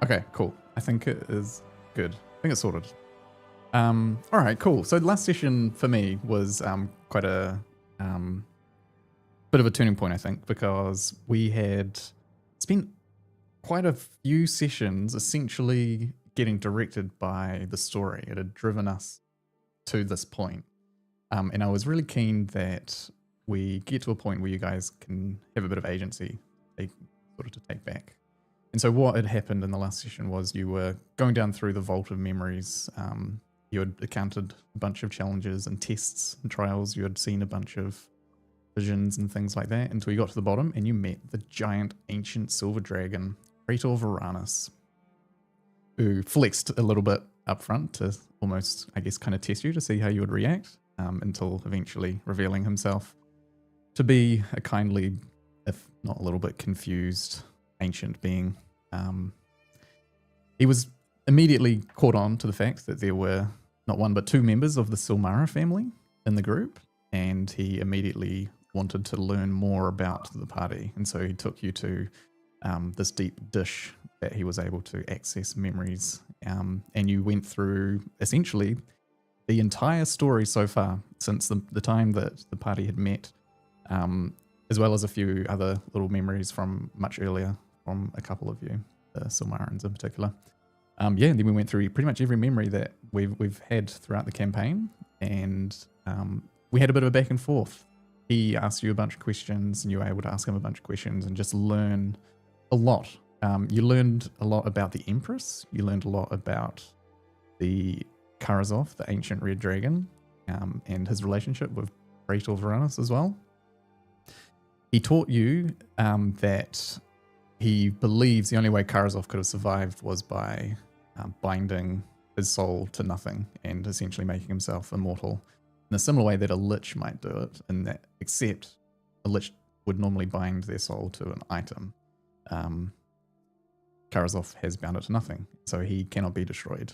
Okay, cool. I think it is good. I think it's sorted. All right, cool. So the last session for me was quite a bit of a turning point, I think, because we had spent quite a few sessions essentially getting directed by the story. It had driven us to this point. And I was really keen that we get to a point where you guys can have a bit of agency, to take back. And so what had happened in the last session was you were going down through the vault of memories. You had encountered a bunch of challenges and tests and trials. You had seen a bunch of visions and things like that until you got to the bottom and you met the giant ancient silver dragon, Praetor Varanus, who flexed a little bit up front to almost, I guess, kind of test you to see how you would react, until eventually revealing himself to be a kindly, if not a little bit confused, ancient being. He was immediately caught on to the fact that there were not one but two members of the Silmara family in the group, and he immediately wanted to learn more about the party, and so he took you to this deep dish that he was able to access memories, and you went through essentially the entire story so far since the time that the party had met, as well as a few other little memories from much earlier from a couple of you, the Silmarans in particular. And then we went through pretty much every memory that we've had throughout the campaign, and we had a bit of a back and forth. He asked you a bunch of questions, and you were able to ask him a bunch of questions and just learn a lot. You learned a lot about the Empress. You learned a lot about the Karazov, the ancient red dragon, and his relationship with Praetor Varanus as well. He taught you that he believes the only way Karazov could have survived was by binding his soul to nothing and essentially making himself immortal in a similar way that a lich might do it, and that except a lich would normally bind their soul to an item. Karazov has bound it to nothing, so he cannot be destroyed.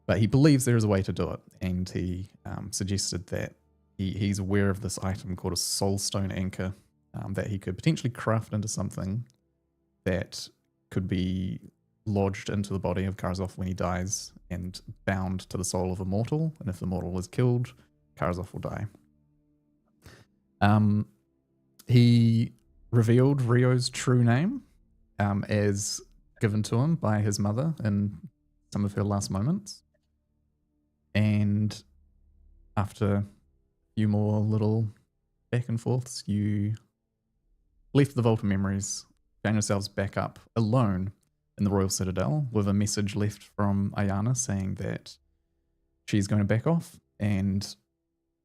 But he believes there is a way to do it, and he suggested that he's aware of this item called a soulstone anchor that he could potentially craft into something that could be lodged into the body of Karazov when he dies and bound to the soul of a mortal. And if the mortal is killed, Karazov will die. He revealed Rio's true name as given to him by his mother in some of her last moments. And after a few more little back and forths, you left the Vault of Memories, found yourselves back up alone in the Royal Citadel with a message left from Ayana saying that she's going to back off and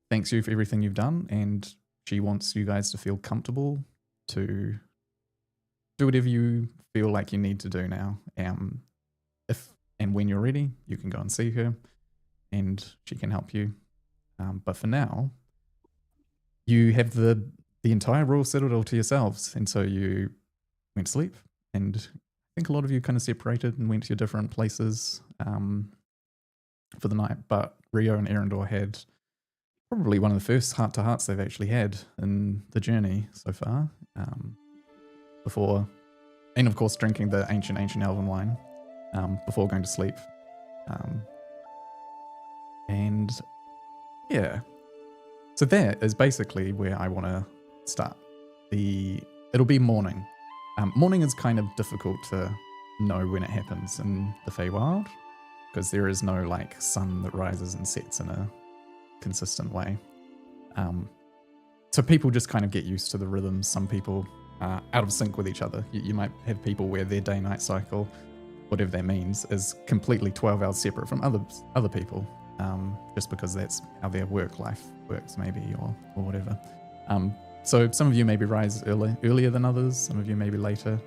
thanks you for everything you've done, and she wants you guys to feel comfortable to do whatever you feel like you need to do now. If and when you're ready, you can go and see her and she can help you. But for now, you have the entire Royal Citadel to yourselves, and so you went to sleep, and I think a lot of you kind of separated and went to your different places for the night, but Rio and Erendor had probably one of the first heart-to-hearts they've actually had in the journey so far, before, and of course drinking the ancient elven wine before going to sleep. And yeah, so that is basically where I want to start. It'll be morning. Morning is kind of difficult to know when it happens in the Feywild because there is no like sun that rises and sets in a consistent way. So people just kind of get used to the rhythms. Some people are out of sync with each other. You might have people where their day-night cycle, whatever that means, is completely 12 hours separate from other people, just because that's how their work life works maybe, or whatever. So some of you maybe rise earlier than others, some of you maybe later.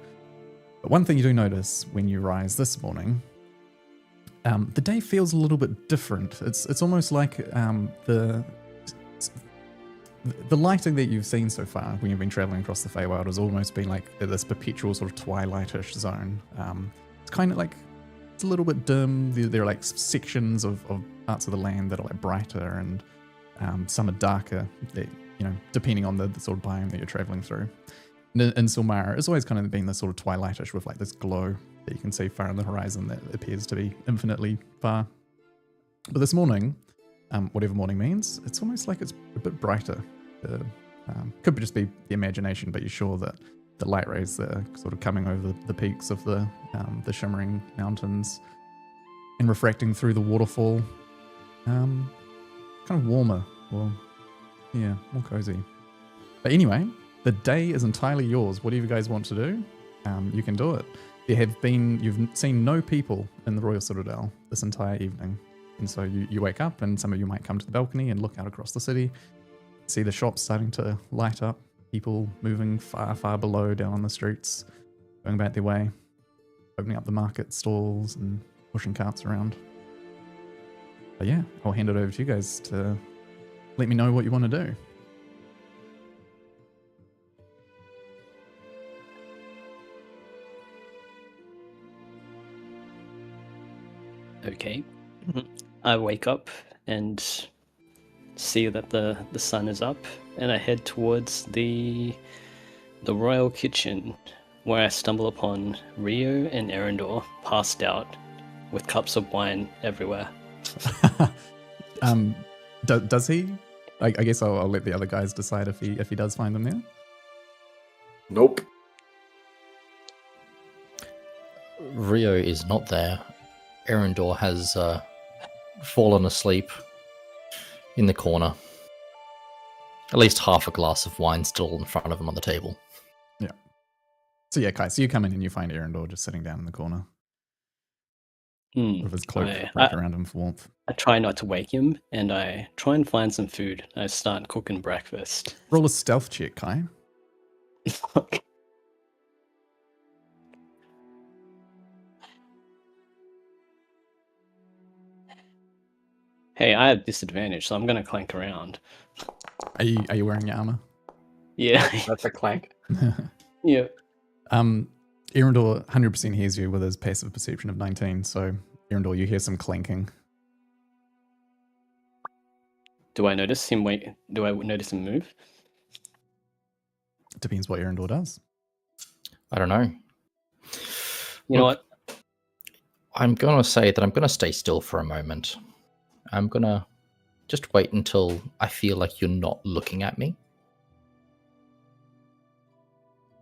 But one thing you do notice when you rise this morning, the day feels a little bit different. It's almost like the lighting that you've seen so far when you've been traveling across the Feywild has almost been like this perpetual sort of twilightish zone. It's kind of like, it's a little bit dim. There are like sections of parts of the land that are like brighter, and some are darker, that, you know, depending on the sort of biome that you're traveling through. In Silmara, it's always kind of been this sort of twilightish with like this glow that you can see far on the horizon that appears to be infinitely far. But this morning, whatever morning means, it's almost like it's a bit brighter. Could just be the imagination, but you're sure that the light rays that are sort of coming over the peaks of the shimmering mountains and refracting through the waterfall, kind of warmer, or yeah, more cozy. But anyway, the day is entirely yours. Whatever you guys want to do, you can do it. You've seen no people in the Royal Citadel this entire evening. And so you wake up, and some of you might come to the balcony and look out across the city, see the shops starting to light up, people moving far, far below down on the streets, going about their way, opening up the market stalls and pushing carts around. But yeah, I'll hand it over to you guys to let me know what you want to do. Okay. I wake up and see that the sun is up, and I head towards the royal kitchen, where I stumble upon Rio and Erendor passed out with cups of wine everywhere. Does he? I guess I'll let the other guys decide if he does find them there. Nope. Rio is not there. Erendor has fallen asleep in the corner. At least half a glass of wine still in front of him on the table. Yeah. So yeah, Kai, so you come in and you find Erendor just sitting down in the corner with his cloak wrapped around him for warmth. I try not to wake him, and I try and find some food. I start cooking breakfast. Roll a stealth check, Kai. Hey, I have disadvantage, so I'm gonna clank around. Are you wearing your armor? Yeah. That's a clank. Yeah. Erendor 100% hears you with his passive perception of 19. So Erendor, you hear some clanking. Do I notice him do I notice him move? Depends what Erendor does. I don't know. You know what? I'm going to say that I'm going to stay still for a moment. I'm going to just wait until I feel like you're not looking at me.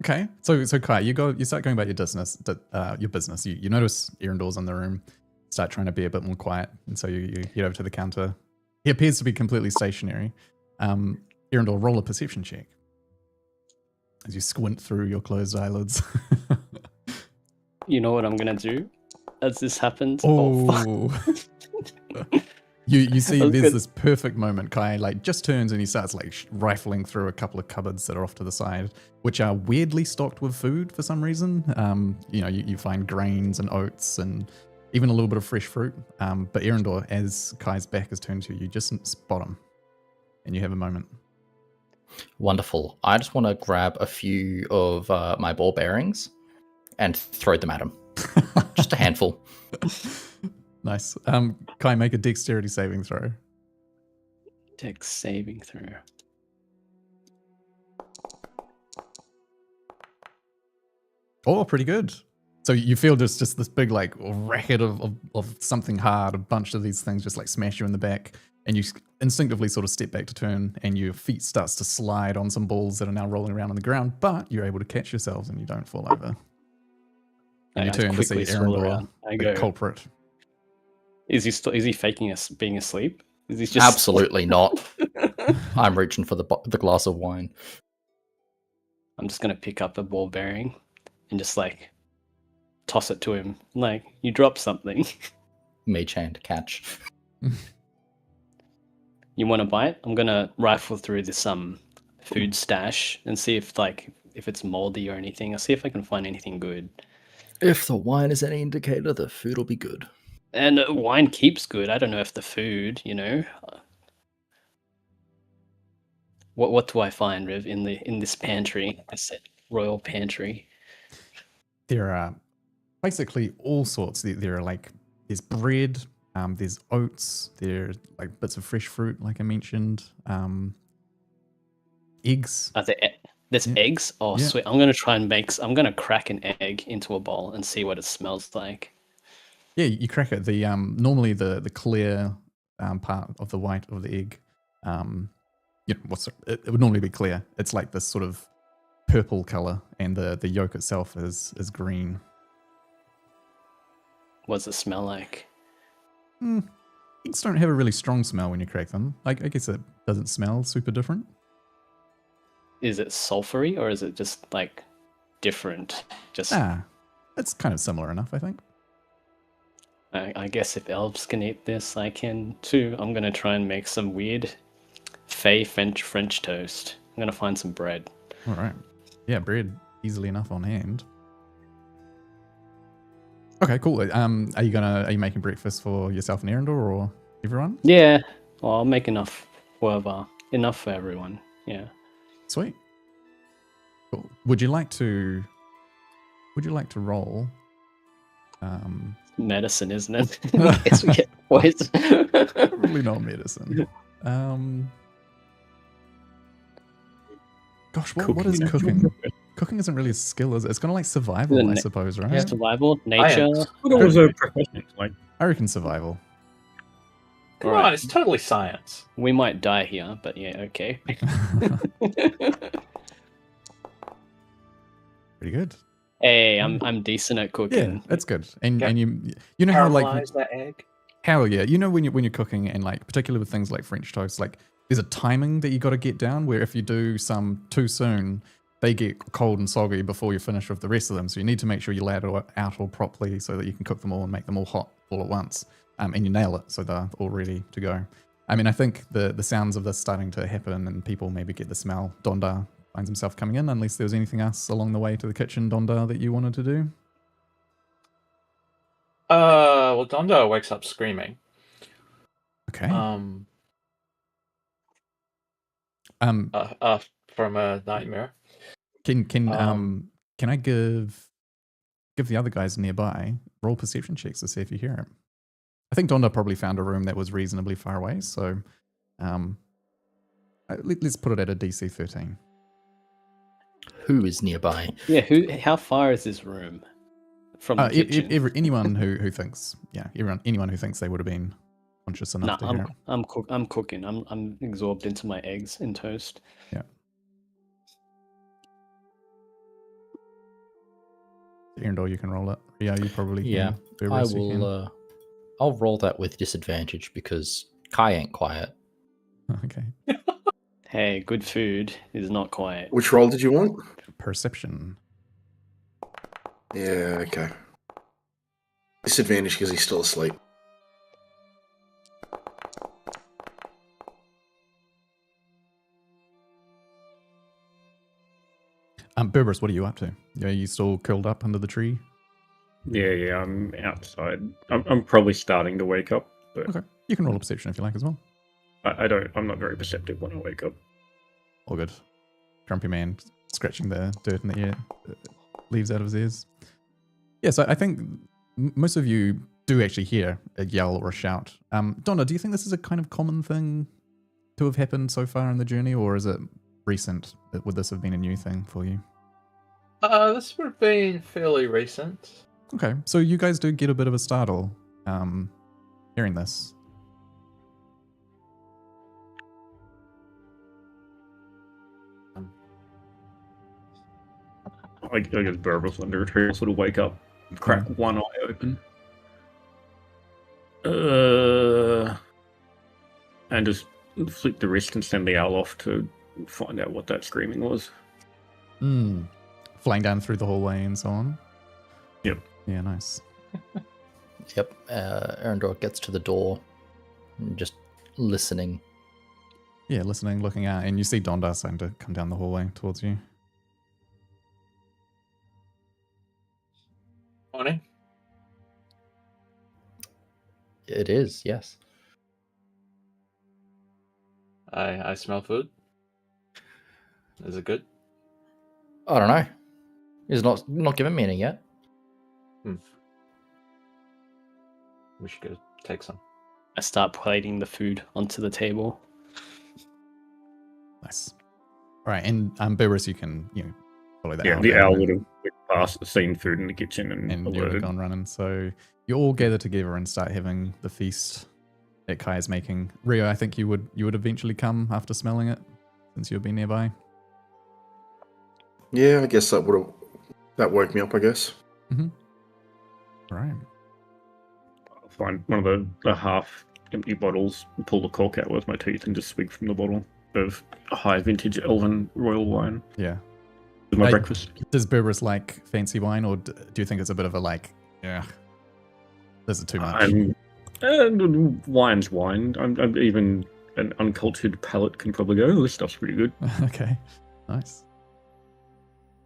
Okay, so Kai, you start going about your business. You notice Erendor's in the room, start trying to be a bit more quiet, and so you head over to the counter. He appears to be completely stationary. Erendor, roll a perception check as you squint through your closed eyelids. You know what I'm gonna do as this happens? Oh, fuck. You see there's this perfect moment. Kai just turns and he starts rifling through a couple of cupboards that are off to the side, which are weirdly stocked with food for some reason. You find grains and oats and even a little bit of fresh fruit. But Erendor, as Kai's back is turned to you, just spot him and you have a moment. Wonderful. I just want to grab a few of my ball bearings and throw them at him. Just a handful. Nice. Kai, make a dexterity saving throw. Dex saving throw. Oh, pretty good. So you feel just this big racket of something hard, a bunch of these things just smash you in the back, and you instinctively sort of step back to turn, and your feet starts to slide on some balls that are now rolling around on the ground, but you're able to catch yourselves and you don't fall over. And you turn to see Erendor, the culprit. Is he faking us being asleep? Is he just Absolutely not. I'm reaching for the glass of wine. I'm just gonna pick up a ball bearing and just toss it to him. You dropped something. Mage hand catch. You want a bite? I'm gonna rifle through this food stash and see if it's moldy or anything. I'll see if I can find anything good. If the wine is any indicator, the food will be good. And wine keeps good. I don't know if the food, What do I find, Riv, in this pantry? I said royal pantry. There are basically all sorts. There are there's bread, there's oats, there's bits of fresh fruit, like I mentioned, eggs. Are there There's Yeah. eggs? Oh, Yeah. sweet. I'm gonna crack an egg into a bowl and see what it smells like. Yeah, you crack it. The normally the clear part of the white of the egg, it would normally be clear. It's like this sort of purple color, and the yolk itself is green. What does it smell like? Eggs don't have a really strong smell when you crack them. I guess it doesn't smell super different. Is it sulfury or is it just like different? Just It's kind of similar enough, I think. I guess if elves can eat this, I can too. I'm gonna try and make some weird fey French toast. I'm gonna find some bread. All right. Yeah, bread easily enough on hand. Okay, cool. Are you making breakfast for yourself and Erendor or everyone? Yeah. Well, I'll make enough for everyone. Yeah. Sweet. Cool. Would you like to roll? Medicine, isn't it? I guess we get poison. Probably not medicine. Gosh, what is cooking? Cooking isn't really a skill, is it? It's kind of like survival, I suppose, right? Yeah, survival, nature. What was a profession? Like, I reckon survival. Come Right. on, it's totally science. We might die here, but yeah, okay. Pretty good. Hey, I'm decent at cooking. Yeah, that's good. And Yeah. and you know how like Caramelize that egg. hell yeah, you know when you're cooking and like particularly with things like French toast, like there's a timing that you got to get down where if you do some too soon, they get cold and soggy before you finish with the rest of them. So you need to make sure you lay it out all properly so that you can cook them all and make them all hot all at once. And you nail it so they're all ready to go. I mean, I think the sounds of this starting to happen and people maybe get the smell. Donda finds himself coming in, unless there was anything else along the way to the kitchen, Donda, that you wanted to do. Well, Donda wakes up screaming. Okay. From a nightmare. Can I give the other guys nearby roll perception checks to see if you hear it? I think Donda probably found a room that was reasonably far away, so let's put it at a DC 13. Who is nearby? Yeah, how far is this room from the kitchen? Anyone who thinks, anyone who thinks they would have been conscious enough to hear it. I'm cooking. I'm absorbed into my eggs and toast. Yeah. Erendor, you can roll it. Yeah, you probably can. I will. I'll roll that with disadvantage because Kai ain't quiet. Okay. Hey, good food is not quiet. Which roll did you want? Perception. Yeah, okay. Disadvantage because he's still asleep. Berberus, what are you up to? Are you still curled up under the tree? yeah, I'm outside. I'm probably starting to wake up, but Okay. You can roll a perception if you like as well. I'm not very perceptive when I wake up. All good. Grumpy man scratching the dirt in the air, leaves out of his ears. Yeah, so I think most of you do actually hear a yell or a shout. Donna, do you think this is a kind of common thing to have happened so far in the journey, or is it recent? Would this have been a new thing for you? This would have been fairly recent. Okay, so you guys do get a bit of a startle hearing this. I guess Burbles under a tree will sort of wake up, crack one eye open. And just flick the wrist and send the owl off to find out what that screaming was. Flying down through the hallway and so on. Yep. Yeah, nice. Yep. Erendor gets to the door, and just listening. Yeah, listening, looking out, and you see Donda starting to come down the hallway towards you. Morning. It is, yes. I smell food. Is it good? I don't know. He's not giving me any yet. We should go take some. I start plating the food onto the table. Nice. Right, and Beerus, you can follow the Yeah, owl. the down owl and- would have passed, seen food in the kitchen, and and you would have alerted. gone running. So you all gather together and start having the feast that Kai is making. Rio, I think you would eventually come after smelling it, since you've been nearby. Yeah, I guess that woke me up, I guess. Mm-hmm. Right. I'll find one of the half-empty bottles, and pull the cork out with my teeth, and just swig from the bottle of high vintage elven royal wine Yeah. with my Hey. breakfast. Does Beerus like fancy wine, or do you think it's a bit of a yeah, this is too much? Wine's wine. I'm even an uncultured palate can probably go, oh, this stuff's pretty good. Okay, nice.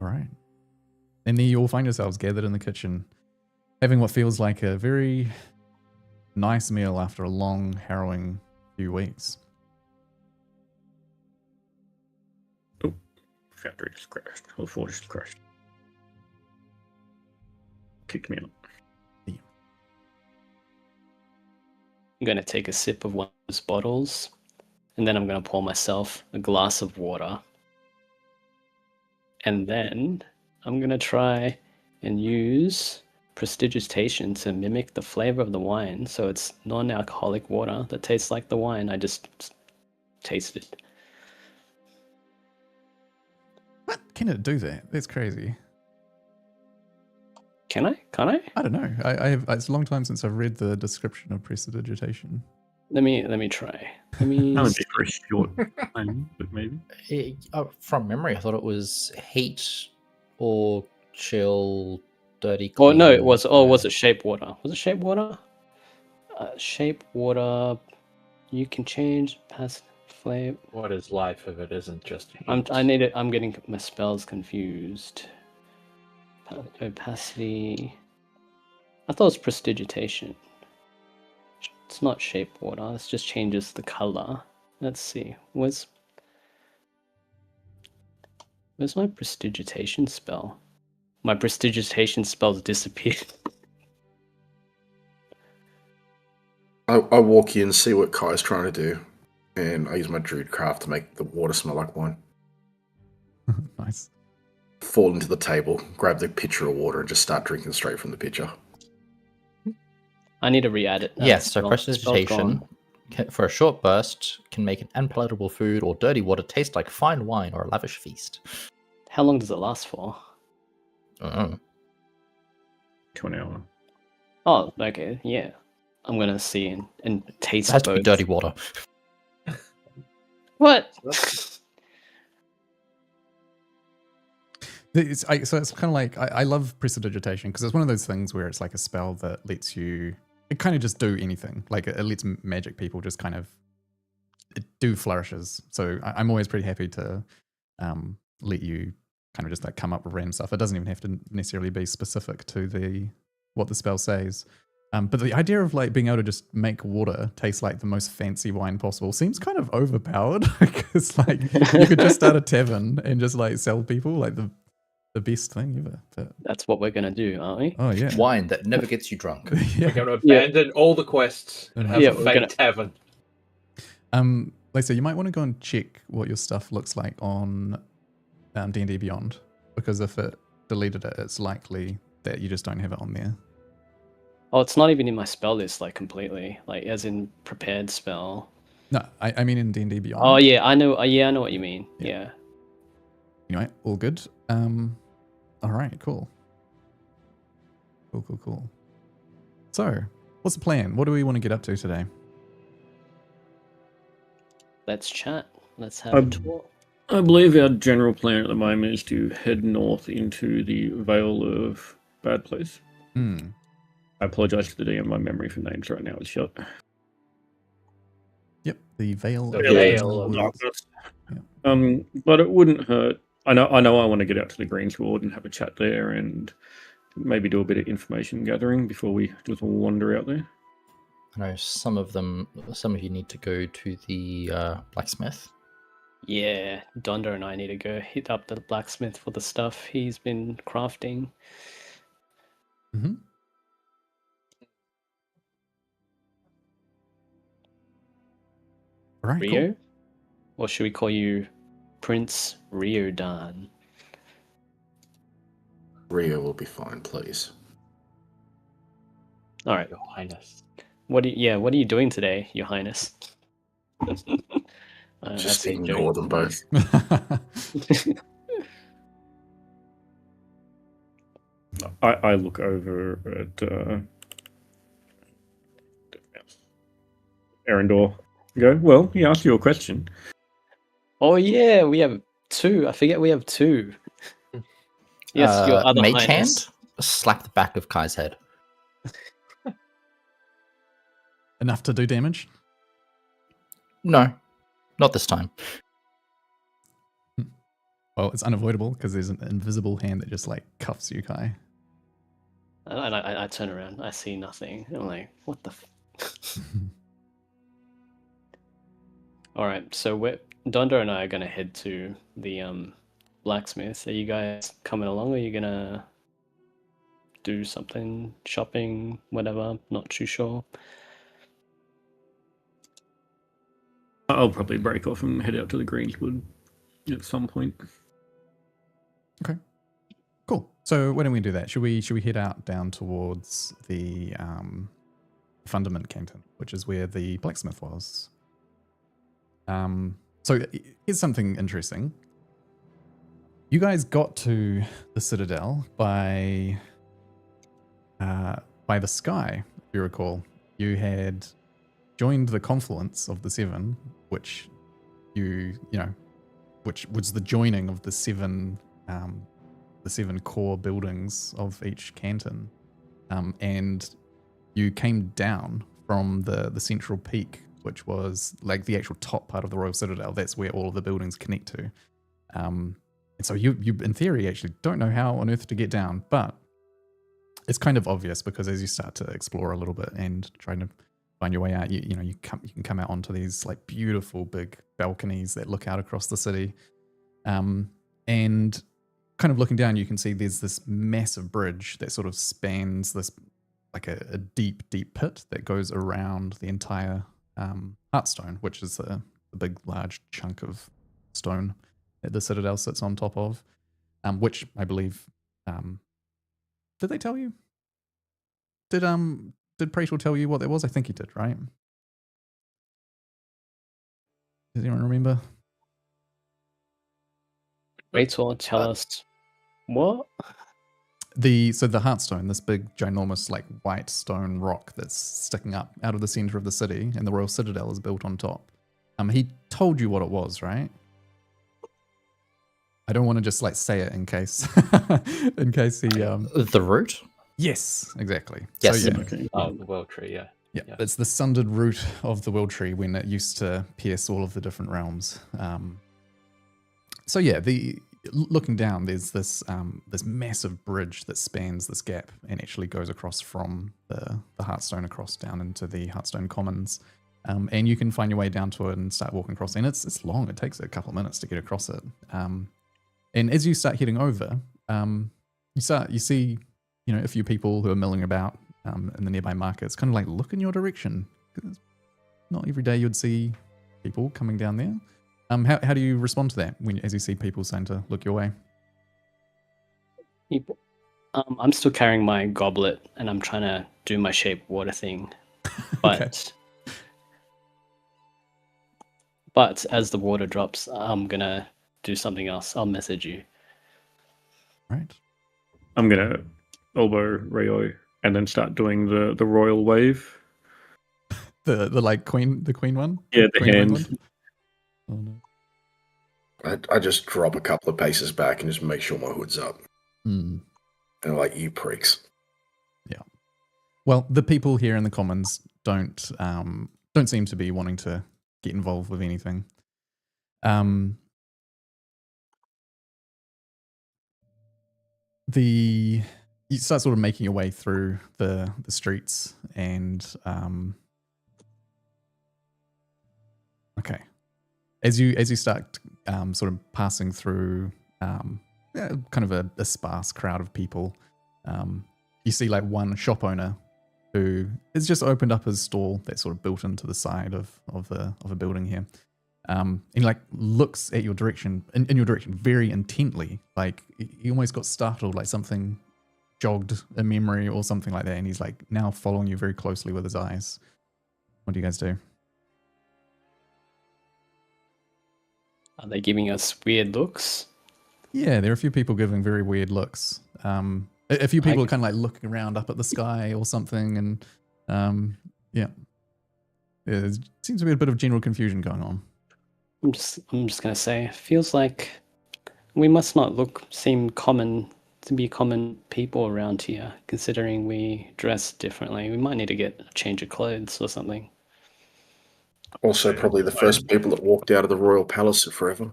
All right. And then you all find yourselves gathered in the kitchen, having what feels like a very nice meal after a long, harrowing few weeks. Factory just crashed. Or forge just crashed. Kicked me out. I'm going to take a sip of one of those bottles, and then I'm going to pour myself a glass of water. And then I'm going to try and use prestidigitation to mimic the flavor of the wine. So it's non-alcoholic water that tastes like the wine I just tasted. What? Can it do that? That's crazy. Can I? Can't I? I don't know. I have. It's a long time since I've read the description of prestidigitation. Let me try. Let me. That would be for a short time, but maybe. From memory, I thought it was heat or chill, dirty. Oh no, it clean, was. Oh, was it shape water? Was it shape water? Shape water. You can change past flavor. What is life if it isn't just heat? I'm getting my spells confused. Opacity. I thought it was prestidigitation. It's not shape water. It just changes the color. Let's see. Where's my prestidigitation spell? My prestidigitation spells disappeared. I walk in, see what Kai's trying to do, and I use my druid craft to make the water smell like wine. Nice. Fall into the table, grab the pitcher of water, and just start drinking straight from the pitcher. I need to re-add it. Yes, so spell's prestidigitation for a short burst can make an unpalatable food or dirty water taste like fine wine or a lavish feast. How long does it last for? Oh. To an hour. Oh, okay, yeah. I'm gonna see and taste It has to be both. dirty water. What? So it's kind of like I love prestidigitation because it's one of those things where it's like a spell that lets you it kind of just do anything. Like it lets magic people just kind of do flourishes. So I'm always pretty happy to let you kind of just like come up with random stuff. It doesn't even have to necessarily be specific to what the spell says. But the idea of like being able to just make water taste like the most fancy wine possible seems kind of overpowered because like you could just start a tavern and just like sell people like the best thing ever. But, That's what we're gonna do, aren't we? oh yeah, Wine that never gets you drunk. yeah. We're going to abandon all the quests and have Yeah, a we're fake gonna- tavern. Lisa, you might want to go and check what your stuff looks like on D&D Beyond because if it deleted it, it's likely that you just don't have it on there. Oh, it's not even in my spell list, like completely, like as in prepared spell. No, I mean in D&D Beyond. Oh yeah, I know. Yeah, I know what you mean. Yeah. Anyway, all good. All right, cool. Cool. So, what's the plan? What do we want to get up to today? Let's chat. Let's have a tour. I believe our general plan at the moment is to head north into the Vale of Bad Place. Hmm. I apologize to the DM. My memory for names right now is shut. Yep, the Vale The of Vale of Woods. But it wouldn't hurt. I know I want to get out to the Greensward and have a chat there and maybe do a bit of information gathering before we just wander out there. I know some of you need to go to the blacksmith. Yeah, Donder and I need to go hit up the blacksmith for the stuff he's been crafting. Mm-hmm. All right, Rio? cool. Or should we call you Prince Riordan. Rio will be fine, please. All right. Your Highness. What are you doing today, Your Highness? Just that's a ignore joke. them both. I look over at Erendor. Go, well, he asked you a question. Oh yeah, we have two. I forget we have two. Yes, Your Other Mage Highness. Hand, slap the back of Kai's head. Enough to do damage? No, not this time. Well, it's unavoidable because there's an invisible hand that just like cuffs you, Kai. I turn around. I see nothing. I'm like, what the? All right, so Donda and I are gonna head to the blacksmith. Are you guys coming along? Or are you gonna do something, shopping, whatever? Not too sure. I'll probably break off and head out to the Greenswood at some point. Okay. Cool. So why don't we do that? Should we head out down towards the Fundament Canton, which is where the blacksmith was? So here's something interesting. You guys got to the Citadel by the sky, if you recall. You had joined the confluence of the seven, which which was the joining of the seven core buildings of each canton, and you came down from the central peak, which was like the actual top part of the Royal Citadel. That's where all of the buildings connect to. And so you in theory actually don't know how on earth to get down, but it's kind of obvious because as you start to explore a little bit and trying to find your way out, you can come out onto these like beautiful big balconies that look out across the city, and kind of looking down, you can see there's this massive bridge that sort of spans this like a deep pit that goes around the entire Heartstone, which is the big large chunk of stone that the Citadel sits on top of, which I believe did they tell you? Did Praetor tell you what that was? I think he did, right? Does anyone remember? Rachel, tell us what? The Heartstone, this big ginormous like white stone rock that's sticking up out of the center of the city, and the Royal Citadel is built on top. He told you what it was, right? I don't want to just like say it in case in case he The root? Yes, exactly. Yes. So, yeah. Okay. The World Tree, yeah. Yeah, it's the sundered root of the Will Tree when it used to pierce all of the different realms. So yeah, looking down, there's this this massive bridge that spans this gap and actually goes across from the Heartstone across down into the Heartstone Commons, and you can find your way down to it and start walking across. And it's long; it takes a couple of minutes to get across it. And as you start heading over, you see a few people who are milling about in the nearby markets, kind of like look in your direction. 'Cause not every day you'd see people coming down there. How do you respond to that as you see people starting to look your way? I'm still carrying my goblet and I'm trying to do my shape water thing, but but as the water drops, I'm gonna do something else. I'll message you. Right. I'm gonna elbow Rayo and then start doing the royal wave. The like the queen one. Yeah, the Queen hand. one? Oh no. I just drop a couple of paces back and just make sure my hood's up. Hmm. And I'm like, you pricks. Yeah. Well, the people here in the Commons don't seem to be wanting to get involved with anything. You start sort of making your way through the streets and okay. As you start sort of passing through kind of a sparse crowd of people, you see like one shop owner who has just opened up his stall that's sort of built into the side of a building here. And he like looks at your direction, in your direction, very intently. Like he almost got startled, like something jogged a memory or something like that. And he's like now following you very closely with his eyes. What do you guys do? Are they giving us weird looks? Yeah, there are a few people giving very weird looks. A few people I- are kind of like looking around up at the sky or something, and yeah, there seems to be a bit of general confusion going on. I'm just gonna say, feels like we must not seem common to be common people around here, considering we dress differently. We might need to get a change of clothes or something. Also, probably the first people that walked out of the royal palace forever.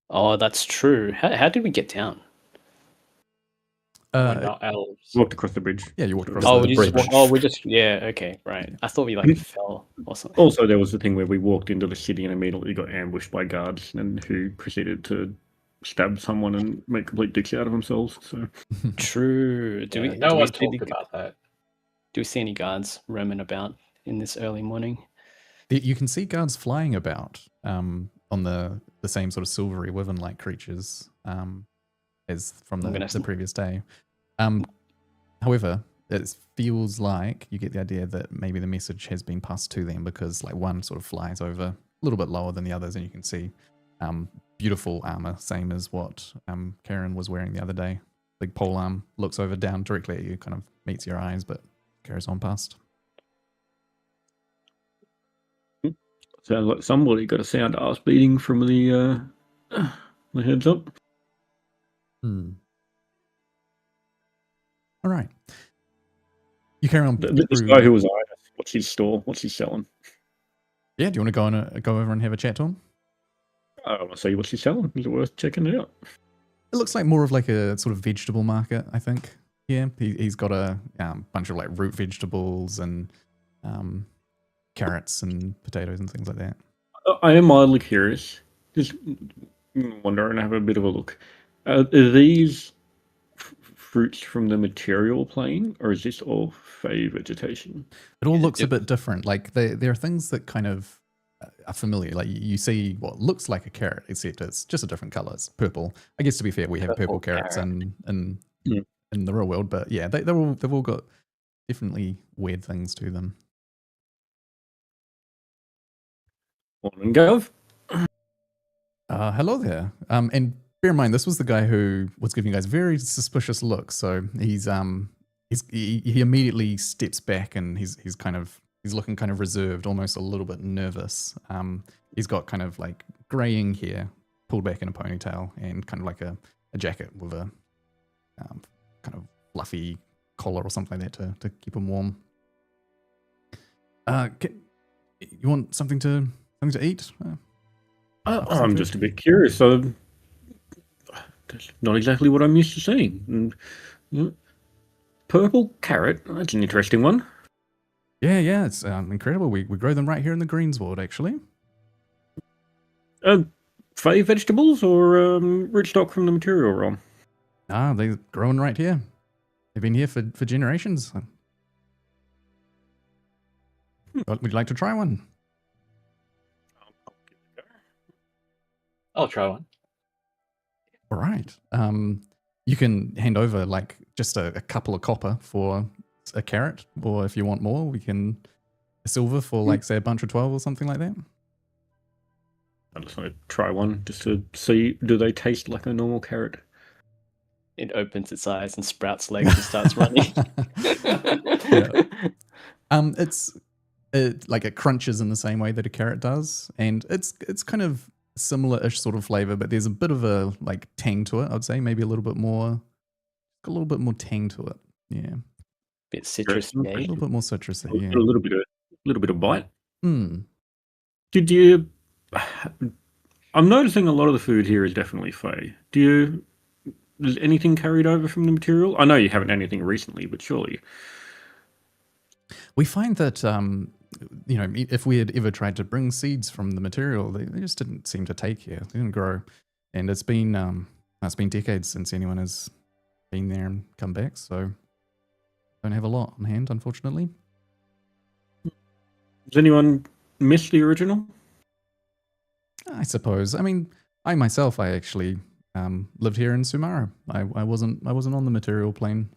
Oh, that's true. How did we get down? We're not elves. Walked across the bridge. Yeah, you walked across Oh, the we just bridge. yeah, okay, right. I thought we like fell or something. Also, there was the thing where we walked into the city and immediately got ambushed by guards, and who proceeded to stab someone and make complete dicks out of themselves. So True. Do we? No do we one see talked the- about that. Do we see any guards roaming about in this early morning? You can see guards flying about on the same sort of silvery wyvern-like creatures as from I'm gonna the previous day. However, it feels like you get the idea that maybe the message has been passed to them, because like one sort of flies over a little bit lower than the others, and you can see beautiful armor, same as what Karen was wearing the other day. Big pole arm, looks over down directly at you, kind of meets your eyes, but carries on past. sounds like somebody got a sound ass beating from the heads up. All right. You carry on. This through- guy who was eyeing us, what's his store? What's he selling? Yeah, do you want to go over and have a chat to him? I want to see what's he selling. Is it worth checking it out? It looks like more of like a sort of vegetable market, I think. Yeah, he's got a bunch of like root vegetables and carrots and potatoes and things like that. I am mildly curious. Just wonder and have a bit of a look. Are these fruits from the material plane, or is this all fey vegetation? It all looks a bit different. Like there are things that kind of are familiar. Like you see what looks like a carrot, except it's just a different color. It's purple. I guess to be fair, we have purple carrots in the real world, but yeah, they've all got definitely weird things to them. Morning, Gov. Hello there. And bear in mind, this was the guy who was giving you guys very suspicious looks. So he immediately steps back, and he's looking kind of reserved, almost a little bit nervous. He's got kind of like graying hair pulled back in a ponytail, and kind of like a jacket with a kind of fluffy collar or something like that to keep him warm. You want something to eat? I'm just a bit curious. So that's not exactly what I'm used to seeing. Purple carrot. That's an interesting one. Yeah, it's incredible. We grow them right here in the Greensward, actually. Fey vegetables or rootstock from the material realm? They're growing right here. They've been here for generations. Would you like to try one? I'll try one. All right. You can hand over like just a couple of copper for a carrot, or if you want more, we can a silver for like say a bunch of 12 or something like that. I just want to try one just to see, do they taste like a normal carrot? It opens its eyes and sprouts legs and starts running. It's like it crunches in the same way that a carrot does, and it's kind of similar-ish sort of flavor, but there's a bit of a like tang to it. I'd say maybe a little bit more tang to it. Yeah, Bit citrusy. a little bit more citrusy. Yeah, A little bit of bite. Hmm. I'm noticing a lot of the food here is definitely fey. Is anything carried over from the material? I know you haven't had anything recently, but surely. We find that if we had ever tried to bring seeds from the material, they just didn't seem to take here. They didn't grow, and it's been decades since anyone has been there and come back. So don't have a lot on hand, unfortunately. Does anyone miss the original? I suppose. I mean, I myself, I actually lived here in Sumara. I wasn't on the material plane.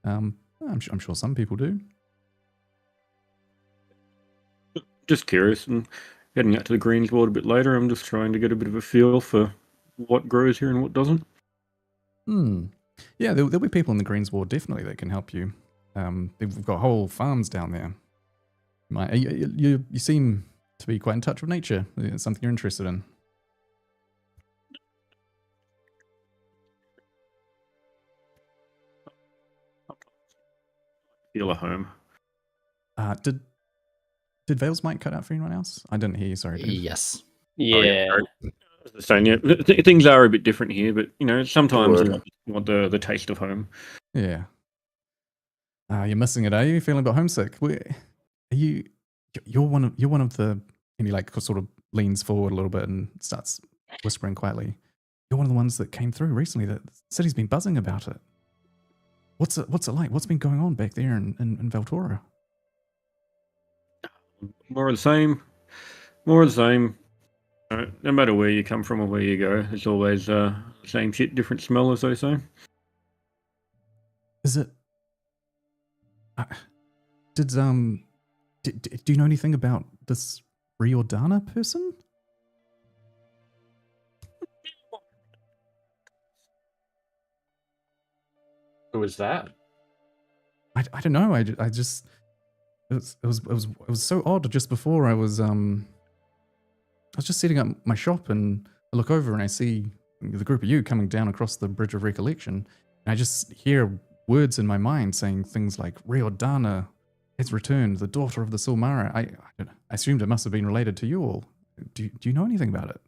I'm sure some people do. Just curious, and heading out to the Greensward a bit later, I'm just trying to get a bit of a feel for what grows here and what doesn't. Yeah, there'll be people in the Greensward definitely that can help you. We've got whole farms down there. You seem to be quite in touch with nature. It's something you're interested in. Feel a home. Did Vale's mic cut out for anyone else? I didn't hear you. Sorry, Dave. Yes. Yeah. As I was saying, yeah, things are a bit different here, but sometimes you want the taste of home. Yeah. You're missing it, are you? Feeling a bit homesick? You're one of the, and he like sort of leans forward a little bit and starts whispering quietly. You're one of the ones that came through recently. That the city's been buzzing about it. What's it like? What's been going on back there in Valtora? More of the same. More of the same. No matter where you come from or where you go, it's always same shit, different smell, as they say. Is it? Do you know anything about this Riordana person? Who was that? I don't know. I just it was so odd. Just before I was just setting up my shop and I look over and I see the group of you coming down across the Bridge of Recollection. And I just hear words in my mind saying things like Riordana has returned, the daughter of the Sulmara. I assumed it must have been related to you all. Do you know anything about it?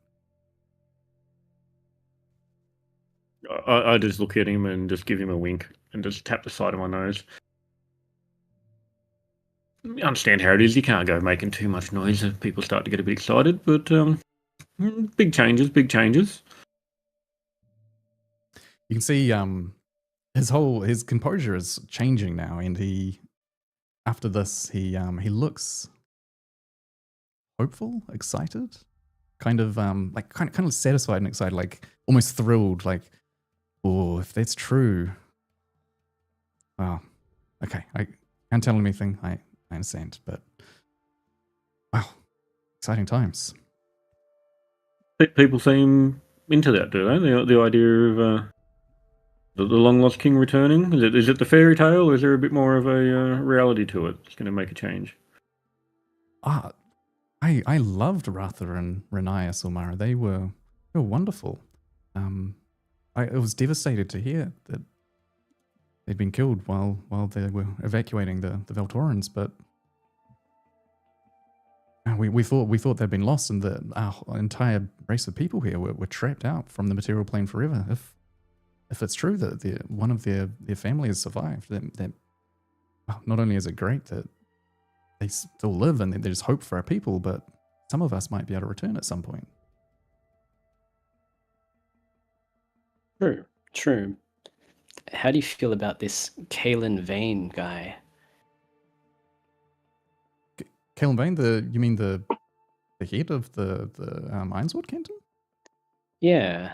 I just look at him and just give him a wink and just tap the side of my nose. I understand how it is. You can't go making too much noise if people start to get a bit excited, but big changes, big changes. You can see his composure is changing now, and after this he looks hopeful, excited, kind of satisfied and excited, like almost thrilled, like, oh, if that's true. Wow. Okay, I can't tell him anything. I understand, but wow, exciting times. People seem into that, do they? The idea of the long lost king returning. Is it the fairy tale, or is there a bit more of a reality to it? It's going to make a change. I loved Ratha and Renaya Sulmara. They were wonderful. I was devastated to hear that they'd been killed while they were evacuating the Valtorans, but we thought they'd been lost, and that our entire race of people here were trapped out from the material plane forever. If it's true that one of their family has survived, then not only is it great that they still live and there's hope for our people, but some of us might be able to return at some point. True. How do you feel about this Kalen Vane guy? Kalen Vane, you mean the head of the Ironsword Canton? Yeah.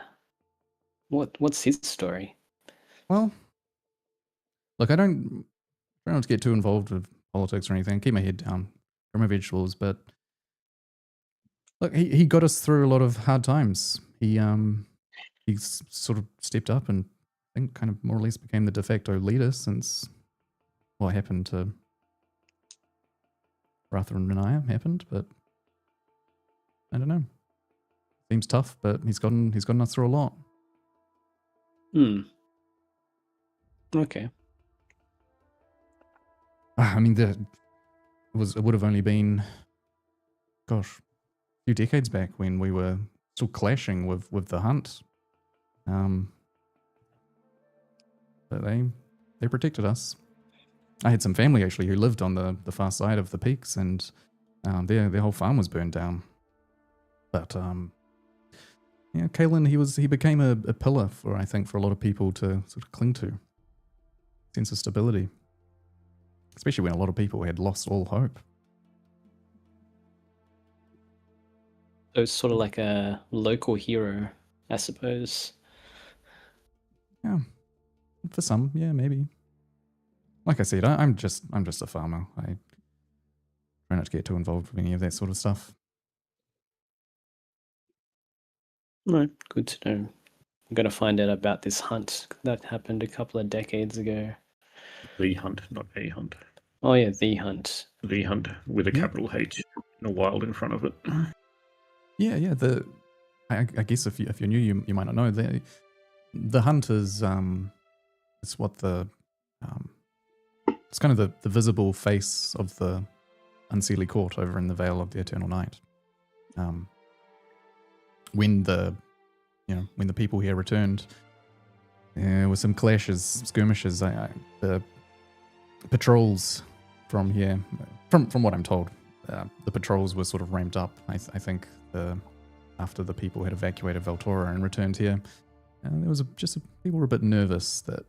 What's his story? Well, look, I don't try not to get too involved with politics or anything. Keep my head down, grow my vegetables. But look, he got us through a lot of hard times. He's sort of stepped up and I think kind of more or less became the de facto leader since what happened to Ratha and Renaya happened. But I don't know. Seems tough, but he's gotten us through a lot. Okay. I mean, it would have only been, gosh, a few decades back when we were still clashing with the Hunt. But they protected us. I had some family actually who lived on the far side of the peaks, and their whole farm was burned down. But yeah, Kalen, he became a pillar for a lot of people to sort of cling to, sense of stability, especially when a lot of people had lost all hope. So it's sort of like a local hero, I suppose. Yeah, for some, yeah, maybe. Like I said, I'm just a farmer. I try not to get too involved with any of that sort of stuff. Right, good to know. I'm going to find out about this hunt that happened a couple of decades ago. The hunt, not a hunt. Oh yeah, the hunt. The hunt with a Yeah. capital H and a wild in front of it. Yeah. I guess if you're new, you might not know the hunt is it's what it's kind of the visible face of the Unseelie Court over in the Vale of the Eternal Night. When the people here returned, there were some clashes, skirmishes. The patrols from here, from what I'm told, the patrols were sort of ramped up. I think after the people had evacuated Valtora and returned here, there was people were a bit nervous that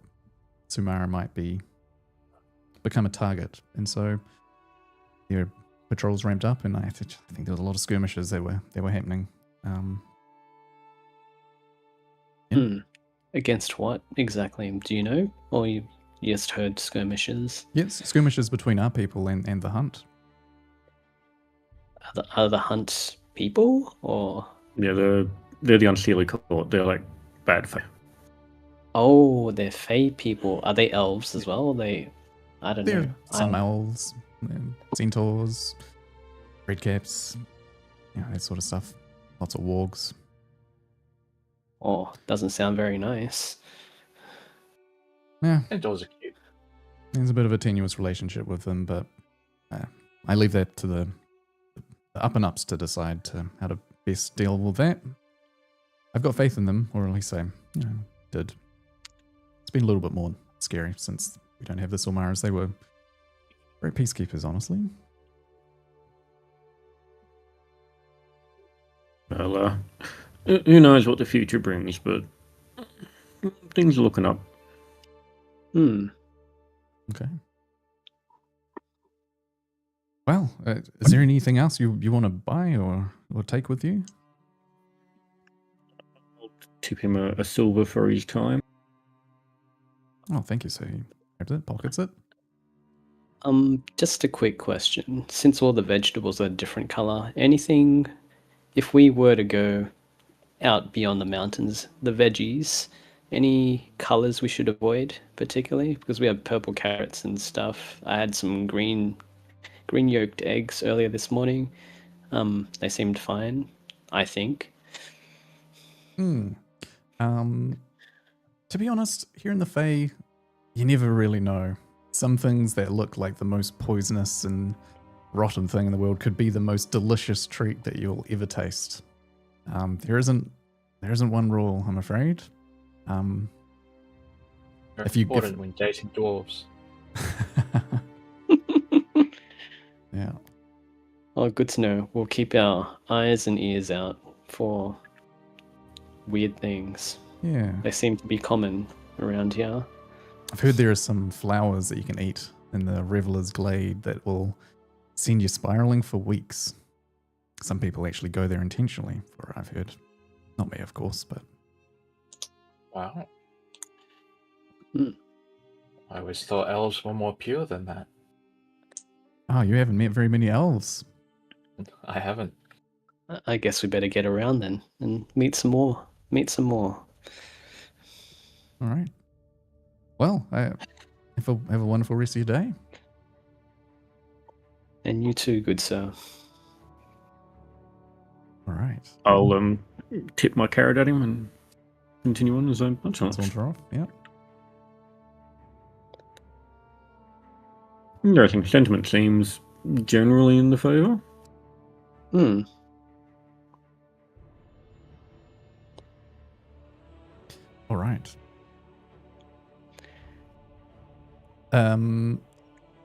Sumara might become a target, and so their patrols ramped up, and I think there was a lot of skirmishes that were happening. Yeah. Against what exactly? Do you know? Or you just heard skirmishes? Yes, skirmishes between our people and the hunt. Are the hunt people? Or Yeah, they're the Unseelie Court. They're like bad fae. oh, they're Fey people. Are they elves as well? I don't There know. are some elves, centaurs, redcaps, that sort of stuff. Lots of wargs. Oh, doesn't sound very nice. Yeah, Centaurs are cute. there's a bit of a tenuous relationship with them, but I leave that to the up and ups to decide how to best deal with that. I've got faith in them, or at least I did. It's been a little bit more scary since we don't have the Silmaras. They were great peacekeepers, honestly. Well, who knows what the future brings, but things are looking up. Okay. Well, is there anything else you want to buy or take with you? I'll tip him a silver for his time. Oh, thank you. So he grabs it, pockets it. Just a quick question. Since all the vegetables are different color, anything, if we were to go out beyond the mountains, the veggies, any colors we should avoid particularly? Because we have purple carrots and stuff. I had some green yolked eggs earlier this morning. They seemed fine, I think. To be honest, here in the Fae, you never really know. Some things that look like the most poisonous and rotten thing in the world could be the most delicious treat that you'll ever taste. There isn't one rule, I'm afraid. Very If you- important when dating dwarves. Yeah. Oh, good to know. We'll keep our eyes and ears out for weird things. Yeah. They seem to be common around here. I've heard there are some flowers that you can eat in the Reveler's Glade that will send you spiraling for weeks. Some people actually go there intentionally, for what I've heard. Not me, of course, but... Wow. Hmm. I always thought elves were more pure than that. Oh, you haven't met very many elves. I haven't. I guess we better get around then and meet some more. All right. Well, have a wonderful rest of your day. And you too, good sir. All right. I'll tip my carrot at him and continue on his own punch on. Saunter off. Yeah. I think sentiment seems generally in the favour. All right.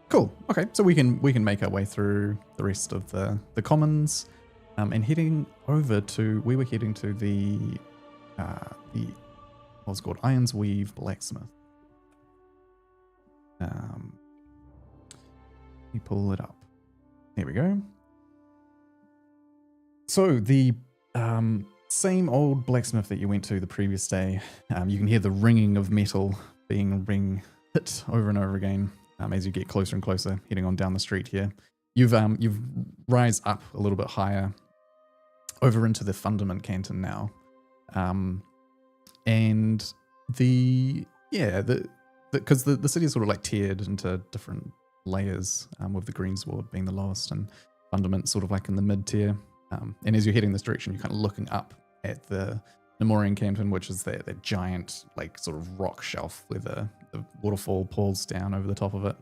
Cool. Okay, so we can make our way through the rest of the commons, and heading over to we were heading to the what's it called Irons Weave Blacksmith. Let me pull it up. Here we go. So the Same old blacksmith that you went to the previous day. You can hear the ringing of metal being hit over and over again as you get closer and closer, heading on down the street here. You've rise up a little bit higher over into the fundament canton now, and because the city is sort of like tiered into different layers, with the Greensward being the lowest and fundament sort of like in the mid tier. And as you're heading this direction, you're kind of looking up at the Nemorian Canton, which is that giant, like, sort of rock shelf where the waterfall pours down over the top of it.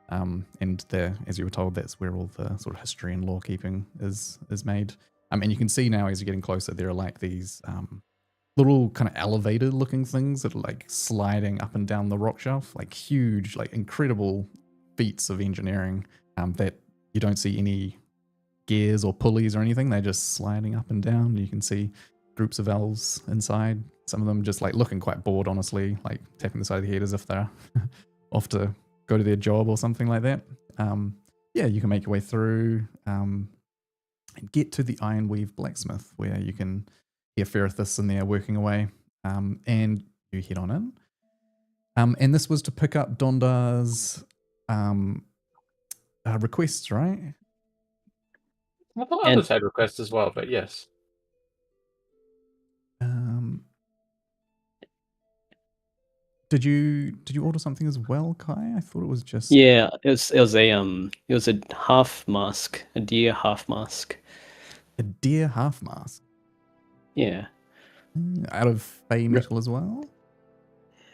And there, as you were told, that's where all the sort of history and law keeping is made. And you can see now as you're getting closer, there are like these little kind of elevator looking things that are like sliding up and down the rock shelf, like huge, like incredible feats of engineering that you don't see any gears or pulleys or anything. They're just sliding up and down. You can see groups of elves inside, some of them just like looking quite bored, honestly, like tapping the side of the head as if they're off to go to their job or something like that. You can make your way through and get to the Ironweave blacksmith, where you can hear Ferrithus in there working away, and you head on in. And this was to pick up Dondar's requests, right? I thought others had requests as well, but yes. Did you order something as well, Kai? I thought it was just Yeah, it was a half mask, a deer half mask. a deer half mask Yeah. out of Fey metal as well.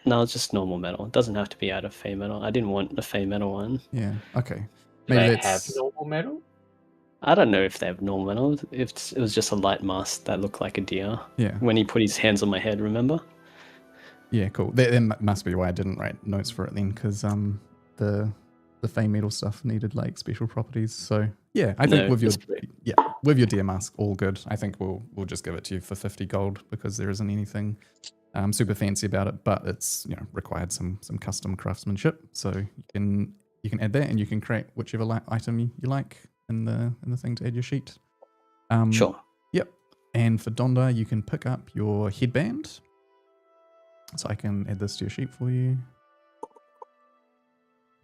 No, it's just normal metal. It doesn't have to be out of Fey metal. I didn't want a Fey metal one. Yeah. Okay. Do Maybe they that's have normal metal? I don't know if they have normal metal. It was just a light mask that looked like a deer. yeah. When he put his hands on my head, remember? Yeah, cool. That must be why I didn't write notes for it then, because the Fey metal stuff needed like special properties. So yeah, I think with your deer mask, all good. I think we'll just give it to you for 50 gold because there isn't anything super fancy about it, but it's required some custom craftsmanship. So you can add that, and you can create whichever item you like in the thing to add your sheet. Sure. Yep. And for Donda, you can pick up your headband. So I can add this to your sheet for you.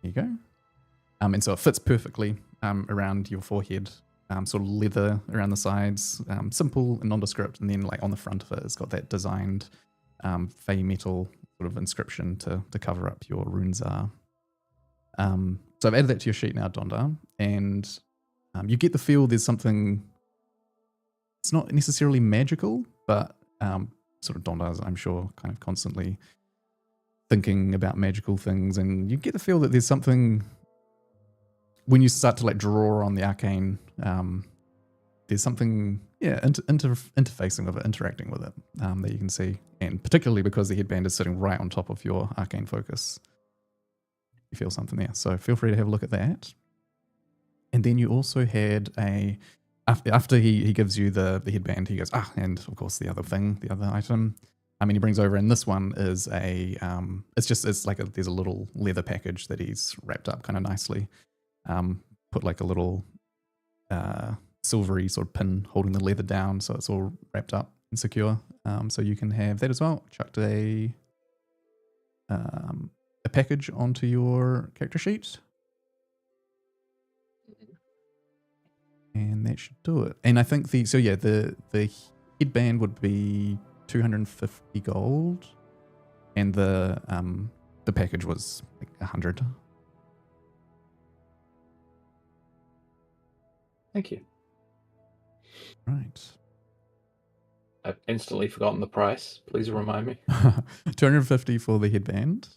There you go. And so it fits perfectly around your forehead. Sort of leather around the sides, simple and nondescript, and then like on the front of it, it's got that designed Fey metal sort of inscription to cover up your runezar. So I've added that to your sheet now, Donda, and you get the feel there's something. It's not necessarily magical, but sort of Donda's, I'm sure, kind of constantly thinking about magical things, and you get the feel that there's something when you start to like draw on the arcane. There's something, interfacing with it, interacting with it, that you can see, and particularly because the headband is sitting right on top of your arcane focus, you feel something there. So feel free to have a look at that. And then you also had after he gives you the headband, he goes, and of course the other item. He brings over, and this one is there's a little leather package that he's wrapped up kind of nicely. Put like a little silvery sort of pin holding the leather down, so it's all wrapped up and secure. So you can have that as well. Chucked a package onto your character sheet. And that should do it. And I think the headband would be 250 gold, and the package was like 100. Thank you. Right. I've instantly forgotten the price. Please remind me. 250 for the headband,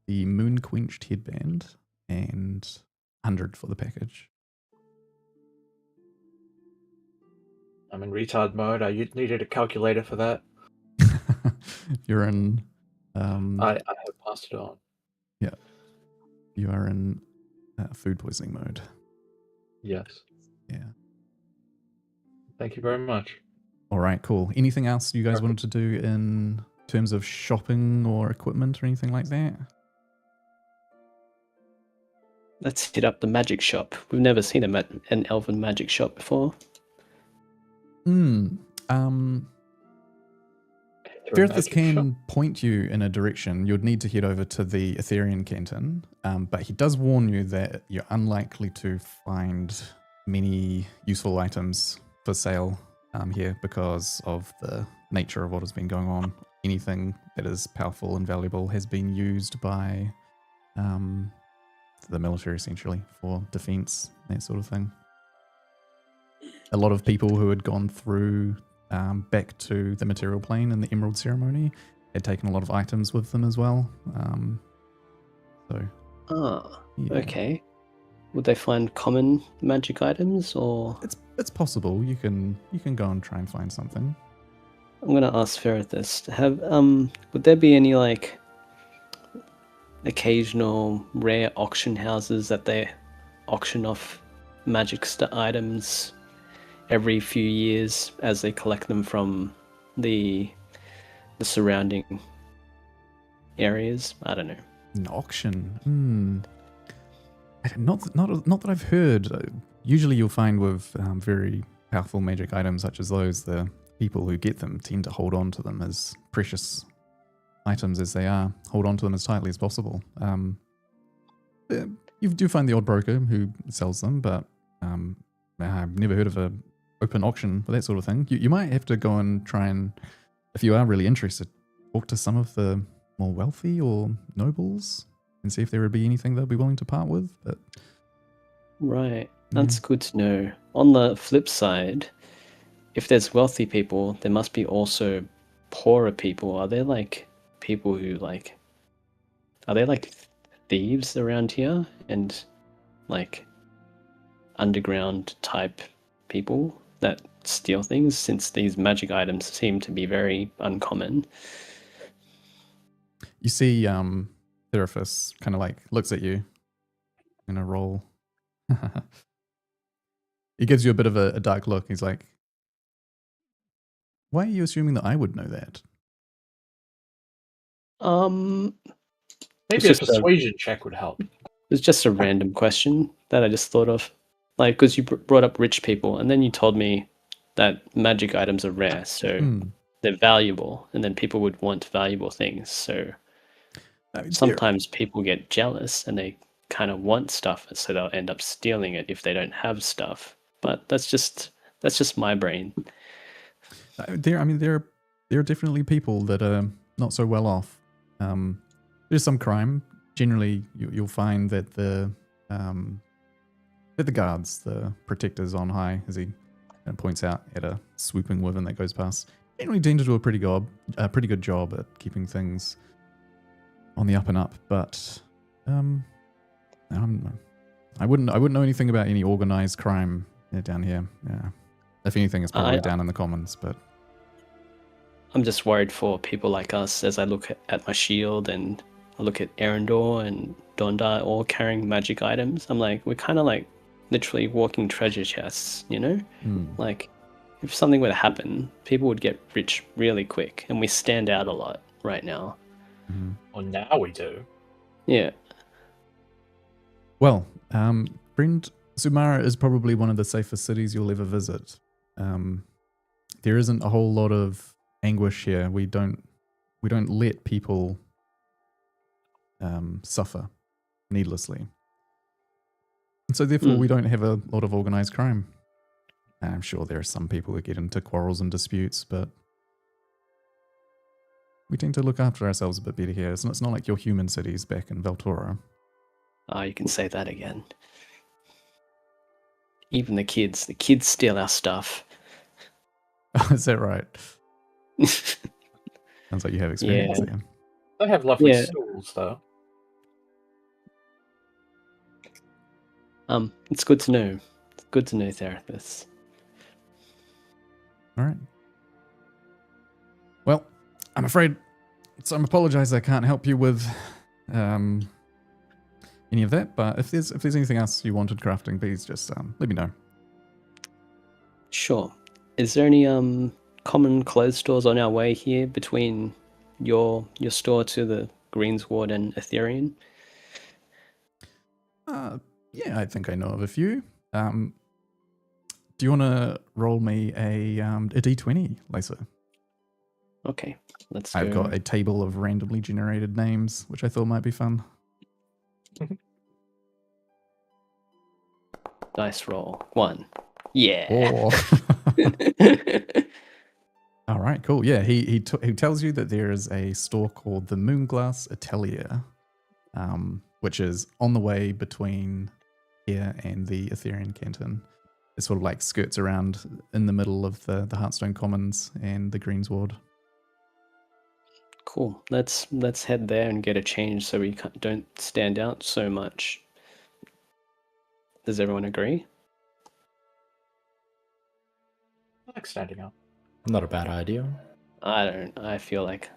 the moon quenched headband, and 100 for the package. I'm in retard mode. I needed a calculator for that. You're in. I have passed it on. Yeah. You are in food poisoning mode. Yes. Yeah. Thank you very much. All right, cool. Anything else you guys wanted to do in terms of shopping or equipment or anything like that? Let's hit up the magic shop. We've never seen an elven magic shop before. Through a Verithus magic can shop? point you in a direction. You'd need to head over to the Etherean Canton, but he does warn you that you're unlikely to find many useful items for sale here because of the nature of what has been going on. Anything that is powerful and valuable has been used by the military, essentially, for defense, that sort of thing. A lot of people who had gone through back to the material plane in the Emerald Ceremony had taken a lot of items with them as well. Ah, Yeah. okay. Would they find common magic items, or It's possible. You can go and try and find something. I'm gonna ask Ferrithus, would there be any like occasional rare auction houses that they auction off magic items every few years as they collect them from the surrounding areas? I don't know. An auction. Not that I've heard. Usually, you'll find with very powerful magic items such as those, the people who get them tend to hold on to them as precious items as they are. Hold on to them as tightly as possible. You do find the odd broker who sells them, but I've never heard of a open auction for that sort of thing. You might have to go and try and, if you are really interested, talk to some of the more wealthy or nobles and see if there would be anything they'll be willing to part with. But Right. That's good to know. On the flip side, if there's wealthy people, there must be also poorer people. Are there like people who like, are there like thieves around here and like underground type people that steal things, since these magic items seem to be very uncommon? you see Therafis kind of like looks at you in a roll. He gives you a bit of a dark look. He's like, why are you assuming that I would know that? Maybe a just a- persuasion check would help. It's just a random question that I just thought of. Like, because you brought up rich people, and then you told me that magic items are rare, so they're valuable, and then people would want valuable things. So sometimes people get jealous and they kind of want stuff, so they'll end up stealing it if they don't have stuff. But that's just my brain. There are definitely people that are not so well off. There's some crime. Generally, you'll find that the guards, the protectors on high, as he points out at a swooping wyvern that goes past, generally tend to do a pretty good job at keeping things on the up and up. But I wouldn't know anything about any organized crime down here. Yeah. If anything, it's probably down in the commons. But I'm just worried for people like us as I look at my shield and I look at Erendor and Dondar all carrying magic items. I'm like, we're kind of like literally walking treasure chests, you know? Like, if something were to happen, people would get rich really quick, and we stand out a lot right now. Well, now we do. Yeah. Well, friend, Sumara is probably one of the safest cities you'll ever visit. There isn't a whole lot of anguish here. We don't let people suffer needlessly. And so therefore we don't have a lot of organized crime. I'm sure there are some people who get into quarrels and disputes, but we tend to look after ourselves a bit better here. It's not like your human cities back in Valtora. You can say that again. Even the kids steal our stuff. Is that right? Sounds like you have experience there. They have lovely stools, though. It's good to know. It's good to know, Therapist. All right. Well, I'm afraid, so I apologize I can't help you with any of that, but if there's anything else you wanted crafting, please just let me know. Sure. Is there any common clothes stores on our way here between your store to the Greensward and Ethereum? Yeah, I think I know of a few. Do you want to roll me a d20, Lisa? Okay, let's I've go. got a table of randomly generated names, which I thought might be fun. Dice roll 1. Yeah. Oh. All right, cool. Yeah, he tells you that there is a store called the Moonglass Atelier, which is on the way between here and the Etherean Canton. It sort of like skirts around in the middle of the Heartstone Commons and the Greensward. Cool. Let's head there and get a change so we don't stand out so much. Does everyone agree? I like standing out. Not a bad idea. I don't. I feel like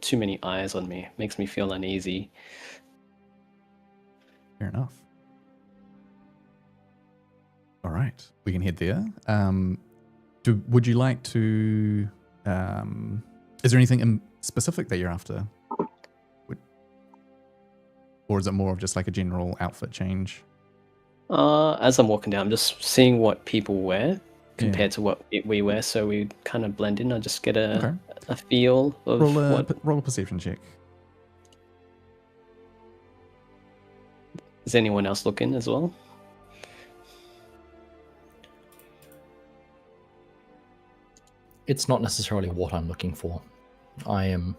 too many eyes on me. Makes me feel uneasy. Fair enough. All right, we can head there. Would you like to? Is there anything specific that you're after, or is it more of just like a general outfit change? As I'm walking down, I'm just seeing what people wear compared to what we wear, so we kind of blend in. I just get a feel of roll a perception check. Is anyone else looking as well? It's not necessarily what I'm looking for. I am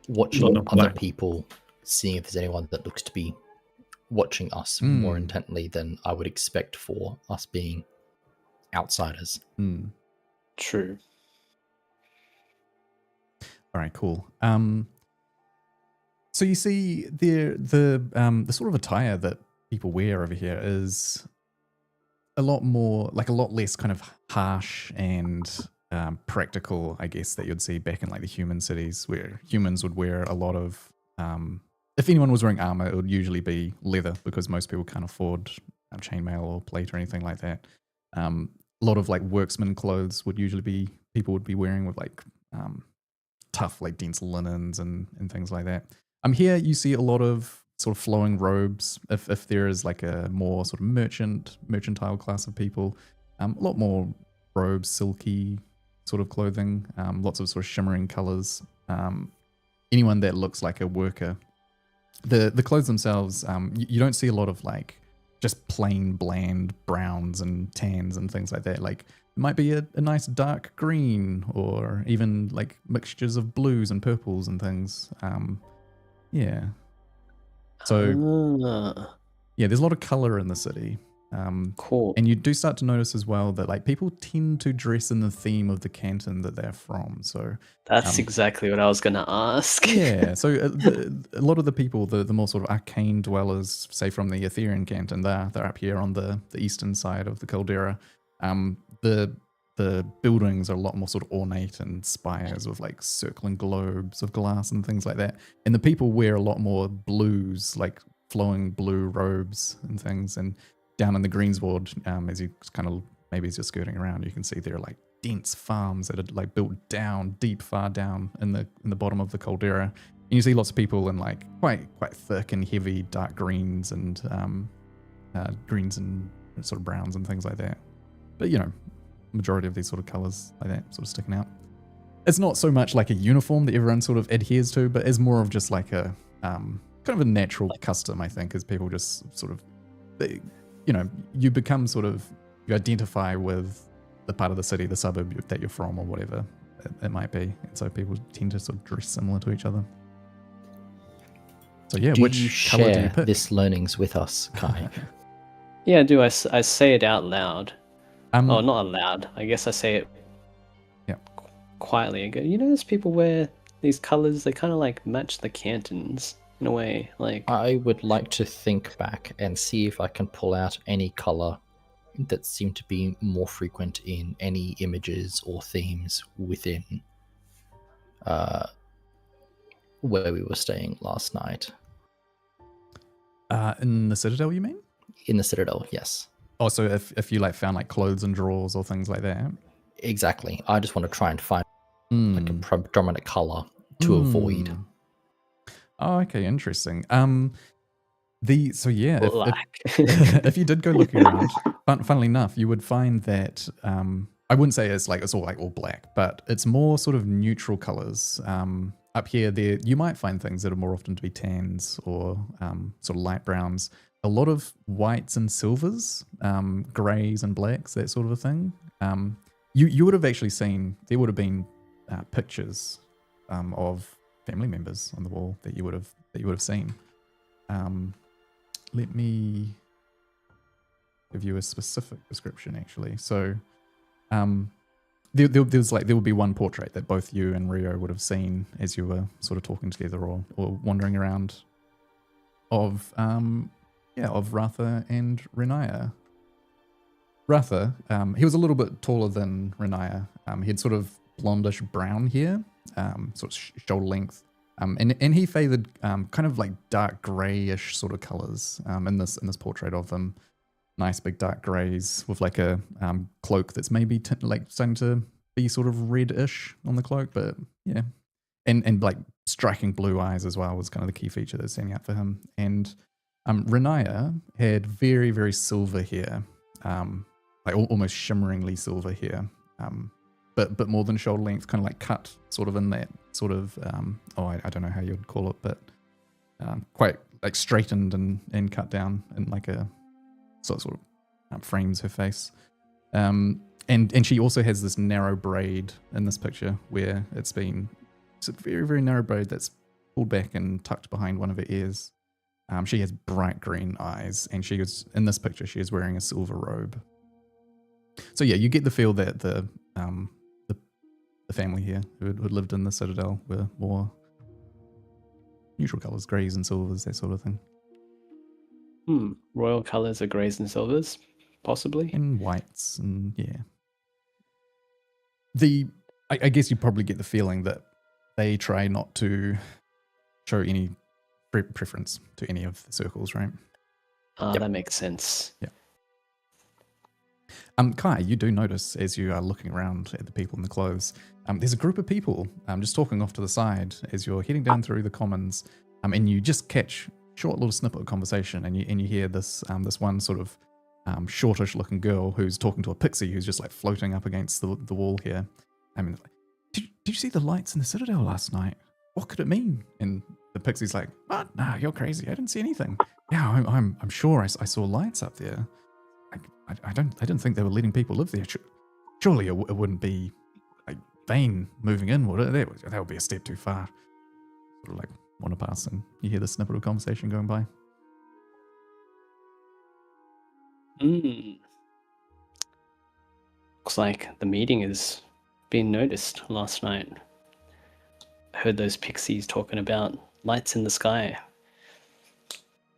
watching Not a other black. people, seeing if there's anyone that looks to be watching us more intently than I would expect for us being outsiders. True. All right, cool. So you see the sort of attire that people wear over here is a lot less kind of harsh and practical, I guess, that you'd see back in like the human cities, where humans would wear a lot of if anyone was wearing armor, it would usually be leather because most people can't afford chainmail or plate or anything like that. A lot of like worksman clothes people would be wearing with like tough, like dense linens and things like that. Here you see a lot of sort of flowing robes. If there is like a more sort of mercantile class of people, a lot more robes, silky sort of clothing, lots of sort of shimmering colors. Anyone that looks like a worker. The clothes themselves, you don't see a lot of like just plain bland browns and tans and things like that. Like it might be a nice dark green or even like mixtures of blues and purples and things. Yeah. So yeah, there's a lot of color in the city. Cool. And you do start to notice as well that like people tend to dress in the theme of the canton that they're from. So That's exactly what I was going to ask. yeah, so a lot of the people, the more sort of arcane dwellers, say from the Etherean Canton, they're up here on the eastern side of the caldera. The buildings are a lot more sort of ornate and spires with like circling globes of glass and things like that. And the people wear a lot more blues, like flowing blue robes and things. And down in the Greensward, as you kind of maybe as you're skirting around, you can see there are like dense farms that are like built down deep, far down in the bottom of the caldera. And you see lots of people in like quite thick and heavy dark greens and greens and sort of browns and things like that. But you know, majority of these sort of colors like that sort of sticking out. It's not so much like a uniform that everyone sort of adheres to, but is more of just like a kind of a natural custom, I think, as people just sort of, you become sort of, you identify with the part of the city, the suburb that you're from or whatever it might be. And so people tend to sort of dress similar to each other. So yeah, Do which you color do you share pick? this learnings with us, Kai? Yeah, I do. I say it out loud. Oh, Um, not aloud. I guess I say it Yeah. quietly. I go, there's people wear these colors. They kind of like match the cantons in a way. Like, I would like to think back and see if I can pull out any color that seemed to be more frequent in any images or themes within where we were staying last night. in the Citadel, you mean? In the Citadel, yes. Oh, so if you like found like clothes and drawers or things like that. Exactly. I just want to try and find like a predominant color to avoid. Oh, okay, interesting. So yeah, Black. if you did go looking around, funnily enough, you would find that I wouldn't say it's all black, but it's more sort of neutral colors. Up here, there you might find things that are more often to be tans or sort of light browns. A lot of whites and silvers, greys and blacks, that sort of a thing. You would have actually seen there would have been pictures of family members on the wall that you would have seen. Let me give you a specific description, actually. So, there will be one portrait that both you and Rio would have seen as you were sort of talking together or wandering around of Ratha and Renaya. Ratha, he was a little bit taller than Renaya. He had sort of blondish brown hair, sort of shoulder length. And he favored kind of like dark greyish sort of colours in this portrait of him. Nice big dark greys with like a cloak that's maybe like starting to be sort of reddish on the cloak, but yeah, and like striking blue eyes as well was kind of the key feature that's standing out for him. And Renaya had very, very silver hair, like almost shimmeringly silver hair, but more than shoulder length, kind of like cut sort of in that sort of I don't know how you'd call it, but quite like straightened and cut down in like a sort of frames her face. And she also has this narrow braid in this picture where it's a very, very narrow braid that's pulled back and tucked behind one of her ears. She has bright green eyes, and in this picture she is wearing a silver robe. So yeah, you get the feel that the family here who had lived in the Citadel were more neutral colours, greys and silvers, that sort of thing. Royal colours are greys and silvers, possibly. And whites, and yeah. I guess you probably get the feeling that they try not to show any preference to any of the circles, right? That makes sense. Yeah. Kai, you do notice as you are looking around at the people in the clothes, there's a group of people just talking off to the side as you're heading down through the commons, and you just catch a short little snippet of conversation, and you hear this one sort of shortish looking girl who's talking to a pixie who's just like floating up against the wall here. I mean, did you see the lights in the Citadel last night? What could it mean? And the pixie's like, what? No, you're crazy. I didn't see anything. Yeah, I'm sure I saw lights up there. I didn't think they were letting people live there. Surely it wouldn't be like Vane moving in, would it? That would be a step too far. Sort of like want to pass, and you hear the snippet of conversation going by. Looks like the meeting has been noticed last night. I heard those pixies talking about lights in the sky.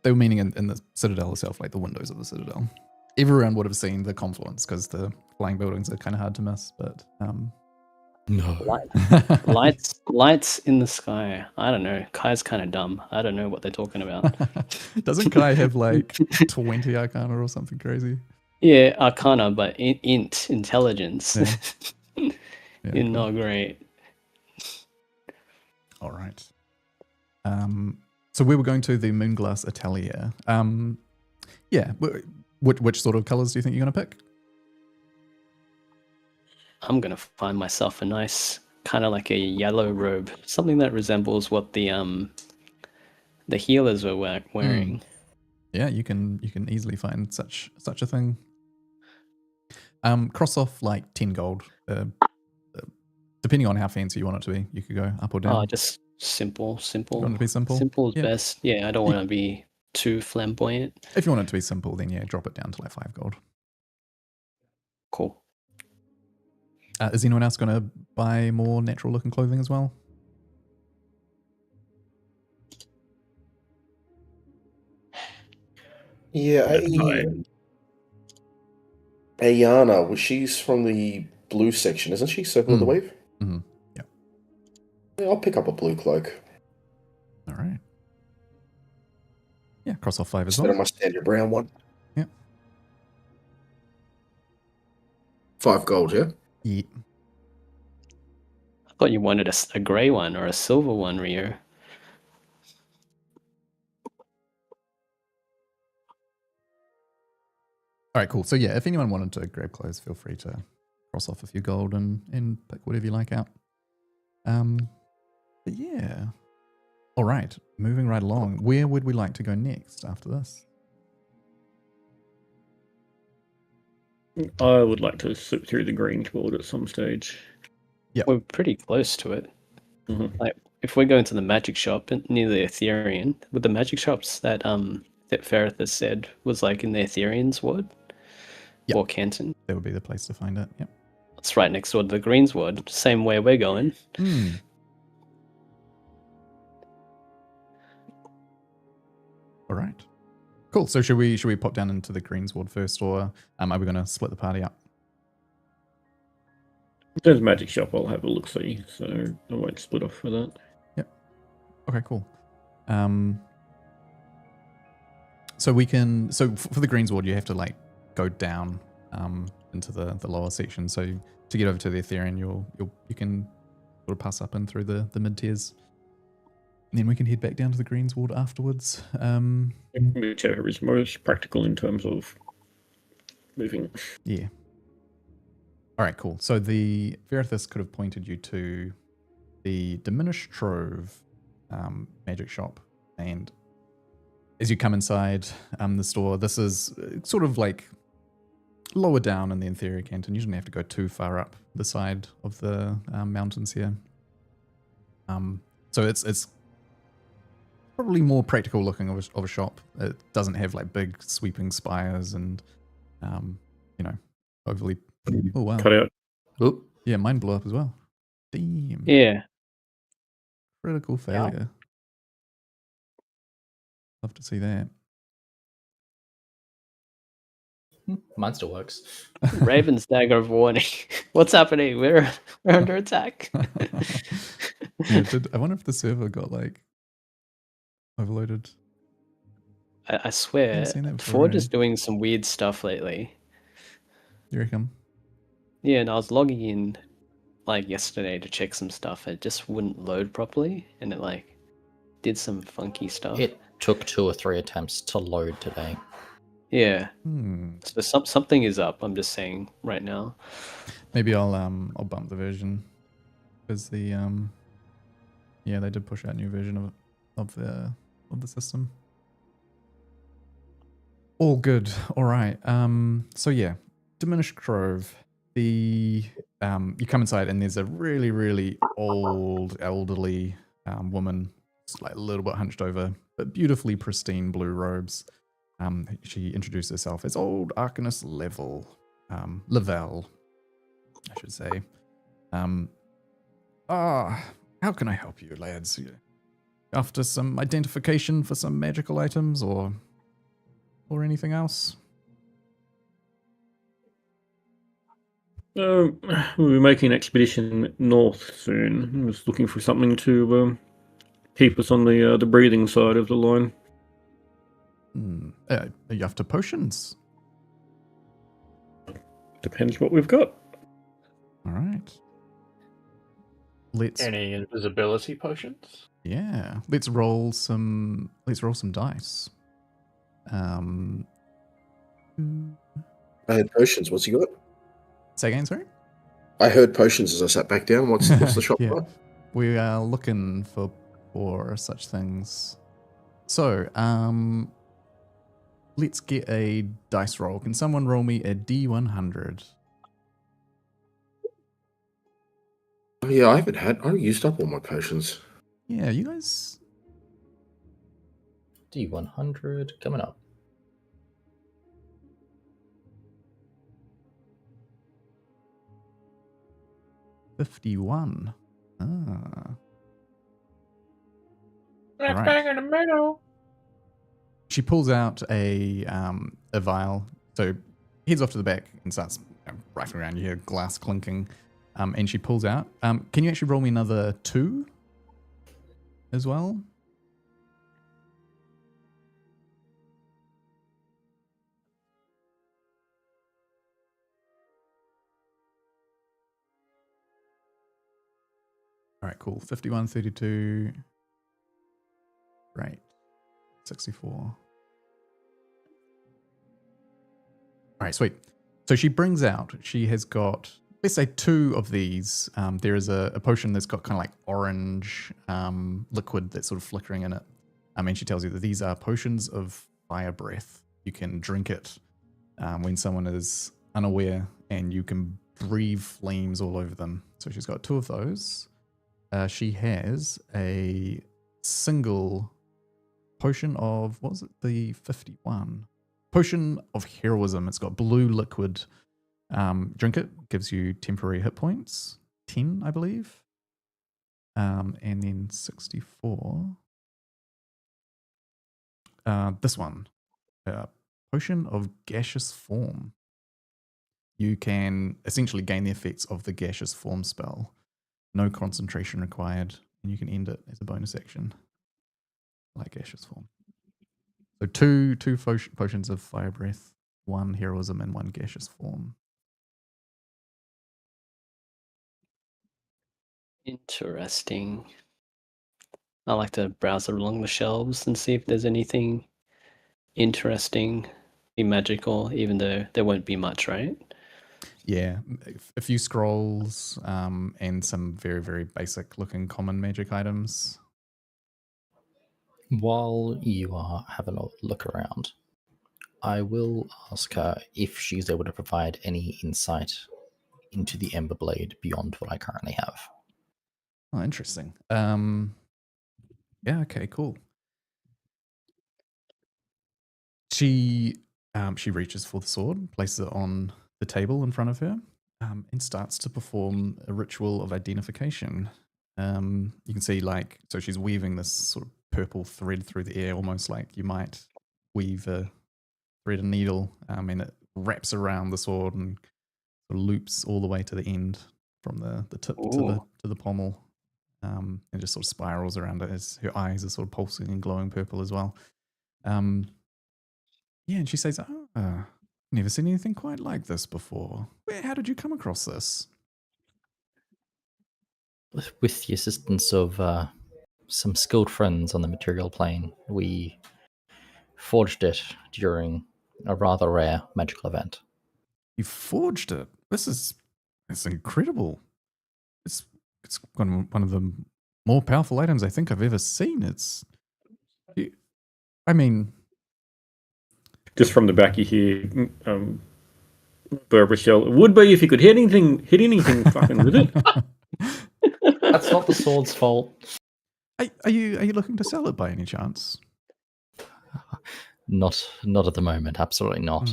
They were meaning in the Citadel itself, like the windows of the Citadel. Everyone would have seen the confluence because the flying buildings are kind of hard to miss, but No. Lights in the sky. I don't know. Kai's kind of dumb. I don't know what they're talking about. Doesn't Kai have like 20 Arcana or something crazy? Yeah, Arcana, but int intelligence. Yeah. You're not great. All right. So we were going to the Moonglass Atelier. Yeah. Which sort of colours do you think you're going to pick? I'm going to find myself a nice, kind of like a yellow robe. Something that resembles what the healers were wearing. Yeah, you can easily find such a thing. Cross off like 10 gold. Depending on how fancy you want it to be, you could go up or down. Oh, just simple. You want it to be simple? Simple is best. Yeah, I don't want to be too flamboyant. If you want it to be simple, then yeah, drop it down to like 5 gold. Cool. Is anyone else going to buy more natural looking clothing as well? Yeah, Ayana, well, she's from the blue section, isn't she? Circle of the Wave? Mm-hmm. Yeah, I'll pick up a blue cloak. All right. Yeah, cross off 5 as Instead well. of my standard brown one. Yeah. 5 gold, yeah? Yeah. I thought you wanted a grey one or a silver one, Rio. All right, cool. So yeah, if anyone wanted to grab clothes, feel free to cross off a few gold and pick whatever you like out. But yeah. All right, moving right along. Where would we like to go next after this? I would like to slip through the Greensward at some stage. We're pretty close to it. Mhm. Like, if we're going to the magic shop near the Ethereum, with the magic shops that Ferrith has said was like in the Ethereum's ward Yep. or Canton. That would be the place to find it. Yep. It's right next door to the Greenswood, same way we're going. Hmm. All right. Cool. So should we pop down into the Greensward first, or are we going to split the party up? If there's a magic shop, I'll have a look see, so I won't split off for that. Yep. Okay. Cool. So we can. So for the Greensward, you have to like go down into the lower section. So to get over to the Ethereum, you can sort of pass up and through the mid tiers. And then we can head back down to the Greensward afterwards. Whichever is most practical in terms of moving. Yeah. All right, cool. So the Verithus could have pointed you to the Diminished Trove magic shop. And as you come inside the store, this is sort of like lower down in the inferior canton. You don't have to go too far up the side of the mountains here. So it's probably more practical looking of a shop. It doesn't have like big sweeping spires and, overly. Oh, wow. Cut out. Oop. Yeah, mine blew up as well. Damn. Yeah. Critical failure. Love to see that. Mine still works. Raven's dagger of warning. What's happening? We're under attack. Yeah, I wonder if the server got like overloaded. I swear, Haven't seen that before, Ford eh? is doing some weird stuff lately. You reckon? Yeah, and I was logging in like yesterday to check some stuff. It just wouldn't load properly, and it like did some funky stuff. It took 2 or 3 attempts to load today. Yeah. Hmm. So something is up. I'm just saying right now. Maybe I'll bump the version because the they did push out a new version of the system. All good. All right. So yeah, Diminished Grove. You come inside and there's a really, really old, elderly woman, just like a little bit hunched over, but beautifully pristine blue robes. She introduced herself as Old Arcanist Lavelle, I should say. How can I help you, lads? After some identification for some magical items or anything else? We'll be making an expedition north soon. I was looking for something to keep us on the breathing side of the line. Are you after potions? Depends what we've got. All right. Any invisibility potions? Let's roll some dice. I had potions. What's he got? Say again, sorry? I heard potions as I sat back down. What's the shop Yeah. got? We are looking for such things. So, let's get a dice roll. Can someone roll me a D100? Oh yeah, I used up all my potions. Yeah, you guys. D100 coming up. $51. That's Right. bang in the middle. She pulls out a vial, so heads off to the back and starts rifling around. You hear glass clinking, and she pulls out. Can you actually roll me another 2 as well? All right, cool. 51, 32. Right. 64. All right, sweet. So she brings out, she has got, let's say 2 of these. There is a potion that's got kind of like orange liquid that's sort of flickering in it. And she tells you that these are potions of fire breath. You can drink it when someone is unaware, and you can breathe flames all over them. So she's got 2 of those. She has a single potion of, what was it, the 51? Potion of heroism. It's got blue liquid. Drink it, gives you temporary hit points, 10, I believe. And then 64. This one, potion of gaseous form. You can essentially gain the effects of the gaseous form spell. No concentration required, and you can end it as a bonus action. Like gaseous form. So two potions of fire breath, 1 heroism, and 1 gaseous form. Interesting. I like to browse along the shelves and see if there's anything interesting, be magical, even though there won't be much, right? Yeah, a few scrolls and some very, very basic looking common magic items. While you are having a look around, I will ask her if she's able to provide any insight into the Ember Blade beyond what I currently have. Oh, interesting. Yeah, okay, cool. She reaches for the sword, places it on the table in front of her, and starts to perform a ritual of identification. You can see, like, so she's weaving this sort of purple thread through the air, almost like you might weave a thread and needle, and it wraps around the sword and sort of loops all the way to the end from the tip to the pommel, and just sort of spirals around it as her eyes are sort of pulsing and glowing purple as well. Yeah, and she says, "Oh, never seen anything quite like this before. How did you come across this?" With the assistance of some skilled friends on the material plane, we forged it during a rather rare magical event. You forged it. It's incredible. It's one of the more powerful items I think I've ever seen. I mean, Just from the back, you hear Barbara Shell. It would be if you could hit anything fucking with it. That's not the sword's fault. are you looking to sell it by any chance? Not at the moment. Absolutely not.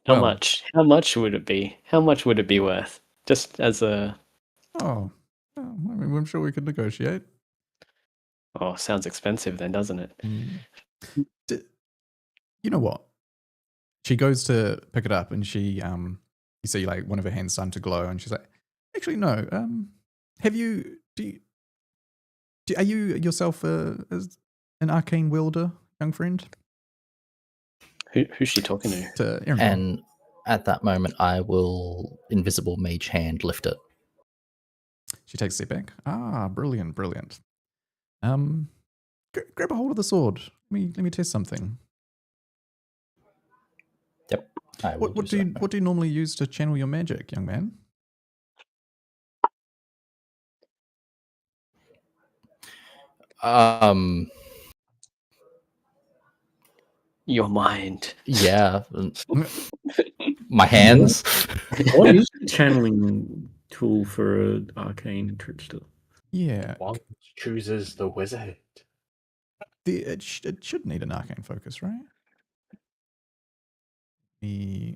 How Well- much? How much would it be? How much would it be worth? Just as a... Oh, I mean, I'm sure we could negotiate. Oh, sounds expensive then, doesn't it? You know what? She goes to pick it up, and she, you see, like, one of her hands starting to glow, and she's like, "Actually, no. Are you yourself as an arcane wielder, young friend?" Who's she talking to? To Aaron. And at that moment, I will invisible mage hand lift it. She takes a step back. Ah, brilliant. Grab a hold of the sword. Let me test something. Yep. I will What do you normally use to channel your magic, young man? Your mind. Yeah. My hands. What is the channeling tool for an arcane trickster? Yeah, One chooses the wizard. it should need an arcane focus, right? I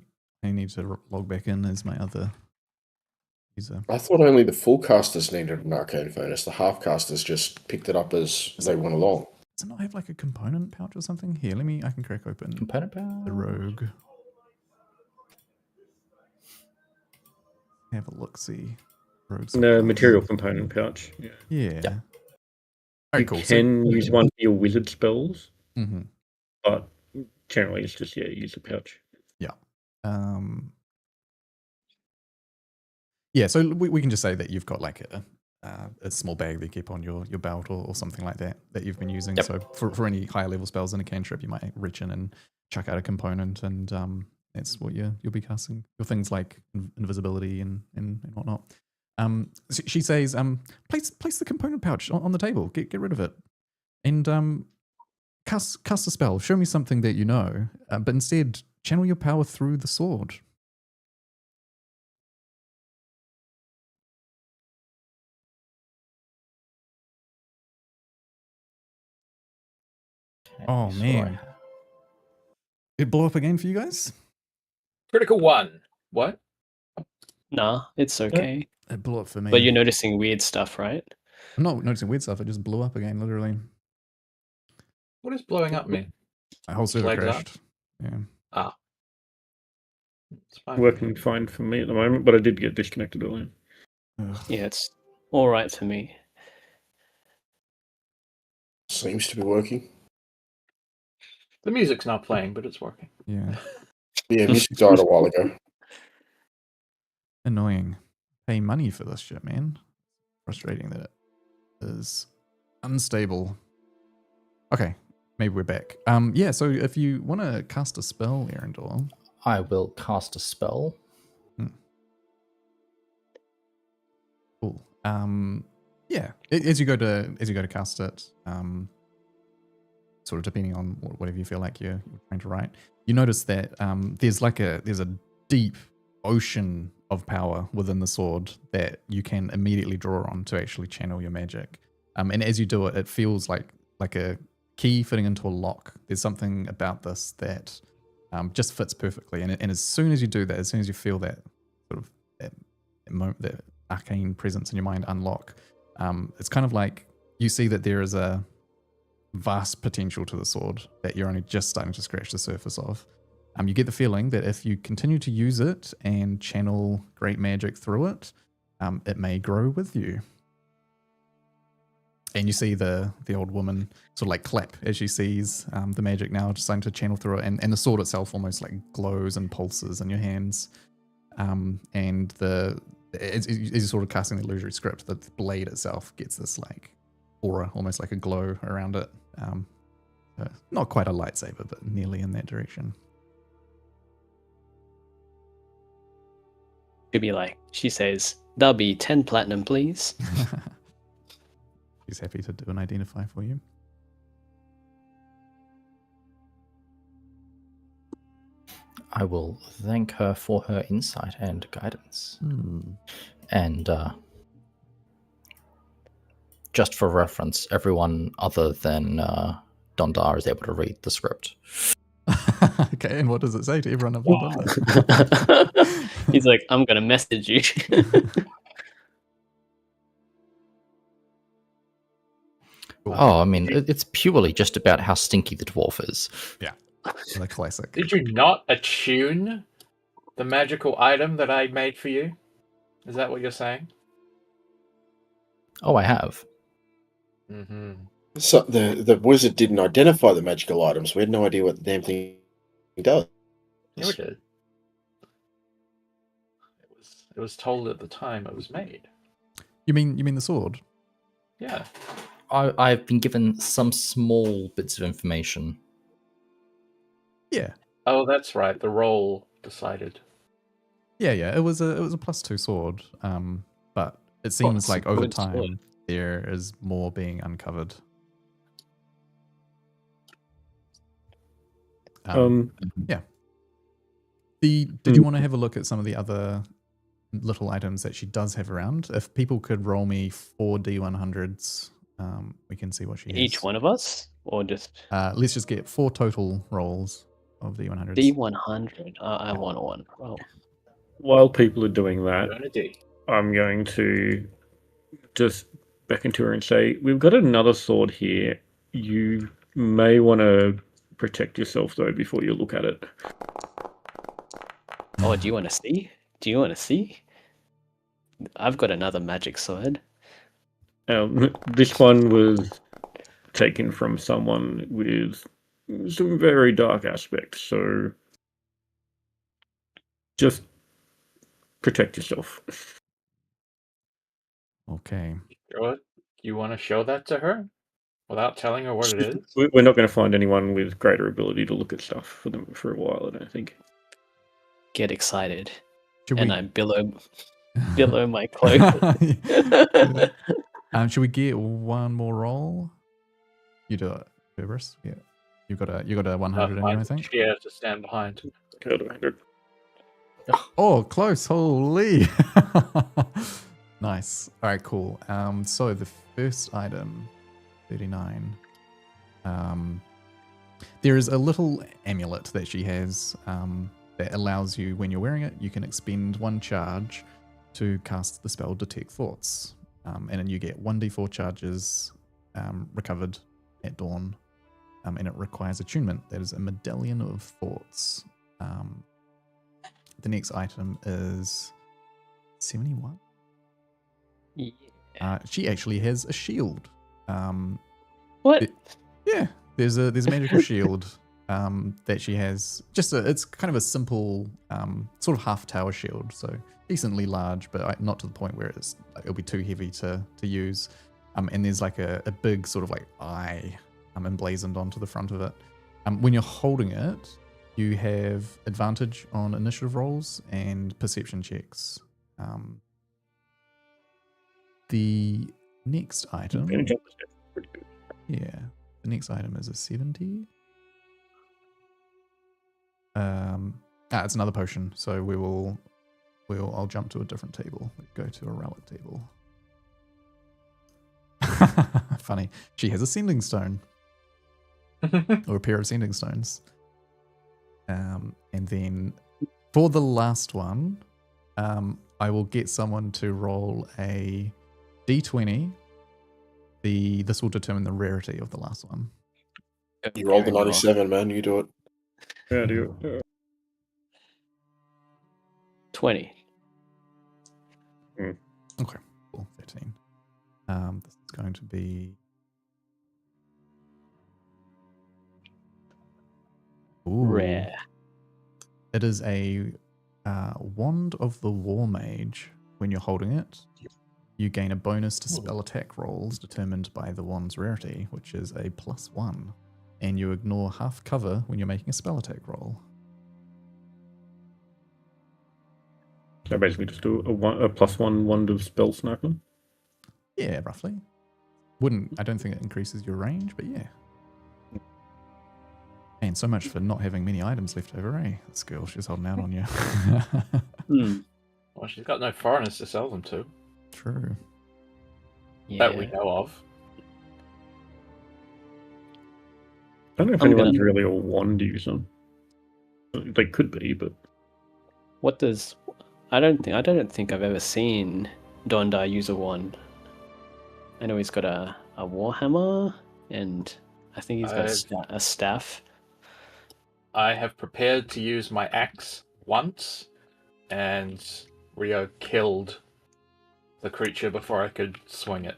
need to log back in as my other user. I thought only the full casters needed an arcane focus. The half casters just picked it up as they went along. Does it not have like a component pouch or something? Here, I can crack open Component power. the rogue. Have a look, see. Rogue's No, material component pouch. Yeah. Yeah. Yep. All right, You cool. can use one for your wizard spells, Mhm. but generally it's just use a pouch. Yeah, so we can just say that you've got like a small bag that you keep on your belt or something like that you've been using. Yep. So for any higher level spells in a cantrip, you might reach in and chuck out a component and That's what you'll be casting. Your things like invisibility and whatnot. She says, place the component pouch on the table. Get rid of it, and cast a spell. Show me something that you know, but instead channel your power through the sword. Oh So man, it blew up again for you guys. Critical one. What? Nah, it's okay. It blew up for me. But you're noticing weird stuff, right? I'm not noticing weird stuff. It just blew up again, literally. What does blowing up mean? My whole server Flags up? crashed. Yeah. Ah. It's fine. Working fine for me at the moment, but I did get disconnected earlier. Ugh. Yeah, it's all right for me. Seems to be working. The music's not playing, but it's working. Yeah. Yeah, music died a while ago. Annoying. Pay money for this shit, man. Frustrating that it is unstable. Okay, maybe we're back. Yeah, so if you want to cast a spell, Arendelle. I will cast a spell. Cool. Yeah, as you go to cast it, sort of depending on whatever you feel like you're trying to write, you notice that there's a deep ocean of power within the sword that you can immediately draw on to actually channel your magic. And as you do it, it feels like a key fitting into a lock. There's something about this that just fits perfectly. And as soon as you do that, as soon as you feel that sort of that arcane presence in your mind unlock, it's kind of like you see that there is a vast potential to the sword that you're only just starting to scratch the surface of. You get the feeling that if you continue to use it and channel great magic through it, it may grow with you. And you see the old woman sort of like clap as she sees the magic now just starting to channel through it, and the sword itself almost like glows and pulses in your hands. And as you're sort of casting the illusory script, the blade itself gets this like aura, almost like a glow around it. Not quite a lightsaber, but nearly in that direction. Could be like, she says, "That'll be 10 platinum, please." She's happy to do an identify for you. I will thank her for her insight and guidance. And just for reference, everyone other than Dondar is able to read the script. Okay, and what does it say to everyone other than Dondar? He's like, "I'm gonna message you." Cool. Oh, I mean, it's purely just about how stinky the dwarf is. The classic. Did you not attune the magical item that I made for you? Is that what you're saying? Oh, I have. Mm-hmm. So the wizard didn't identify the magical items. We had no idea what the damn thing does. Yeah, we did. It was told at the time it was made. You mean the sword? Yeah. I've been given some small bits of information. Yeah. Oh, that's right. The roll decided. Yeah. It was a +2 sword. But it seems like over good time sword. there is more being uncovered. Yeah. Did you want to have a look at some of the other little items that she does have around? If people could roll me 4 D100s, we can see what she has. Each one of us, or just Let's just get 4 total rolls of D100s. D100? I want one. Oh, While people are doing that, Burn a D. I'm going to just beckon to her and say, "We've got another sword here. You may want to protect yourself, though, before you look at it." oh, do you want to see? Do you want to see? I've got another magic sword. This one was taken from someone with some very dark aspects, so just protect yourself. Okay. You want to show that to her without telling her what it is? We're not going to find anyone with greater ability to look at stuff for a while, I don't think. get excited Should and we? I billow my cloak. Should we get one more roll? You do it, Cerberus. Yeah, you got a 100 in you, I think. chair to stand behind. Okay, 100. Oh, close! Holy, nice. All right, cool. So the first item, 39. There is a little amulet that she has that allows you, when you're wearing it, you can expend 1 charge to cast the spell Detect Thoughts. And then you get 1d4 charges recovered at dawn. And it requires attunement. That is a Medallion of Thoughts. The next item is 71. Yeah. She actually has a shield. What? Yeah, there's a magical shield that she has. It's kind of a simple sort of half tower shield, so decently large, but not to the point where it'll be too heavy to use. And there's like a big sort of like eye emblazoned onto the front of it. When you're holding it, you have advantage on initiative rolls and perception checks. The next item, Pretty good. yeah, the next item is a 70. It's another potion, so I'll jump to a different table. Go to a relic table. Funny. She has a sending stone. Or a pair of sending stones. And then for the last one, I will get someone to roll a d20. This will determine the rarity of the last one. You rolled a 97, man. You do it. Yeah, do you? 20. Okay, cool. 13. This is going to be. Ooh. Rare. It is a Wand of the War Mage. When you're holding it, you gain a bonus to spell attack rolls determined by the wand's rarity, which is a +1. And you ignore half cover when you're making a spell attack roll. So basically just do a +1 wand of spell sniper. Yeah, roughly. I don't think it increases your range, but yeah. And so much for not having many items left over, eh? This girl, she's holding out on you. Well, she's got no foreigners to sell them to. True. Yeah. That we know of. I don't know if anyone's really a wand user. They could be, but What does? I don't think I've ever seen Dondar use a wand. I know he's got a warhammer, and I think he's got a staff. I have prepared to use my axe once, and Rio killed the creature before I could swing it.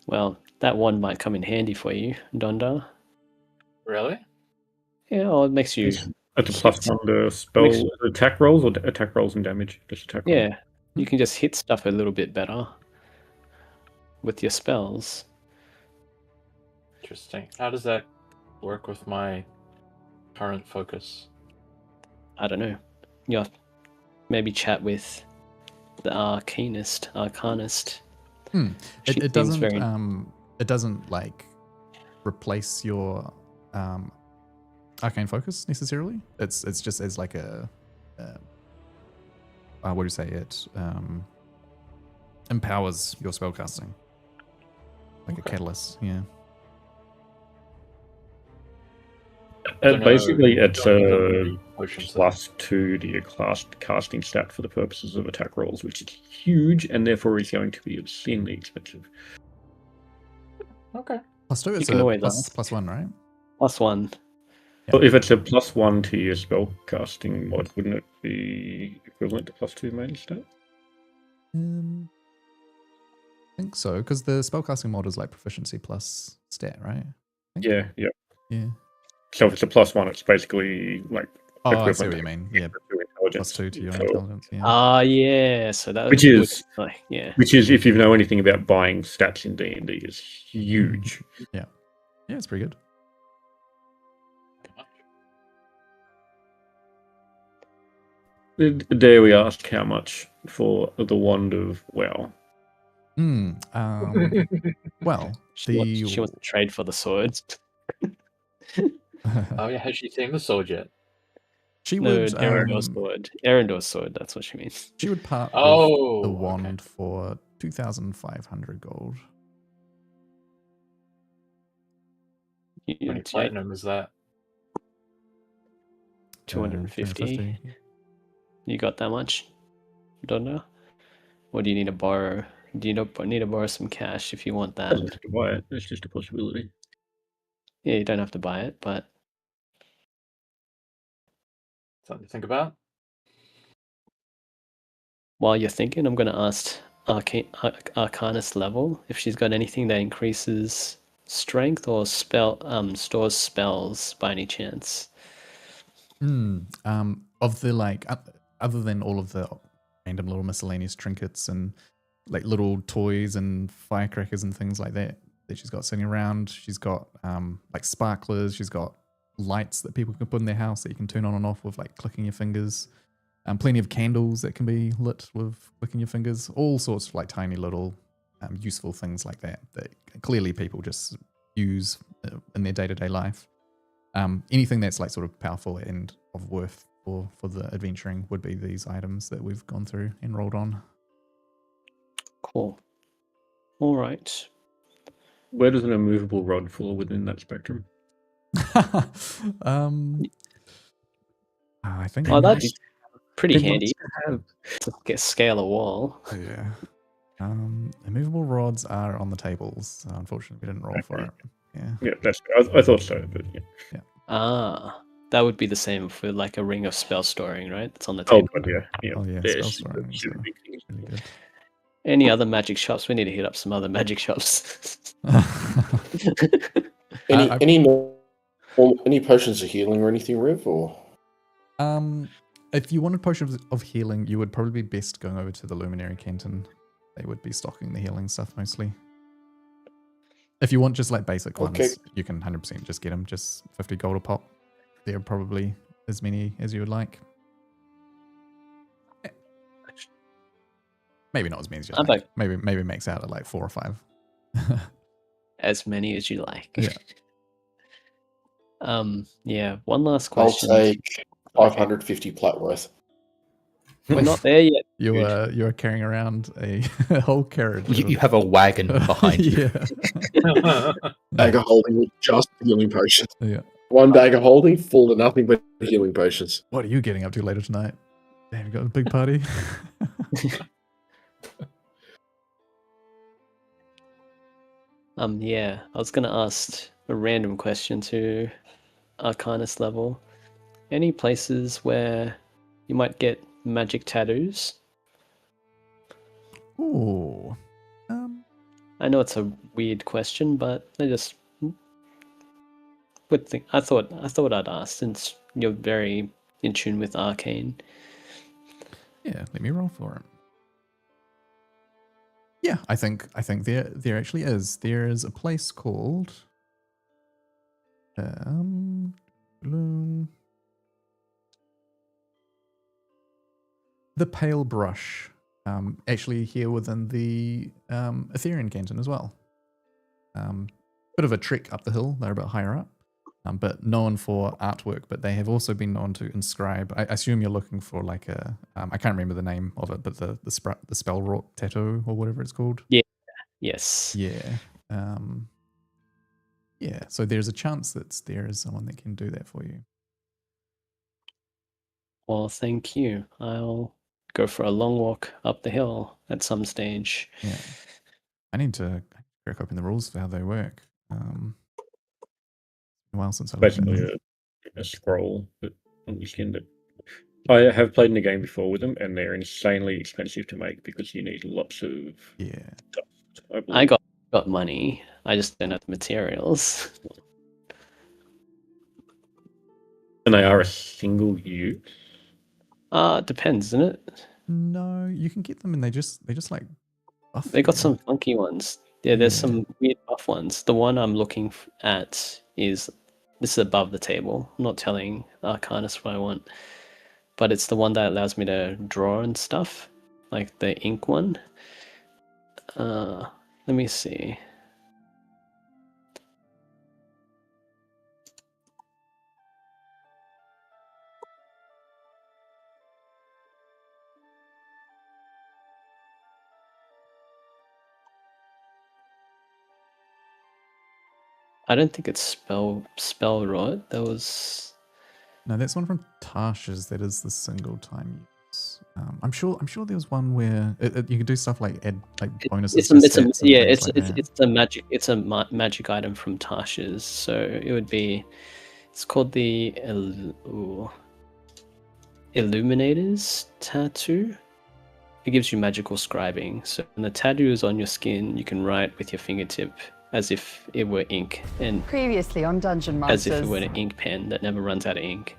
Well, that wand might come in handy for you, Dondar. Really? Yeah, well, it makes you. it's a +1 to spell attack rolls or attack rolls and damage. Just attack rolls. Yeah, you can just hit stuff a little bit better with your spells. Interesting. How does that work with my current focus? I don't know. Yeah, maybe chat with the arcanist. She It seems doesn't. It doesn't like replace your arcane focus necessarily. It's just as like a. What do you say? It empowers your spellcasting, like a catalyst. Yeah. Basically, it's a Potions. +2 to your casting stat for the purposes of attack rolls, which is huge, and therefore is going to be obscenely expensive. Okay. +2 is can a always +1, right? +1. Well, if it's a +1 to your spell casting mod, wouldn't it be equivalent to +2 main stat? I think so, because the spellcasting mod is like proficiency plus stat, right? Yeah. Yeah. So if it's a +1, it's basically like Oh, I equivalent see what to you mean. Yeah, intelligence. +2 to your So- intelligence. Yeah. Yeah. So that Which would- is- like, yeah. Which is, if you know anything about buying stats in D&D, is huge. Yeah, it's pretty good. Dare we ask how much for the wand of wow? Well, She wants to trade for the sword. Oh yeah, has she seen the sword yet? she No, would Erendor's sword. Erendor's sword, that's what she means. she would part with Oh, the okay. wand for 2,500 gold. How many platinum is that? 250. You got that much? Don't know. Or do you need to borrow? Do you need to borrow some cash if you want I that? don't have to buy it. It's just a possibility. Yeah, you don't have to buy it, but Something to think about. while you're thinking, I'm going to ask Arcanist level if she's got anything that increases strength or stores spells by any chance. Of the like, other than all of the random little miscellaneous trinkets and like little toys and firecrackers and things like that she's got sitting around, she's got like sparklers, she's got lights that people can put in their house that you can turn on and off with like clicking your fingers. Plenty of candles that can be lit with clicking your fingers. All sorts of like tiny little useful things like that clearly people just use in their day-to-day life. Anything that's like sort of powerful and of worth for the adventuring would be these items that we've gone through and rolled on. Cool. All right. Where does an immovable rod fall within that spectrum? I think. Oh, that's pretty It handy must have- to scale a wall. Yeah. Immovable rods are on the tables. Unfortunately, we didn't roll for it. Yeah. Yeah, that's. I thought so, but yeah. That would be the same for like a ring of spell storing, right? It's on the Oh table. god, yeah. Oh yeah, There's spell storing is super big things. really good. Any other magic shops? We need to hit up some other magic shops. Any potions of healing or anything, Riv? Or If you wanted potions of healing, you would probably be best going over to the Luminary Canton. They would be stocking the healing stuff mostly. If you want just like basic ones, Okay. you can 100% just get them, just 50 gold a pop. They're probably as many as you would like. Maybe not as many as you'd like. Maybe max out at like 4 or 5. As many as you like. Yeah. Yeah. One last I'll question. take 550 plat worth. We're not there yet. You are carrying around a whole carriage. You have a wagon behind you. Yeah. Dagger holding with just healing potions. Yeah. One dagger holding full of nothing but healing potions. What are you getting up to later tonight? Damn, you got a big party. Yeah. I was gonna ask a random question to Arcanist level. Any places where you might get magic tattoos? Ooh. I know it's a weird question, but I just would think. I thought I'd ask since you're very in tune with arcane. Yeah, let me roll for it. Yeah, I think there actually is. There is a place called the Pale Brush. Actually here within the Etherean Canton as well. Bit of a trek up the hill. They're a bit higher up. But known for artwork, but they have also been known to inscribe. I assume you're looking for like a, I can't remember the name of it, but the spell wrought tattoo or whatever it's called. Yeah. Yes. Yeah. Yeah. So there's a chance that there is someone that can do that for you. Well, thank you. I'll go for a long walk up the hill at some stage. Yeah. I need to crack open the rules for how they work. A while since I looked at Basically them. a scroll that on your skin that I have played in a game before with them, and they're insanely expensive to make because you need lots of dust. I got money. I just don't have the materials. And they are a single use. Depends, isn't it? No, you can get them and they just like buff. They got you. some funky ones. Yeah, there's Yeah. some weird buff ones. The one I'm looking at is this is above the table. I'm not telling Arcanist what I want. but it's the one that allows me to draw and stuff, like the ink one. Let me see. I don't think it's spell wrought. That was No, that's one from Tasha's. That is the single time use. I'm sure there was one where you could do stuff like add like bonuses. it's a to stats and yeah things it's like it's that. it's a magic magic item from Tasha's. So it would be, it's called the Illuminator's Tattoo. It gives you magical scribing. So when the tattoo is on your skin, you can write with your fingertip as if it were ink, and Previously on Dungeon as if Masters. it were an ink pen that never runs out of ink.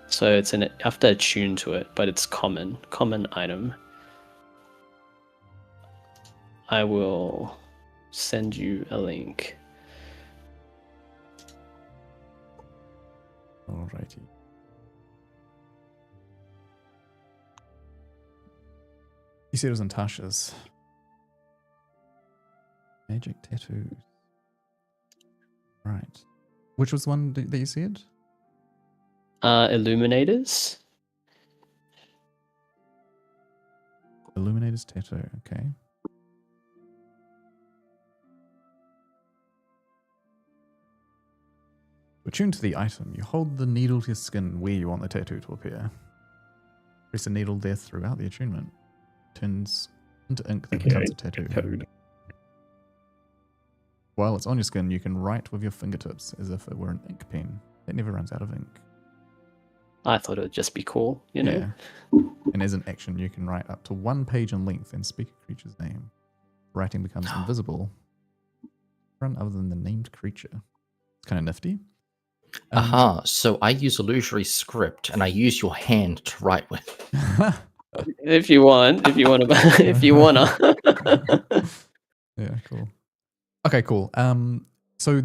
So it's I have to attune to it, but it's common item. I will send you a link. Alrighty. You said it was in Tasha's. Magic tattoos. Right. Which was the one that you said? Illuminators. Illuminator's tattoo. Okay. Attune to the item. You hold the needle to your skin where you want the tattoo to appear. Press the needle there throughout the attunement. Turns into ink that becomes a tattoo. Tattooed. While it's on your skin, you can write with your fingertips as if it were an ink pen. It never runs out of ink. I thought it would just be cool, you know. Yeah. And as an action, you can write up to 1 page in length and speak a creature's name. Writing becomes invisible. Run other than the named creature. It's kind of nifty. Aha, so I use illusory script and I use your hand to write with. If you want to, if you wanna. Yeah, cool. Okay, cool. So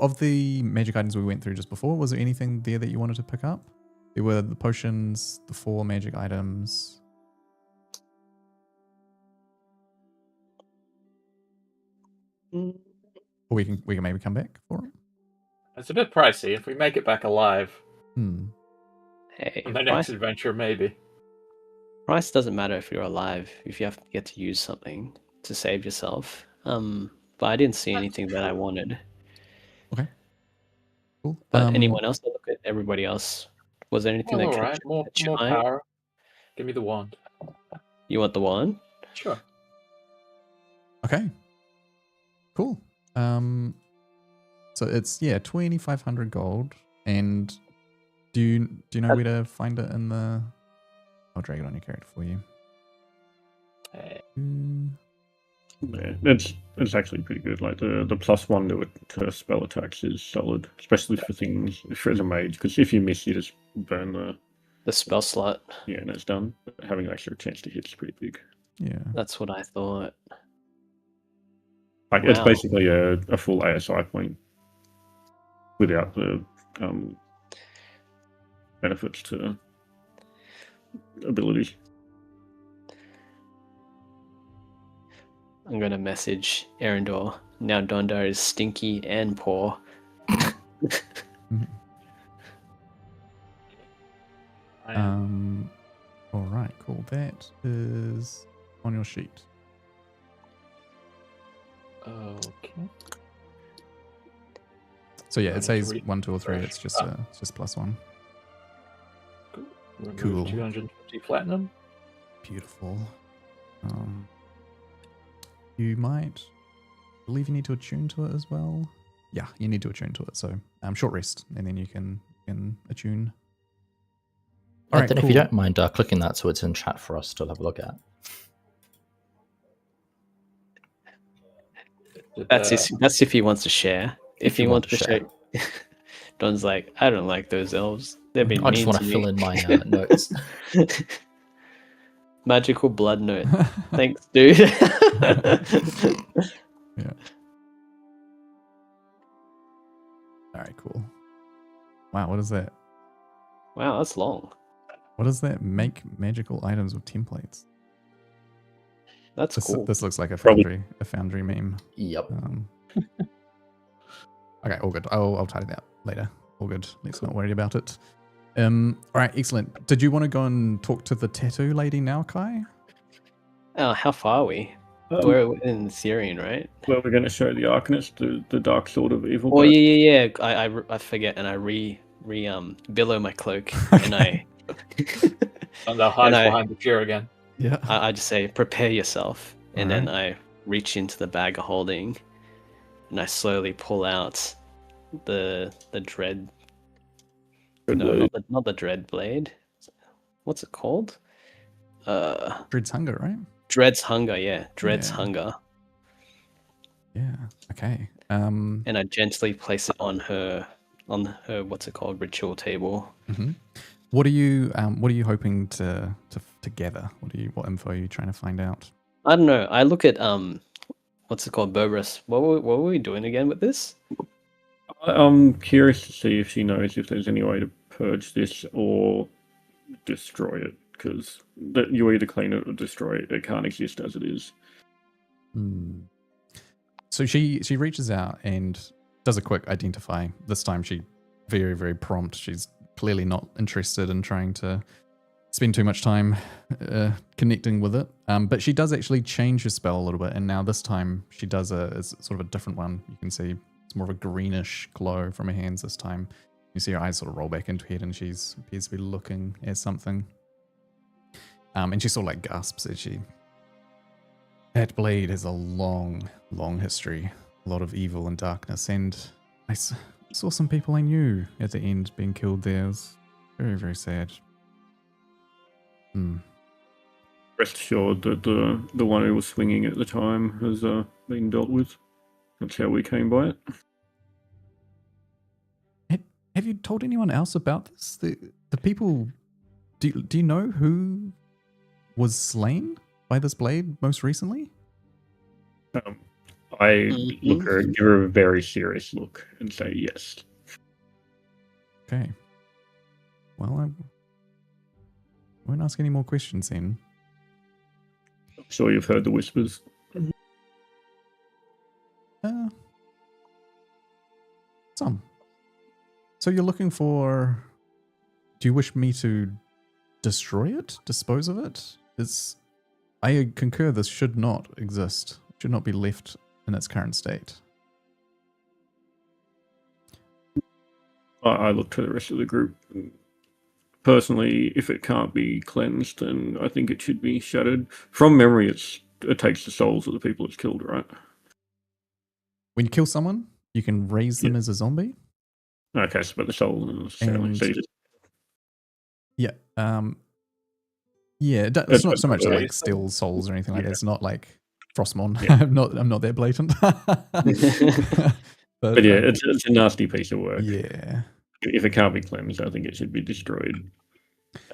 of the magic items we went through just before, was there anything there that you wanted to pick up? There were the potions, the 4 magic items. Or we can maybe come back for it. It's a bit pricey. If we make it back alive Hey, on the next adventure, maybe. price doesn't matter if you're alive. If you have to get to use something to save yourself. But I didn't see anything that I wanted. Okay. Cool. But anyone else? Look at everybody else. Was there anything Well, that all right, more eye? power. Give me the wand. You want the wand? Sure. Okay. Cool. So it's 2,500 gold. And do you know where to find it in the? I'll drag it on your character for you. Yeah, it's actually pretty good. Like the +1 to spell attacks is solid, especially for things for as a mage. Because if you miss, you just burn The spell slot. Yeah, and it's done. But having an extra chance to hit is pretty big. Yeah. That's what I thought. Like it's Wow. basically a full ASI point without the benefits to abilities. I'm gonna message Erendor. Now Dondar is stinky and poor. All right, cool. That is on your sheet. Okay. So yeah, I it need to says read 1, 2, or 3. fresh. It's just +1. Remove Cool. 250 platinum. Beautiful. You might believe you need to attune to it as well. Yeah, you need to attune to it. So short rest, and then you can attune. All right, Then if cool. you don't mind clicking that so it's in chat for us to have a look at. That's if he wants to share. If he you wants want to to share. Don's like, I don't like those elves. They've been I just mean want to to fill me. in my notes. Magical blood note. Thanks, dude. Yeah. All right, cool. Wow, what is that? Wow, that's long. What is that? Make magical items with templates. That's cool. This looks like a Probably. foundry meme. Yep. Okay, all good. I'll tidy that later. All good. Let's not worry about it. All right, excellent. Did you want to go and talk to the tattoo lady now, Kai? How far are we? Um, We're in Syrian, right? Well, we're going to show the Arcanist the dark sword of evil. Oh but- yeah. I forget, and I billow my cloak, and I And they'll hide And I- behind the chair again. Yeah. I just say, prepare yourself, and then Alright. I reach into the bag of holding, and I slowly pull out the dread. Dread No, blade. not the dread blade. What's it called? Dread's hunger, right? Dread's hunger. Yeah, Dread's Yeah. hunger. Yeah. Okay. And I gently place it on her what's it called, ritual table. Mhm. What are you hoping to gather? What info are you trying to find out? I don't know. I look at what's it called, Berberus. What were we doing again with this? I'm curious to see if she knows if there's any way to purge this or destroy it, because you either clean it or destroy it. It can't exist as it is. Hmm. So she reaches out and does a quick identify. This time she very, very prompt. She's clearly not interested in trying to spend too much time connecting with it. But she does actually change her spell a little bit, and now this time she does it's sort of a different one. You can see it's more of a greenish glow from her hands this time. You see her eyes sort of roll back into her head, and she's appears to be looking at something. And she sort of like gasps as she. That blade has a long, long history, a lot of evil and darkness, and I saw some people I knew at the end being killed there. It was very, very sad. Rest assured that the one who was swinging at the time has been dealt with. That's how we came by it. Have you told anyone else about this? The people, do you know who was slain by this blade most recently? I look her, give her a very serious look, and say yes. Okay. Well, I won't ask any more questions then. I'm sure you've heard the whispers. Some. So you're looking for... Do you wish me to destroy it? Dispose of it? I concur this should not exist. It should not be left in its current state. I look to the rest of the group. Personally, if it can't be cleansed, then I think it should be shattered. From memory, it takes the souls of the people it's killed, right? When you kill someone, you can raise them as a zombie. Okay, so about the souls necessarily. So you just, Yeah. Yeah, it's not so much that, like steal souls or anything like that. It's not like Frostmourne. Yeah. I'm not that blatant. but yeah, it's a nasty piece of work. Yeah. If it can't be cleansed, I think it should be destroyed.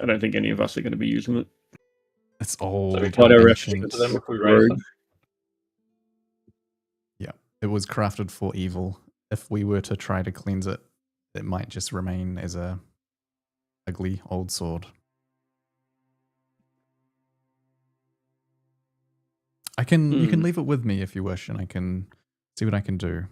I don't think any of us are going to be using it. It's old. So we can't ancient. to them if we raise them. Yeah, it was crafted for evil. If we were to try to cleanse it, it might just remain as a ugly old sword. You can leave it with me if you wish, and I can see what I can do.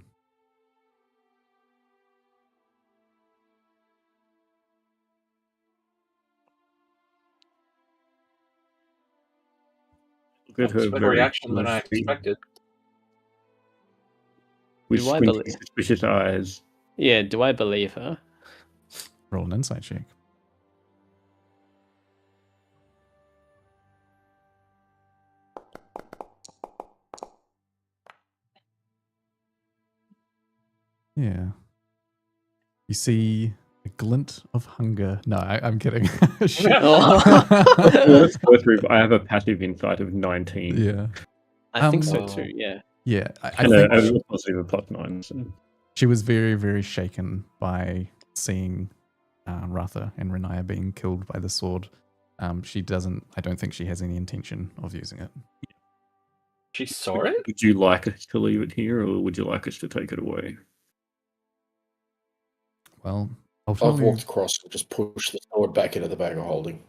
Look at her That's a better very reaction than I nasty, expected. with Do I squinty, believe- suspicious eyes. Yeah, do I believe her? Roll an insight check. Yeah. You see a glint of hunger. No, I'm kidding. Shit. Let's go through. I have a passive insight of 19. Yeah. I think so Oh. too. Yeah. Yeah. I And think a positive of +9. So. she was very, very shaken by seeing Ratha and Renaya being killed by the sword. I don't think she has any intention of using it. She saw it? Would you like us to leave it here, or would you like us to take it away? Well, I'll I've tell you. walked across and just pushed the sword throw it back into the bag of holding.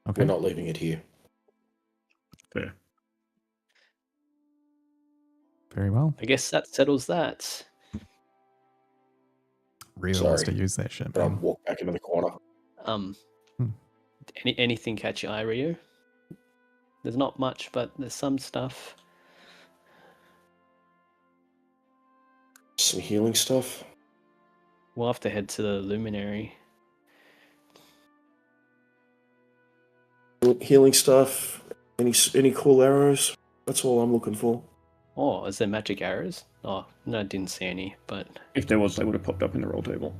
Okay. We're not leaving it here. Fair. Very well. I guess that settles that. Rio wants to Sorry. use that shit, But I'll man. walk back into the corner. Anything catch your eye, Rio? There's not much, but there's some stuff. Some healing stuff. We'll have to head to the luminary. Healing stuff. Any cool arrows? That's all I'm looking for. Oh, is there magic arrows? Oh, no, I didn't see any, but If there was, they would have popped up in the roll table.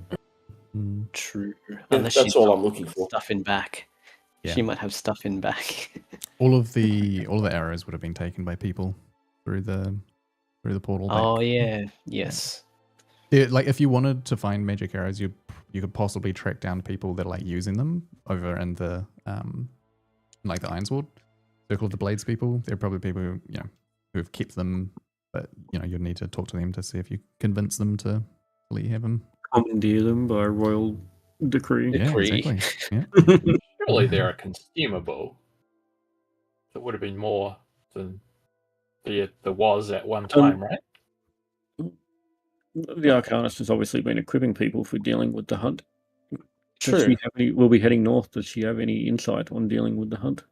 Mm, true. That's she's all got I'm looking for. stuff in back. Yeah. She might have stuff in back. all of the arrows would have been taken by people through the portal. Oh, back. yeah. Yes. Yeah, like if you wanted to find magic arrows, you could possibly track down people that are like using them over in the like the Ironsword Circle of the Blades people. They're probably people who who have kept them, but you'd need to talk to them to see if you convince them to let you have them. Commandeer them by royal decree. Yeah, Decree. exactly. Yeah. Surely they're a consumable. That would have been more than there was at one time, right? The Arcanist has obviously been equipping people for dealing with the hunt. Does True. she have any, we'll be heading north. Does she have any insight on dealing with the hunt?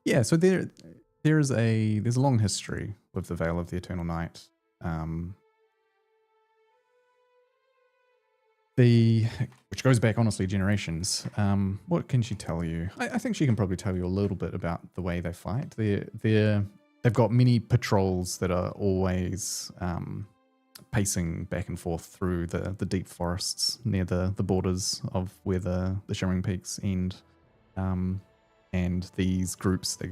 Yeah, so there's a long history with the Veil of the Eternal Night. Which goes back honestly generations. What can she tell you? I think she can probably tell you a little bit about the way they fight. They've got many patrols that are always pacing back and forth through the deep forests near the borders of where the Shimmering Peaks end. And these groups, the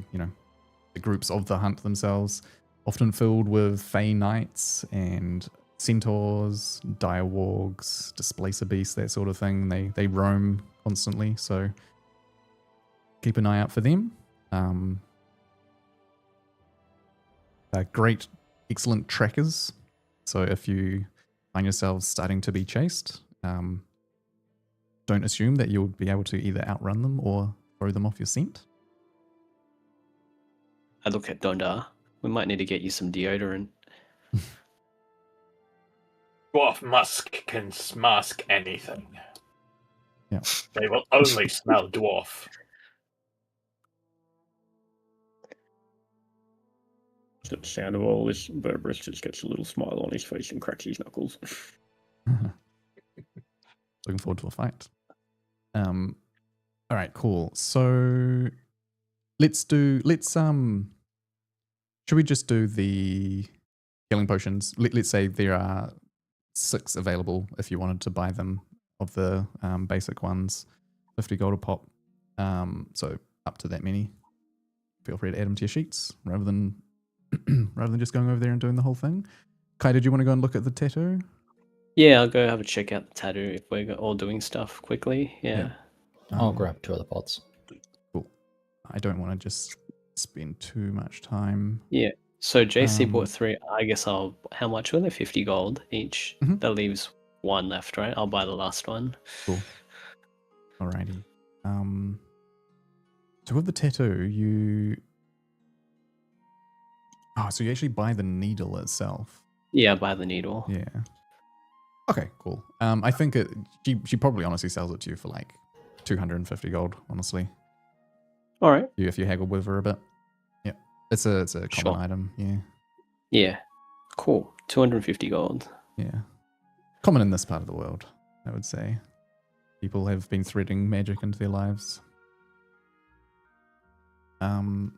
groups of the hunt themselves, often filled with Fey Knights and centaurs, direwargs, displacer beasts, that sort of thing. They roam constantly, so keep an eye out for them. They're great, excellent trackers. So if you find yourselves starting to be chased, don't assume that you'll be able to either outrun them or throw them off your scent. I look at Donda. We might need to get you some deodorant. Dwarf musk can mask anything. Yeah. They will only smell dwarf. At the sound of all this, Berberus just gets a little smile on his face and cracks his knuckles. Looking forward to a fight. All right, cool. So should we just do the healing potions? Let's say there are 6 available if you wanted to buy them of the basic ones, 50 gold a pop. So up to that many. Feel free to add them to your sheets rather than just going over there and doing the whole thing. Kai, did you want to go and look at the tattoo? Yeah, I'll go have a check out the tattoo if we're all doing stuff quickly. Yeah. I'll grab 2 of the pots. Cool. I don't want to just spend too much time. Yeah. So JC Um, bought 3. I guess how much were they? 50 gold each. Mhm. That leaves 1 left, right? I'll buy the last one. Cool. Alrighty. So with the tattoo, so you actually buy the needle itself. Yeah, buy the needle. Yeah. Okay, cool. I think she probably honestly sells it to you for like 250 gold, honestly. All right. If you haggle with her a bit. Yeah. It's a common Sure. item, yeah. Yeah. Cool. 250 gold. Yeah. Common in this part of the world, I would say. People have been threading magic into their lives. All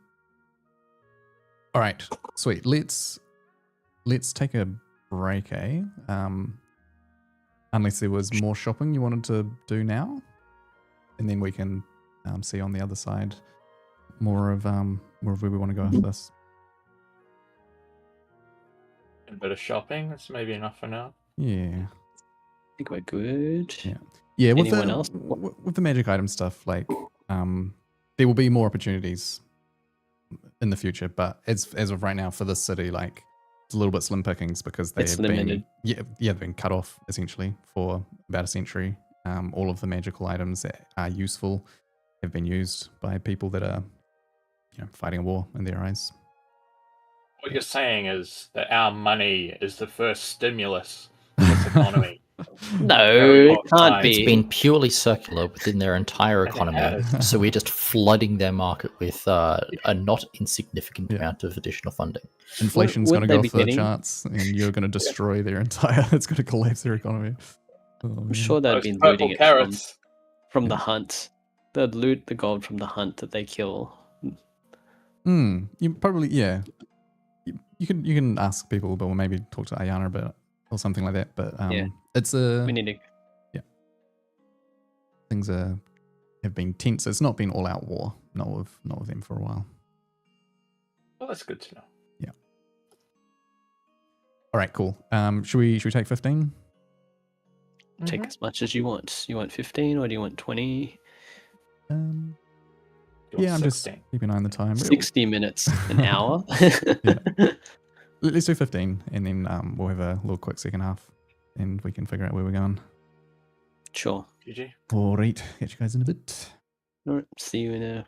right, sweet. Let's take a break, eh? Unless there was more shopping you wanted to do now, and then we can see on the other side more of where we want to go with this. A bit of shopping. That's maybe enough for now. Yeah. I think we're good. Yeah. Yeah, with Anyone the, else? with the magic item stuff, like there will be more opportunities in the future, but as of right now for this city, like It's a little bit slim pickings because It's they've been limited. they've been cut off essentially for about a century. All of the magical items that are useful have been used by people that are fighting a war in their eyes. What you're saying is that our money is the first stimulus for this economy. No, Very it hot can't time. be. It's been purely circular within their entire And it economy, has. so we're just flooding their market with a not insignificant Yeah. amount of additional funding. Inflation's going to Wouldn't they go be off the getting- charts, and you're going to destroy their entire. It's going to collapse their economy. Oh, I'm man. sure they'd Those be purple looting it carrots. from the hunt. They'd loot the gold from the hunt that they kill. You probably You can ask people, but maybe talk to Ayana about it or something like that. But Yeah. it's a We need to. things have been tense. It's not been all out war. Not with them for a while. Well, that's good to know. All right, cool. Should we take 15? Take as much as you want. You want 15 or do you want 20? Yeah, I'm 16. just keeping an eye on the time. 60 minutes, an hour. Let's do 15, and then we'll have a little quick second half, and we can figure out where we're going. Sure. GG. All right, catch you guys in a bit. All right. See you in a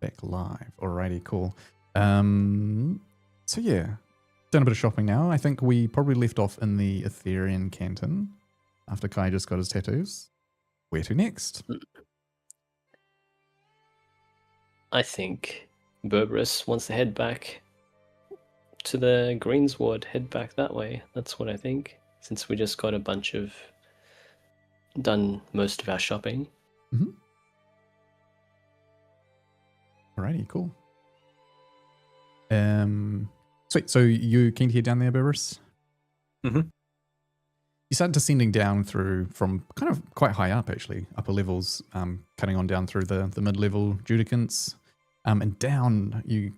back live. Alrighty, cool. So yeah, done a bit of shopping now. I think we probably left off in the Etherian Canton after Kai just got his tattoos. Where to next? I think Berberus wants to head back to the Greensward, head back that way. That's what I think. Since we just got done most of our shopping. Mm-hmm. Alrighty, cool. Sweet. So you keen to head down there, Berberus? Mm-hmm. You start descending down from kind of quite high up, actually, upper levels, cutting on down through the mid-level Judicants, and down you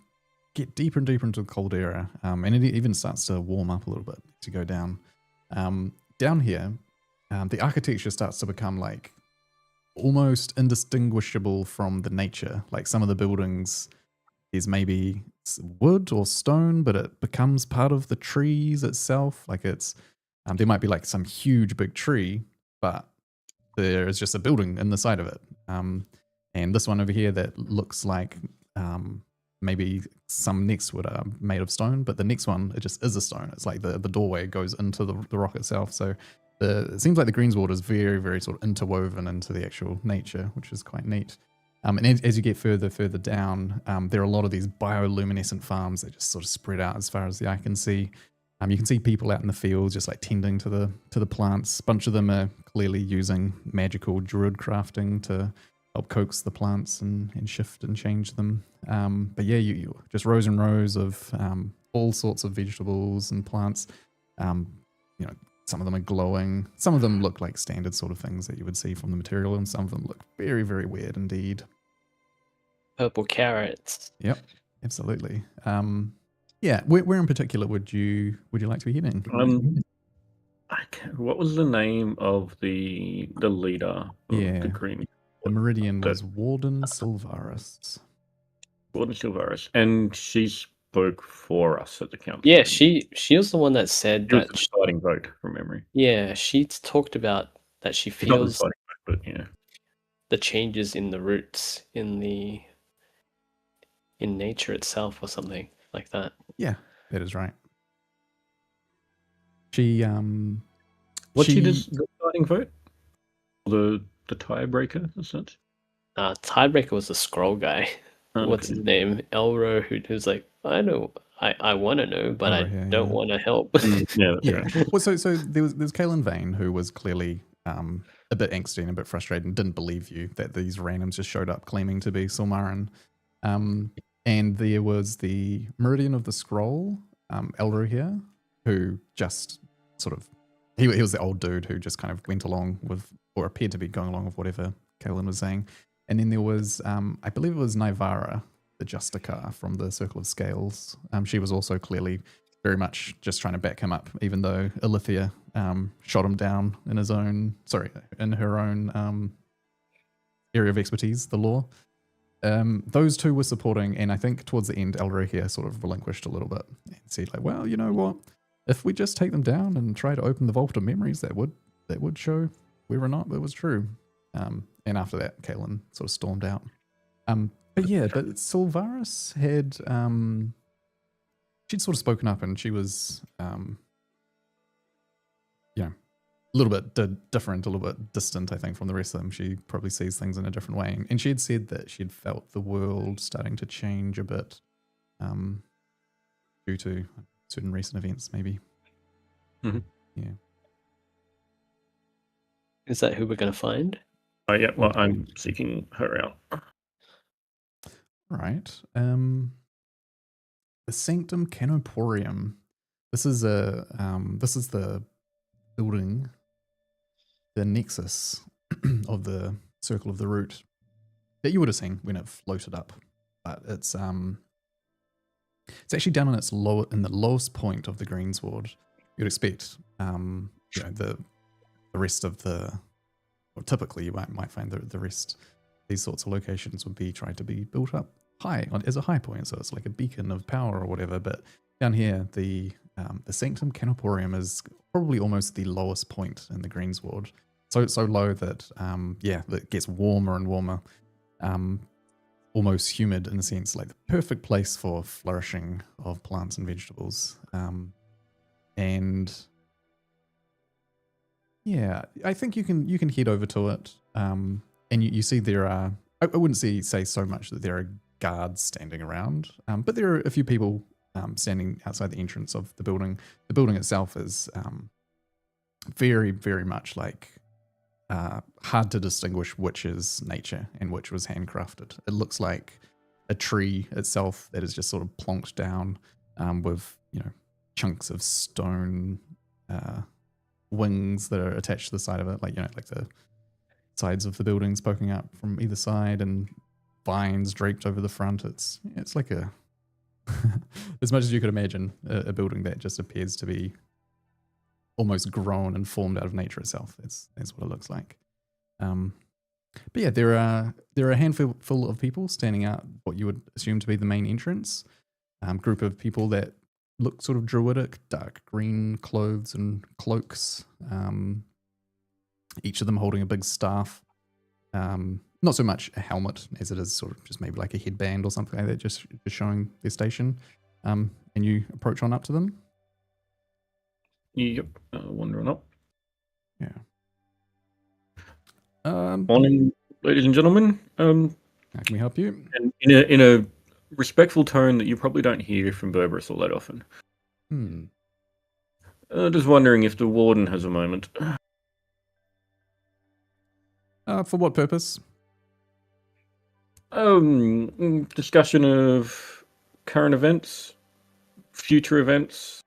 get deeper and deeper into the cold era, and it even starts to warm up a little bit to go down. Down here, the architecture starts to become like almost indistinguishable from the nature. Like some of the buildings is maybe wood or stone, but it becomes part of the trees itself. Like it's there might be like some huge big tree, but there is just a building in the side of it. And this one over here that looks like maybe some next wood are made of stone, but the next one, it just is a stone. It's like the doorway goes into the rock itself. So it seems like the Greensward is very, very sort of interwoven into the actual nature, which is quite neat. And as you get further down, there are a lot of these bioluminescent farms that just sort of spread out as far as the eye can see. You can see people out in the fields just like tending to the plants. A bunch of them are clearly using magical druid crafting to help coax the plants and shift and change them. But yeah, you just rows and rows of all sorts of vegetables and plants. Some of them are glowing. Some of them look like standard sort of things that you would see from the material, and some of them look very, very weird indeed. Purple carrots. Yep, absolutely. Yeah, where in particular would you like to be heading? What was the name of the leader of the Green? The Meridian was Warden Silvaris. Warden Silvaris, and she spoke for us at the council. Yeah, she was the one that said She was that the deciding vote from memory. Yeah, she talked about that she Not the feels deciding vote, but yeah, the changes in the roots in nature itself or something like that. Yeah, that is right. She What's the deciding vote? The tiebreaker as such? Tiebreaker was the scroll guy. Oh, What's his name? Elro, who's like, I know, I want to know, but I don't want to help. Yeah, that's right. Well, so there's Kaelin Vane, who was clearly a bit angsty and a bit frustrated and didn't believe you that these randoms just showed up claiming to be Silmarin. And there was the Meridian of the Scroll, Elro here, who just sort of, he was the old dude who just kind of went along with, or appeared to be going along with whatever Kaelin was saying. And then there was, I believe it was Naivara, the Justicar from the Circle of Scales. She was also clearly very much just trying to back him up, even though Ilithia shot him down in her own area of expertise, the law. Those two were supporting, and I think towards the end, Elro here sort of relinquished a little bit and said, like, well, you know what? If we just take them down and try to open the Vault of Memories, that would show whether or not it was true. And after that, Kaelin sort of stormed out. But Silvaris had she'd sort of spoken up, and she was a little bit different, a little bit distant, I think, from the rest of them. She probably sees things in a different way. And she had said that she'd felt the world starting to change a bit due to certain recent events, maybe. Mm-hmm. Yeah. Is that who we're going to find? Oh, yeah, well, I'm seeking her out. Right. The Sanctum Canoporium. This is the building, the nexus of the Circle of the Root that you would have seen when it floated up, but it's actually down in the lowest point of the Greensward. You'd expect the rest of typically you might find the rest, these sorts of locations would be tried to be built up high as a high point, so it's like a beacon of power or whatever. But down here, the Sanctum Canoporium is probably almost the lowest point in the Greensward. So low that that it gets warmer and warmer. almost humid in a sense, like the perfect place for flourishing of plants and vegetables. And yeah, I think you can head over to it. And you see there are, I wouldn't say so much that there are guards standing around, but there are a few people standing outside the entrance of the building. The building itself is very, very much like hard to distinguish which is nature and which was handcrafted. It looks like a tree itself that is just sort of plonked down with, chunks of stone wings that are attached to the side of it, like the sides of the buildings poking up from either side and vines draped over the front. It's like a as much as you could imagine, a building that just appears to be almost grown and formed out of nature itself. That's what it looks like. But yeah, there are a handful of people standing out what you would assume to be the main entrance. Group of people that look sort of druidic, dark green clothes and cloaks. Each of them holding a big staff. Not so much a helmet as it is sort of just maybe like a headband or something like that, just showing their station. And you approach on up to them. Yep, wander on up. Yeah. Morning, ladies and gentlemen. How can we help you? And in a respectful tone that you probably don't hear from Berberus all that often. Just wondering if the warden has a moment. For what purpose? Discussion of current events, future events,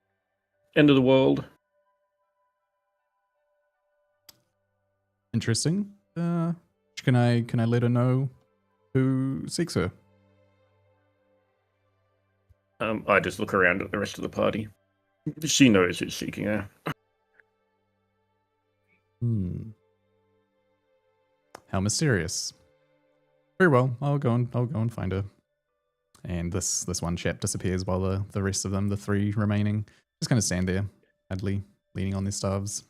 end of the world. Interesting. Can I let her know who seeks her? I just look around at the rest of the party. She knows who's seeking her. How mysterious. Very well. I'll go and find her. And this one chap disappears while the rest of them, the three remaining, just kind of stand there, idly leaning on their staves.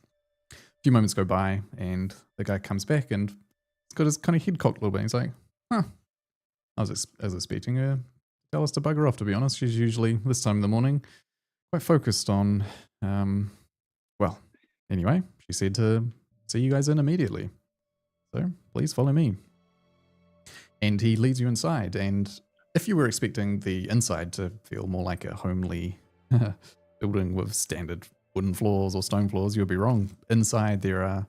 A few moments go by, and the guy comes back, and he's got his kind of head cocked a little bit. He's like, "Huh, I was expecting her to tell us to bugger off. To be honest, she's usually this time in the morning quite focused on. Well, anyway, she said to see you guys in immediately. So please follow me." And he leads you inside, and if you were expecting the inside to feel more like a homely building with standard wooden floors or stone floors, you would be wrong. Inside there are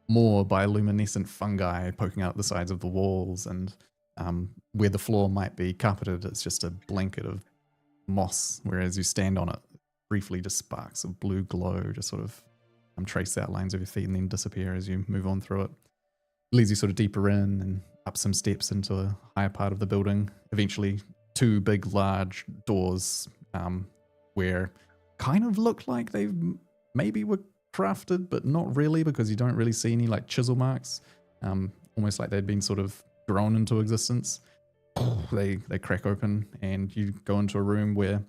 more bioluminescent fungi poking out the sides of the walls, and where the floor might be carpeted, it's just a blanket of moss, whereas you stand on it, briefly just sparks of blue glow just sort of trace outlines of your feet and then disappear as you move on through it. It leads you sort of deeper in and up some steps into a higher part of the building. Eventually, two big, large doors where kind of look like they maybe were crafted, but not really, because you don't really see any like chisel marks. Almost like they'd been sort of grown into existence. They crack open, and you go into a room where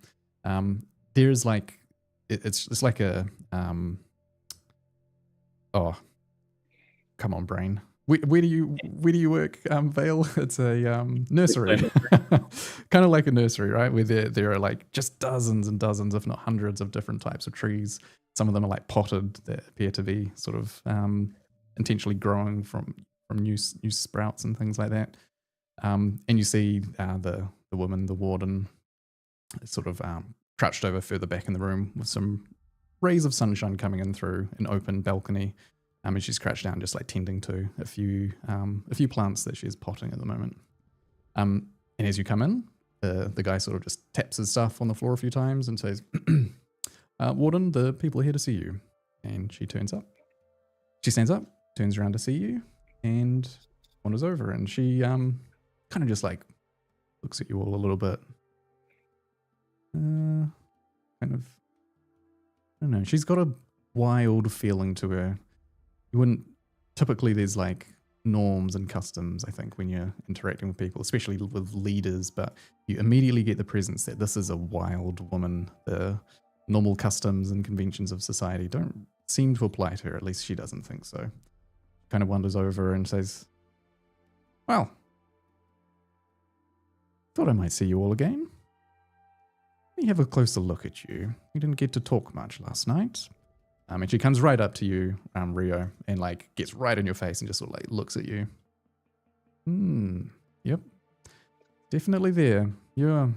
there's like it's like a oh, come on, brain. Where do you work, Vale? It's a nursery, kind of like a nursery, right? Where there are like just dozens and dozens, if not hundreds, of different types of trees. Some of them are like potted, that appear to be sort of intentionally growing from new sprouts and things like that. And you see the woman, the warden, sort of crouched over further back in the room with some rays of sunshine coming in through an open balcony. And she's crouched down, just like tending to a few plants that she's potting at the moment. And as you come in, the guy sort of just taps his stuff on the floor a few times and says, "Warden, the people are here to see you." And she turns up. She stands up, turns around to see you, and wanders over. And she kind of just like looks at you all a little bit. Kind of, I don't know. She's got a wild feeling to her. You wouldn't, typically there's like norms and customs, I think, when you're interacting with people, especially with leaders, but you immediately get the presence that this is a wild woman. The normal customs and conventions of society don't seem to apply to her, at least she doesn't think so. Kind of wanders over and says, "Well, Thought I might see you all again. Let me have a closer look at you. We didn't get to talk much last night. And she comes right up to you, Rio, and like gets right in your face and just sort of like looks at you. Yep. Definitely there. Yep.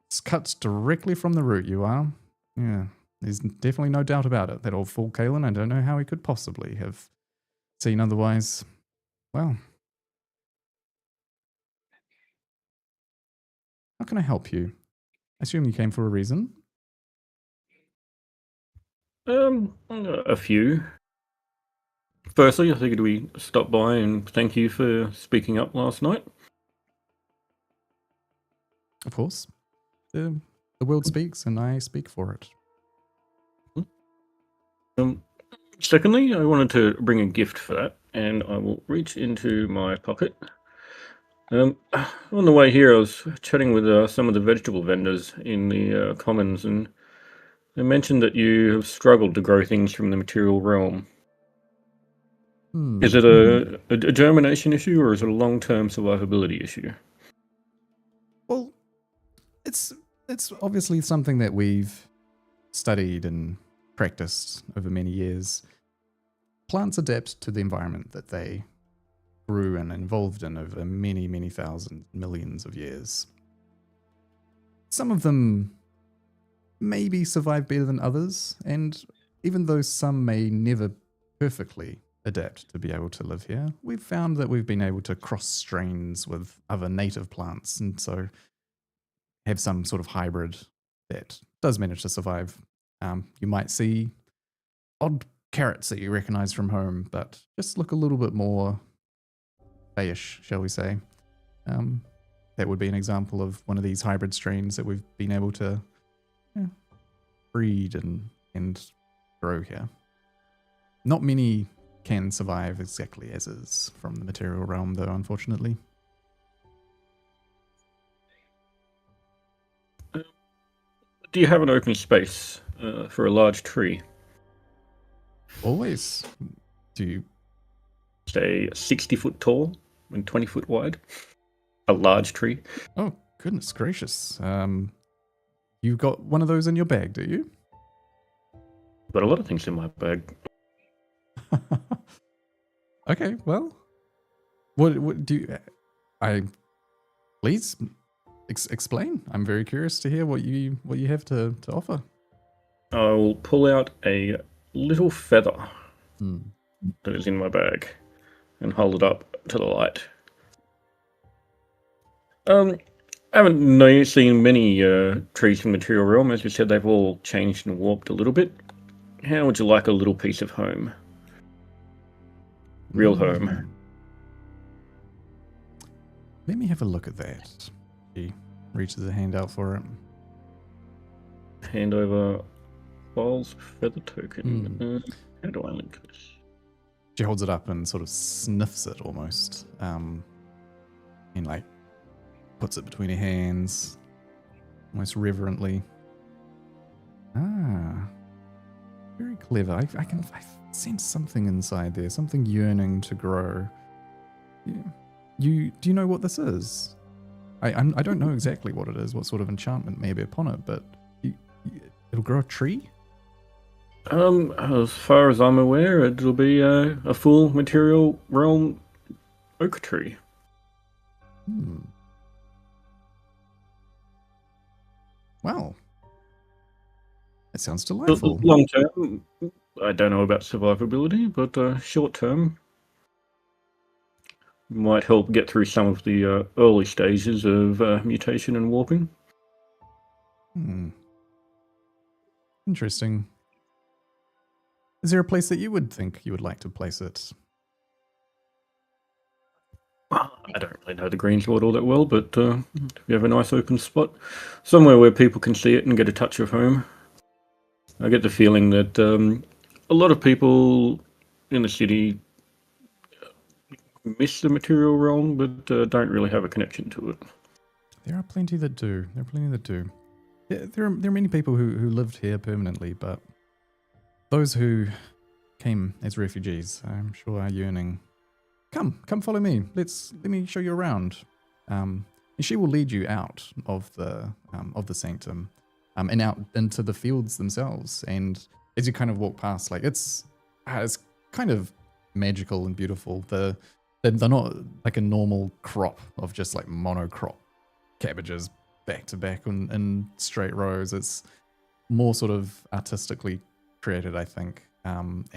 It's cuts directly from the root, you are. Yeah. There's definitely no doubt about it. That old fool Kalen, I don't know how he could possibly have seen otherwise. Well. How can I help you? I assume you came for a reason. A few. Firstly, I figured we stop by and thank you for speaking up last night. Of course. The world speaks and I speak for it. Secondly, I wanted to bring a gift for that, and I will reach into my pocket. On the way here, I was chatting with some of the vegetable vendors in the commons, and they mentioned that you have struggled to grow things from the material realm. Is it a germination issue, or is it a long-term survivability issue? Well, it's obviously something that we've studied and practiced over many years. Plants adapt to the environment that they grew and evolved in over many, many thousands, millions of years. Some of them maybe survive better than others, and even though some may never perfectly adapt to be able to live here, we've found that we've been able to cross strains with other native plants, and so have some sort of hybrid that does manage to survive. You might see odd carrots that you recognize from home, but just look a little bit more fayish, shall we say. That would be an example of one of these hybrid strains that we've been able to breed and grow here. Not many can survive exactly as is from the material realm, though, unfortunately. Do you have an open space for a large tree? Always. Do you? Say 60 foot tall and 20 foot wide? A large tree? Oh, goodness gracious. You've got one of those in your bag, do you? Got a lot of things in my bag. Okay, well, what do you? Please explain. I'm very curious to hear what you have to offer. I'll pull out a little feather that is in my bag and hold it up to the light. I haven't seen many trees from the material realm. As you said, they've all changed and warped a little bit. How would you like a little piece of home? Real home. Let me have a look at that. He reaches a hand out for it. Hand over File's feather token. How do I link this? She holds it up and sort of sniffs it almost. And like puts it between her hands, almost reverently. Very clever. I sense something inside there, something yearning to grow. Do you know what this is? I don't know exactly what it is, what sort of enchantment may be upon it, but it'll grow a tree? As far as I'm aware, it'll be a full material realm oak tree. Well, that sounds delightful. Long term, I don't know about survivability, but short term might help get through some of the early stages of mutation and warping. Interesting. Is there a place that you would think you would like to place it? I don't really know the greensward all that well, but if you have a nice open spot, somewhere where people can see it and get a touch of home. I get the feeling that a lot of people in the city miss the material realm, but don't really have a connection to it. There are plenty that do. There are many people who lived here permanently, but those who came as refugees, I'm sure, are yearning come follow me. Let me show you around. And she will lead you out of the sanctum, and out into the fields themselves. And as you kind of walk past, like it's kind of magical and beautiful. They're not like a normal crop of just like monocrop cabbages back to back in straight rows. It's more sort of artistically created, I think. And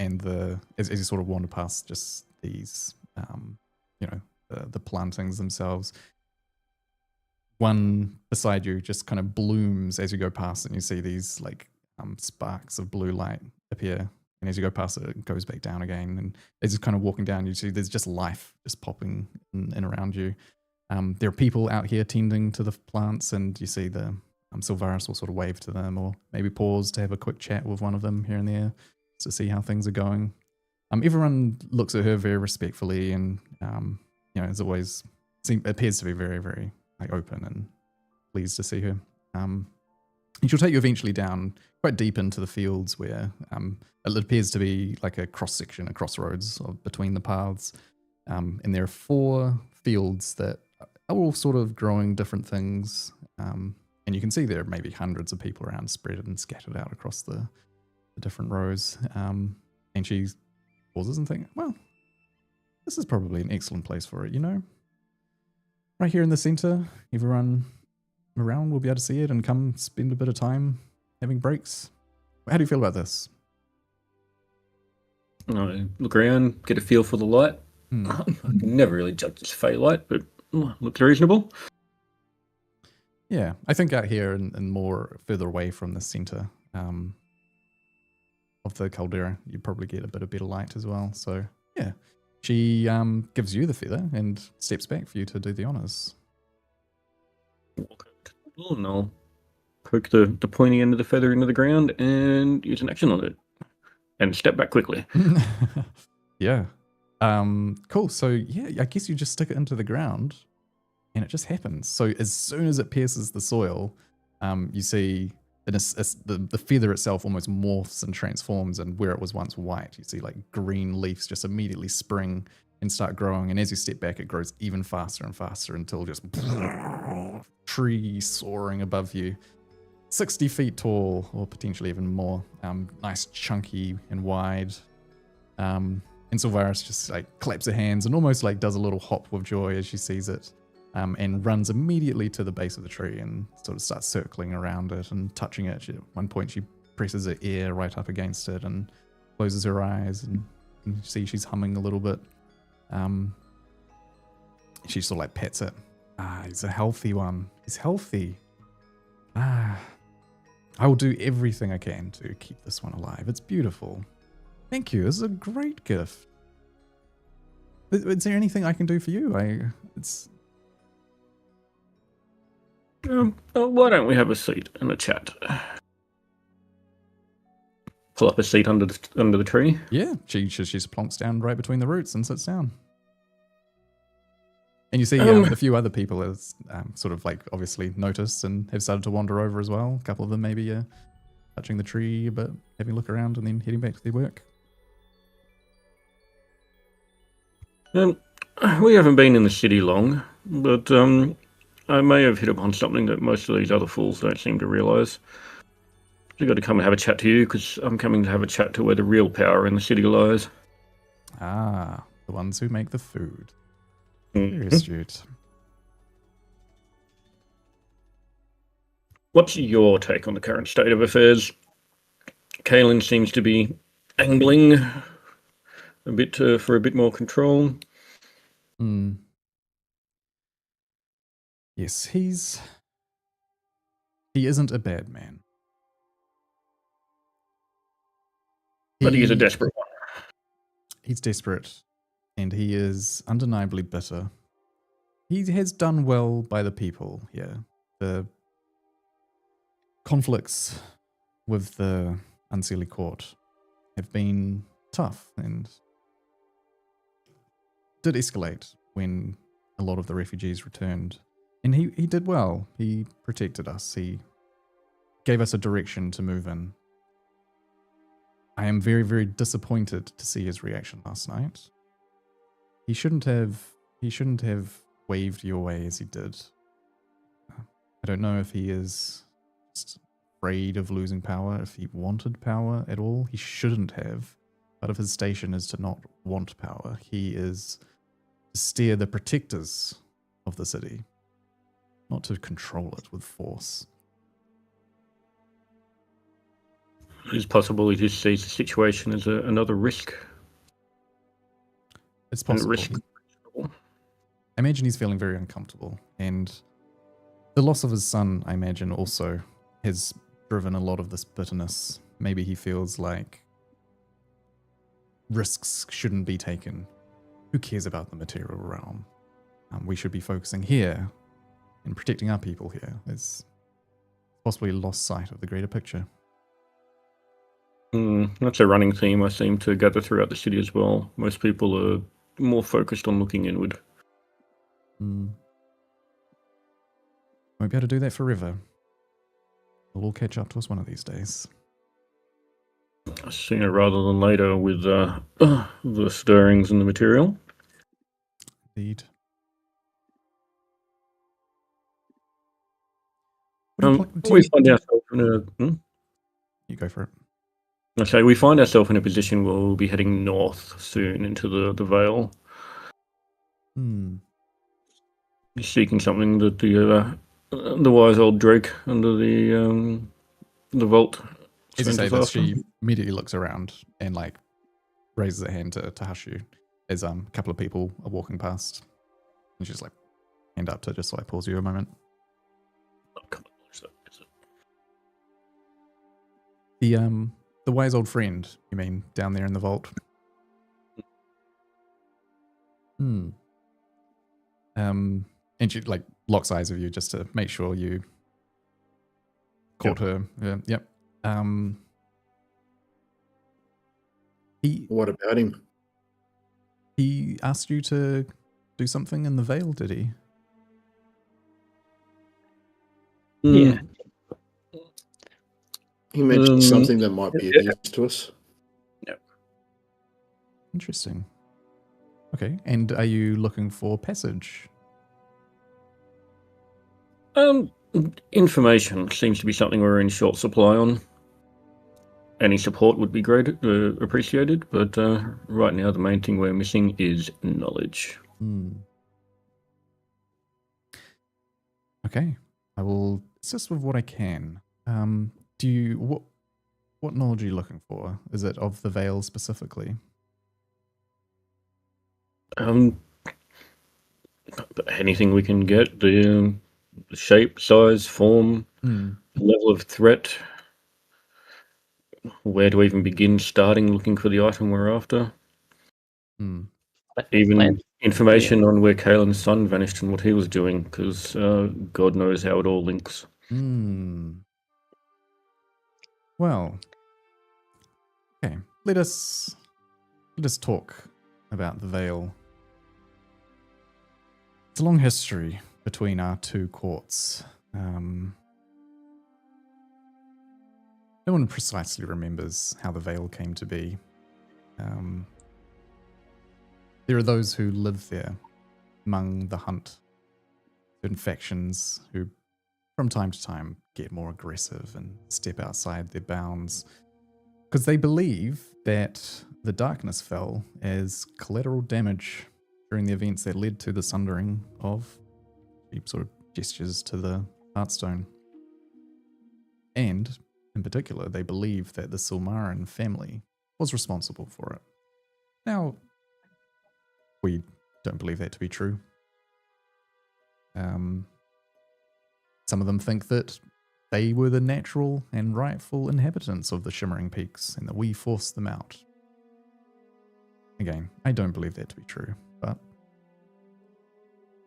as you sort of wander past just these, the plantings themselves, one beside you just kind of blooms as you go past, and you see these like sparks of blue light appear. And as you go past it, it goes back down again. And as you're kind of walking down, you see there's just life just popping in around you. There are people out here tending to the plants, and you see the Sylvaris will sort of wave to them, or maybe pause to have a quick chat with one of them here and there to see how things are going. Everyone looks at her very respectfully, and as always, appears to be very, very like open and pleased to see her. And she'll take you eventually down quite deep into the fields where it appears to be like a cross-section, a crossroads between the paths. And there are 4 fields that are all sort of growing different things. And you can see there are maybe hundreds of people around, spread and scattered out across the different rows. And she pauses and thinks, well, this is probably an excellent place for it, Right here in the center, everyone around will be able to see it and come spend a bit of time having breaks. How do you feel about this? I look around, get a feel for the light. I can never really judge this Fey light, but looks reasonable. Yeah, I think out here and more further away from the center of the caldera, you probably get a bit of better light as well. So yeah, she gives you the feather and steps back for you to do the honors. And I'll poke the pointy end of the feather into the ground and use an action on it. And step back quickly. Yeah. Cool. So yeah, I guess you just stick it into the ground and it just happens. So as soon as it pierces the soil, you see the feather itself almost morphs and transforms, and where it was once white, you see like green leaves just immediately spring and start growing. And as you step back, it grows even faster and faster until just tree soaring above you, 60 feet tall or potentially even more. Nice, chunky and wide. And Sylvaris just like claps her hands and almost like does a little hop with joy as she sees it, and runs immediately to the base of the tree and sort of starts circling around it and touching it. At one point she presses her ear right up against it and closes her eyes, and you see she's humming a little bit. She sort of like pets it. He's a healthy one. He's healthy. I will do everything I can to keep this one alive. It's beautiful. Thank you. This is a great gift. Is there anything I can do for you? Why don't we have a seat and a chat? Pull up a seat under the tree. Yeah, she just plonks down right between the roots and sits down. And you see a few other people as sort of like obviously noticed and have started to wander over as well. A couple of them maybe touching the tree, but having a look around and then heading back to their work. We haven't been in the city long, but I may have hit upon something that most of these other fools don't seem to realise. I've got to come and have a chat to you because I'm coming to have a chat to where the real power in the city lies. The ones who make the food. Very astute. What's your take on the current state of affairs? Kaelin seems to be angling a bit for a bit more control. Yes, he isn't a bad man. But he is a desperate one. He's desperate, and he is undeniably bitter. He has done well by the people here. The conflicts with the Unseelie Court have been tough and did escalate when a lot of the refugees returned. And he did well. He protected us. He gave us a direction to move in. I am very, very disappointed to see his reaction last night. He shouldn't have waved your way as he did. I don't know if he is just afraid of losing power, if he wanted power at all. He shouldn't have. Part of his station is to not want power. He is to steer the protectors of the city, not to control it with force. It's possible he just sees the situation as another risk. It's And possible. risk. I imagine he's feeling very uncomfortable, and the loss of his son, I imagine, also has driven a lot of this bitterness. Maybe he feels like risks shouldn't be taken. Who cares about the material realm? We should be focusing here and protecting our people here. It's possibly lost sight of the greater picture. That's a running theme I seem to gather throughout the city as well. Most people are more focused on looking inward. Won't be able to do that forever. It'll all catch up to us one of these days. Sooner rather than later with the stirrings in the material. Indeed. What do We you- find ourselves in a... You go for it. Okay, we find ourselves in a position where we'll be heading north soon into the Vale, seeking something that the wise old Drake under the vault. As you sent say us this, after. she immediately looks around and like raises her hand to hush you as a couple of people are walking past. And she's like, hand up to just like pause you a moment. Oh, come on, what's that? Is it- The wise old friend, you mean, down there in the vault? And she like locks eyes with you just to make sure you caught her. Yep. What about him? He asked you to do something in the Vale, did he? Yeah. He mentioned something that might be of use to us. Interesting. Okay, and are you looking for passage? Information seems to be something we're in short supply on. Any support would be great, appreciated, but right now the main thing we're missing is knowledge. Okay, I will assist with what I can. What knowledge are you looking for? Is it of the Vale specifically? Anything we can get, the shape, size, form, level of threat. Where to even begin starting looking for the item we're after? Even information on where Kaelin's son vanished and what he was doing, because God knows how it all links. Well, okay. Let us talk about the Vale. It's a long history between our two courts. No one precisely remembers how the Vale came to be. There are those who live there among the hunt, certain factions who from time to time get more aggressive and step outside their bounds because they believe that the darkness fell as collateral damage during the events that led to the sundering of sort of gestures to the Heartstone. And in particular, they believe that the Silmarin family was responsible for it. Now, we don't believe that to be true. Some of them think that they were the natural and rightful inhabitants of the Shimmering Peaks and that we forced them out. Again, I don't believe that to be true, but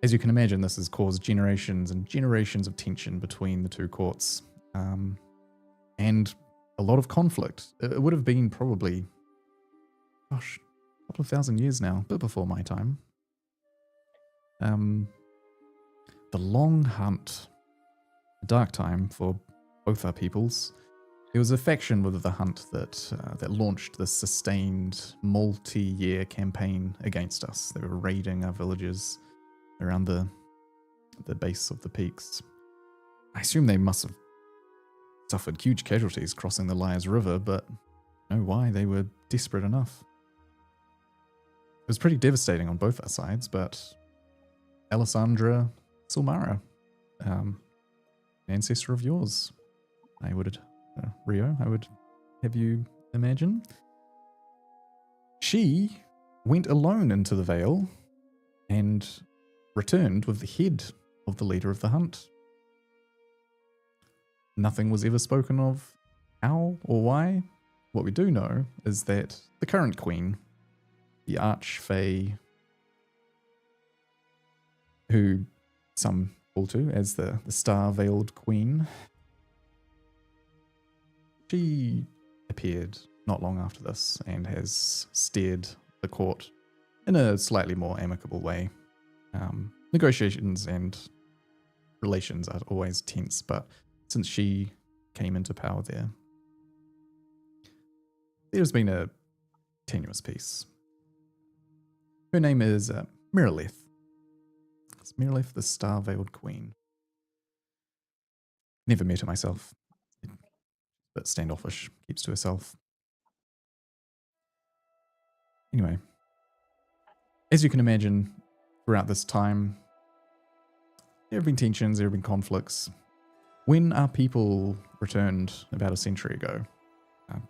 as you can imagine, this has caused generations and generations of tension between the two courts, and a lot of conflict. It would have been probably, a couple of thousand years now, a bit before my time. The long hunt, a dark time for both our peoples, There was a faction with the Hunt that launched this sustained multi-year campaign against us. They were raiding our villages around the base of the peaks. I assume they must have suffered huge casualties crossing the Liars River, but I know why. They were desperate enough. It was pretty devastating on both our sides, but Alessandra Silmara, an ancestor of yours, I would, Rio, I would have you imagine. She went alone into the Vale and returned with the head of the leader of the Hunt. Nothing was ever spoken of how or why. What we do know is that the current queen, the Archfey, who some call to as the Star-Veiled Queen, she appeared not long after this and has steered the court in a slightly more amicable way. Negotiations and relations are always tense, but since she came into power there's been a tenuous peace. Her name is Miraleth. It's Miraleth, the Star-Veiled Queen. Never met her myself. But standoffish, keeps to herself. Anyway, as you can imagine, throughout this time, there have been tensions, there have been conflicts. When our people returned about a century ago,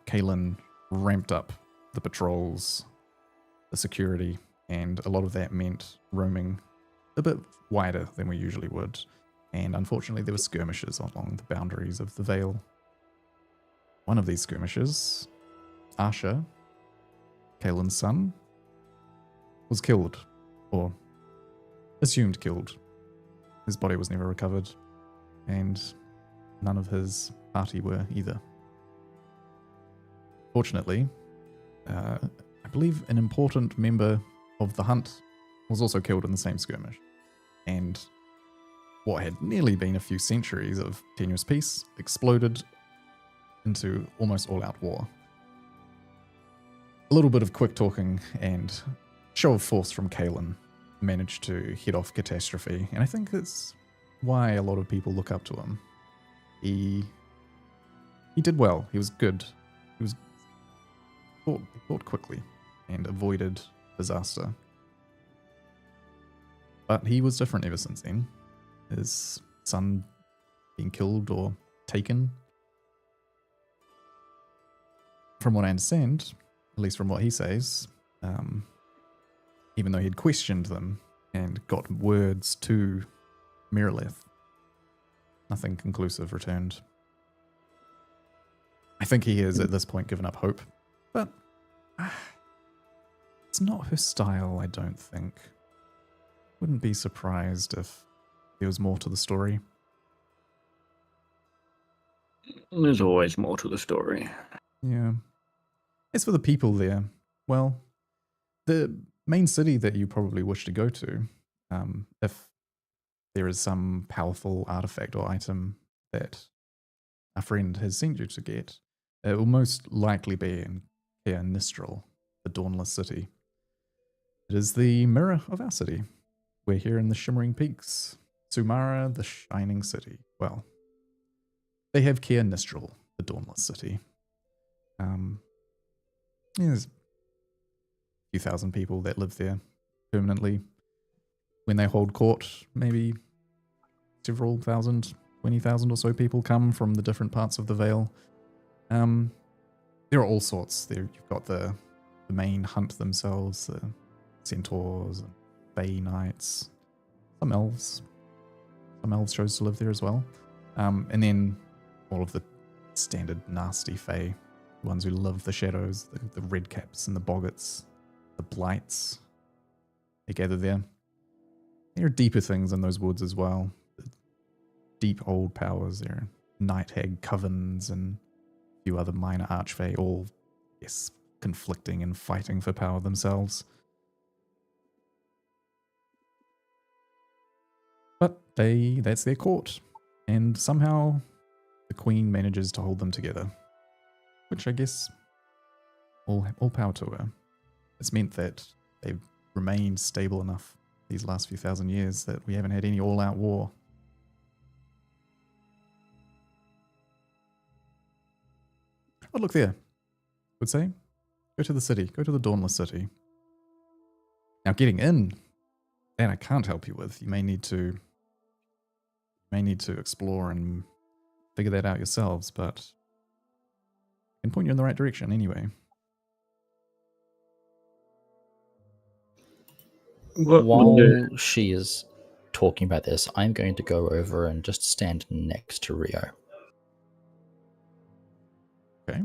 Kaelin ramped up the patrols, the security, and a lot of that meant roaming a bit wider than we usually would. And unfortunately, there were skirmishes along the boundaries of the Vale. One of these skirmishes, Asha, Kaelin's son, was killed, or assumed killed. His body was never recovered, and none of his party were either. Fortunately, I believe an important member of the Hunt was also killed in the same skirmish, and what had nearly been a few centuries of tenuous peace exploded into almost all-out war. A little bit of quick talking and show of force from Kaelin managed to head off catastrophe, and I think that's why a lot of people look up to him. He did well. He was good. He thought quickly and avoided disaster. But he was different ever since then. His son being killed or taken. From what I understand, at least from what he says, even though he'd questioned them and got words to Miraleth, nothing conclusive returned. I think he has at this point given up hope, but it's not her style, I don't think. Wouldn't be surprised if there was more to the story. There's always more to the story. Yeah. As for the people there, well, the main city that you probably wish to go to, if there is some powerful artifact or item that a friend has sent you to get, it will most likely be in Caer Nistral, the Dawnless City. It is the mirror of our city. We're here in the Shimmering Peaks. Sumara, the Shining City. Well, they have Caer Nistral, the Dawnless City. There's a few thousand people that live there permanently. When they hold court, maybe several thousand, 20,000 or so people come from the different parts of the Vale. There are all sorts. You've got the main hunt themselves, the centaurs and Fey Knights, some elves. Some elves chose to live there as well. And then all of the standard nasty Fey, the ones who love the shadows, the redcaps and the boggarts, the blights. They gather there. There are deeper things in those woods as well. The deep old powers. There are night hag covens and a few other minor archfey, all, yes, conflicting and fighting for power themselves. But that's their court. And somehow the queen manages to hold them together. which I guess all power to her. It's meant that they've remained stable enough these last few thousand years that we haven't had any all-out war. Oh, look there. Would say, go to the city. Go to the Dawnless City. Now, getting in, that I can't help you with. You may need to explore and figure that out yourselves, but I can point you in the right direction anyway. While she is talking about this, I'm going to go over and just stand next to Rio. Okay.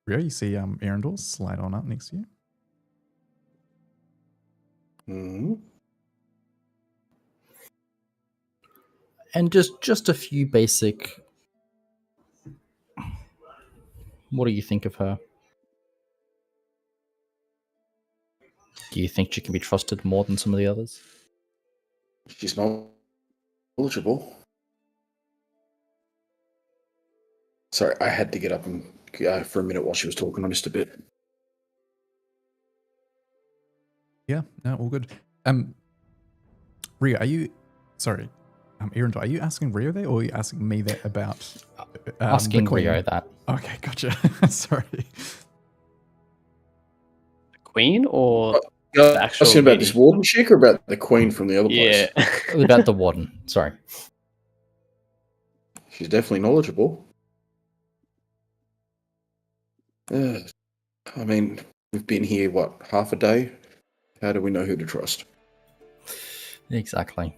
Rio, you see Erendor slide on up next to you. Mm-hmm. And just a few basic... What do you think of her? Do you think she can be trusted more than some of the others? She's knowledgeable. Sorry, I had to get up and for a minute while she was talking. I missed a bit. Yeah, no, all good. Rio, are you... Sorry, Erendor, are you asking Rio that, or are you asking me that about... Asking the Queen? Rio that. Okay, gotcha. Sorry. The Queen or You're the actual asking about lady? this warden chick or about the queen from the other place? Yeah. About the warden, sorry. She's definitely knowledgeable. I mean, we've been here, what, half a day? How do we know who to trust? Exactly.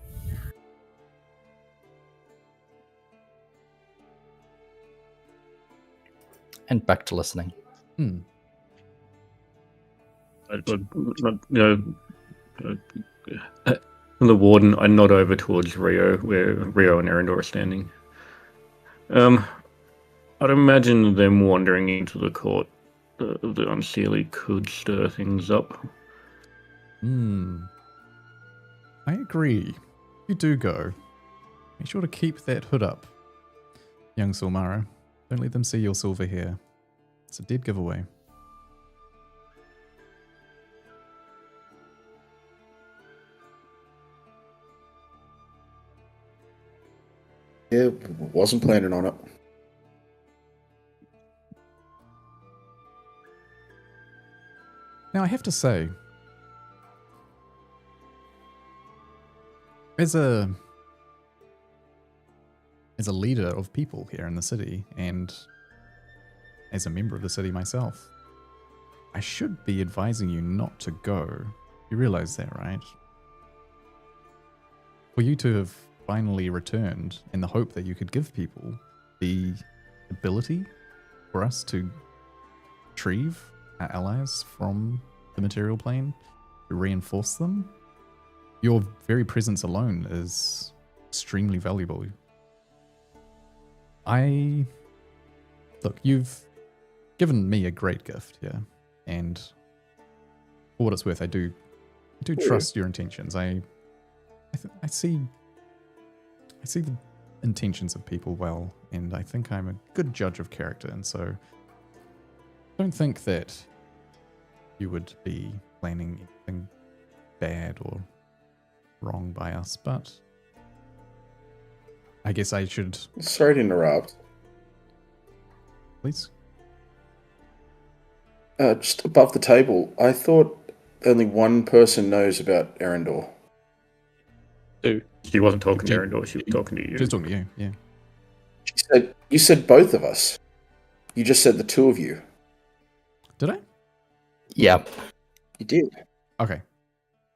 And back to listening. From the warden, I nod over towards Rio, where Rio and Erendor are standing. I'd imagine them wandering into the court of the Unseelie could stir things up. I agree. You do go. Make sure to keep that hood up, young Silmara. Don't let them see your silver hair. It's a dead giveaway. Yeah, wasn't planning on it. Now, I have to say, as a leader of people here in the city, and as a member of the city myself, I should be advising you not to go. You realize that, right? For you to have finally returned in the hope that you could give people the ability for us to retrieve our allies from the material plane, to reinforce them, your very presence alone is extremely valuable. Look, you've given me a great gift here, and for what it's worth, I do trust your intentions. I see the intentions of people well, and I think I'm a good judge of character, and so I don't think that you would be planning anything bad or wrong by us, but I guess I should... Sorry to interrupt. Please? Just above the table, I thought only one person knows about Erendor. She wasn't talking to Erendor, she was talking to you. She was talking to you, yeah. You said both of us. You just said the two of you. Did I? Yeah. You did. Okay.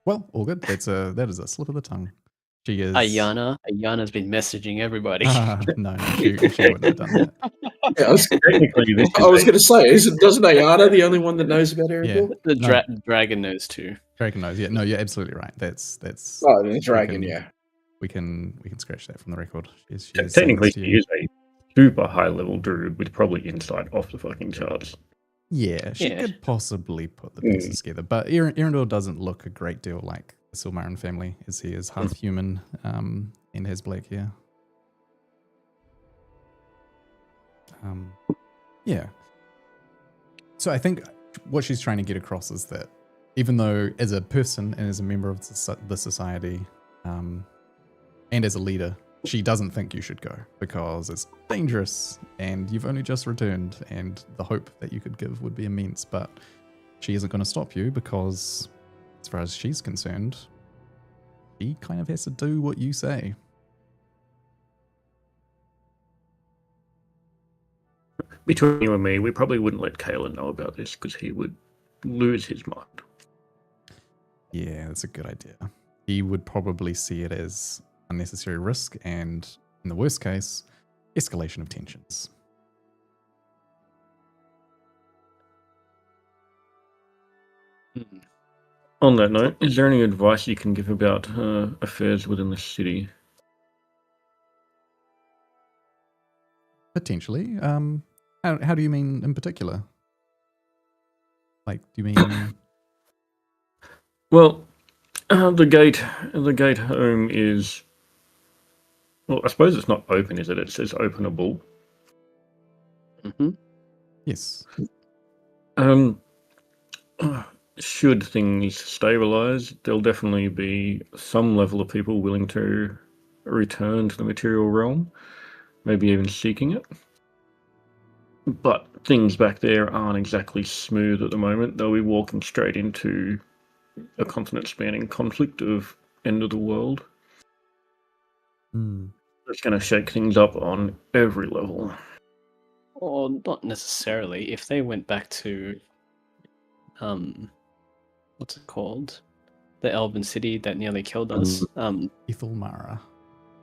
Well, all good. That is a slip of the tongue. She is... Ayana's been messaging everybody. No, she wouldn't have done that. Yeah, I was going to say, doesn't Ayana the only one that knows about Erendor? Yeah. The dragon knows too. Dragon knows. Yeah, no, you're absolutely right. That's. Oh, the dragon, yeah. We can scratch that from the record. Technically, she is a super high level druid with probably insight off the fucking charts. Yeah, she could possibly put the pieces together, but Erendor doesn't look a great deal like the Silmarin family, as he is half human and has black hair. Yeah. So I think what she's trying to get across is that even though as a person and as a member of the society, and as a leader, she doesn't think you should go because it's dangerous and you've only just returned and the hope that you could give would be immense. But she isn't going to stop you because, as far as she's concerned, she kind of has to do what you say. Between you and me, we probably wouldn't let Kalen know about this because he would lose his mind. Yeah, that's a good idea. He would probably see it as unnecessary risk and, in the worst case, escalation of tensions. On that note, is there any advice you can give about affairs within the city? Potentially. How do you mean in particular? Like, do you mean... Well, the gate home is... Well, I suppose it's not open, is it? It says openable. Mm-hmm. Yes. Should things stabilize, there'll definitely be some level of people willing to return to the material realm, maybe even seeking it. But things back there aren't exactly smooth at the moment. They'll be walking straight into a continent-spanning conflict of end of the world. It's going to shake things up on every level. Or not necessarily. If they went back to, what's it called? The Elven city that nearly killed us. Ithelmara.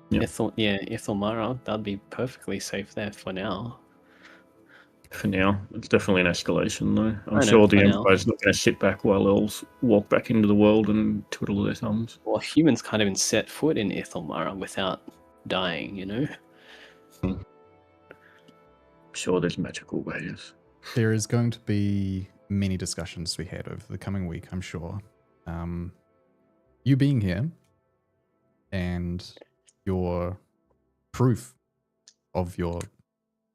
Yeah. Ithelmara. That'd be perfectly safe there for now. For now, it's definitely an escalation, though. I I'm know, sure the for now. Empire's not going to sit back while elves walk back into the world and twiddle their thumbs. Well, humans can't even set foot in Ithelmara without dying, you know? I'm sure there's magical ways. There is going to be many discussions to be had over the coming week, I'm sure. You being here and your proof of your,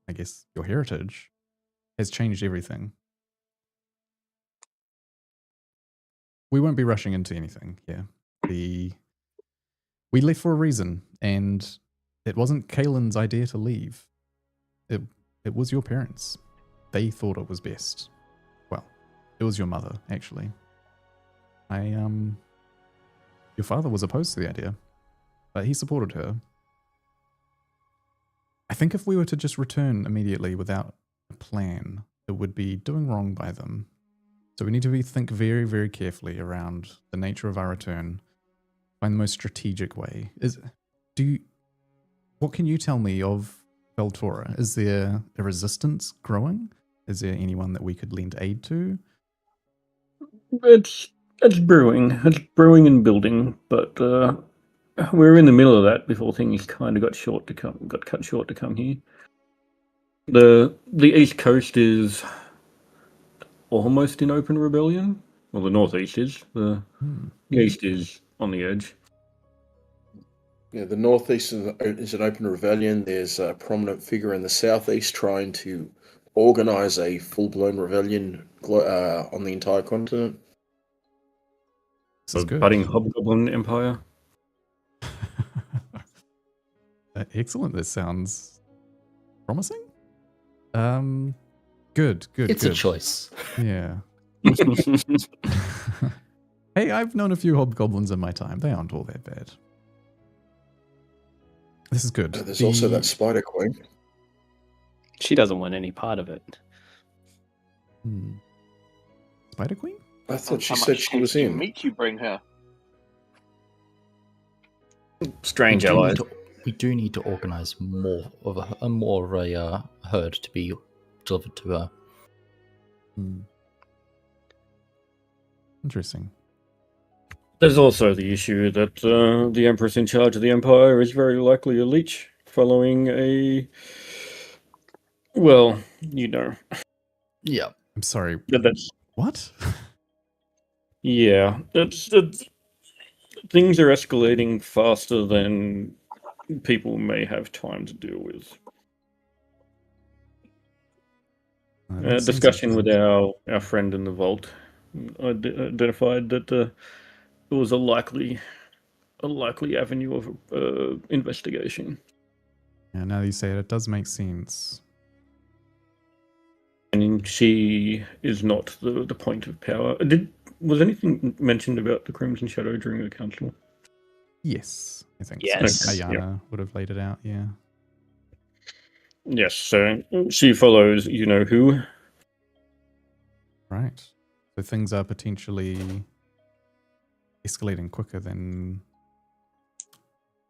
I guess, your heritage has changed everything. We won't be rushing into anything here. We left for a reason, and it wasn't Kalen's idea to leave. It was your parents. They thought it was best. Well, it was your mother, actually. Your father was opposed to the idea, but he supported her. I think if we were to just return immediately without a plan, it would be doing wrong by them. So we need to think very, very carefully around the nature of our return, find the most strategic way. What can you tell me of Veltora? Is there a resistance growing? Is there anyone that we could lend aid to? It's brewing. It's brewing and building, but we're in the middle of that before things kind of got cut short to come here. The East Coast is almost in open rebellion. Well, the Northeast is. The East is on the edge. Yeah, the Northeast is an open rebellion. There's a prominent figure in the Southeast trying to organize a full-blown rebellion on the entire continent. This is good. Budding hobgoblin empire. Excellent. This sounds promising. Good. It's a choice. Yeah. Hey, I've known a few hobgoblins in my time. They aren't all that bad. This is good. There's also that Spider Queen. She doesn't want any part of it. Spider Queen? I thought she said she was in. Meat you bring her. Strange allies. We do need to organize more of a herd to be delivered to her. Interesting. There's also the issue that the Empress in charge of the Empire is very likely a leech, following a... Well, you know. Yeah. I'm sorry. That's... What? Yeah. Things are escalating faster than people may have time to deal with. That seems Discussion with interesting. our friend in the vault identified that it was a likely avenue of investigation. Yeah, now that you say it, it does make sense. And she is not the point of power. Was anything mentioned about the Crimson Shadow during the council? Yes, I think Yes. so. Okay, yeah. Ayana would have laid it out, yeah. Yes, so she follows you know who. Right. So things are potentially escalating quicker than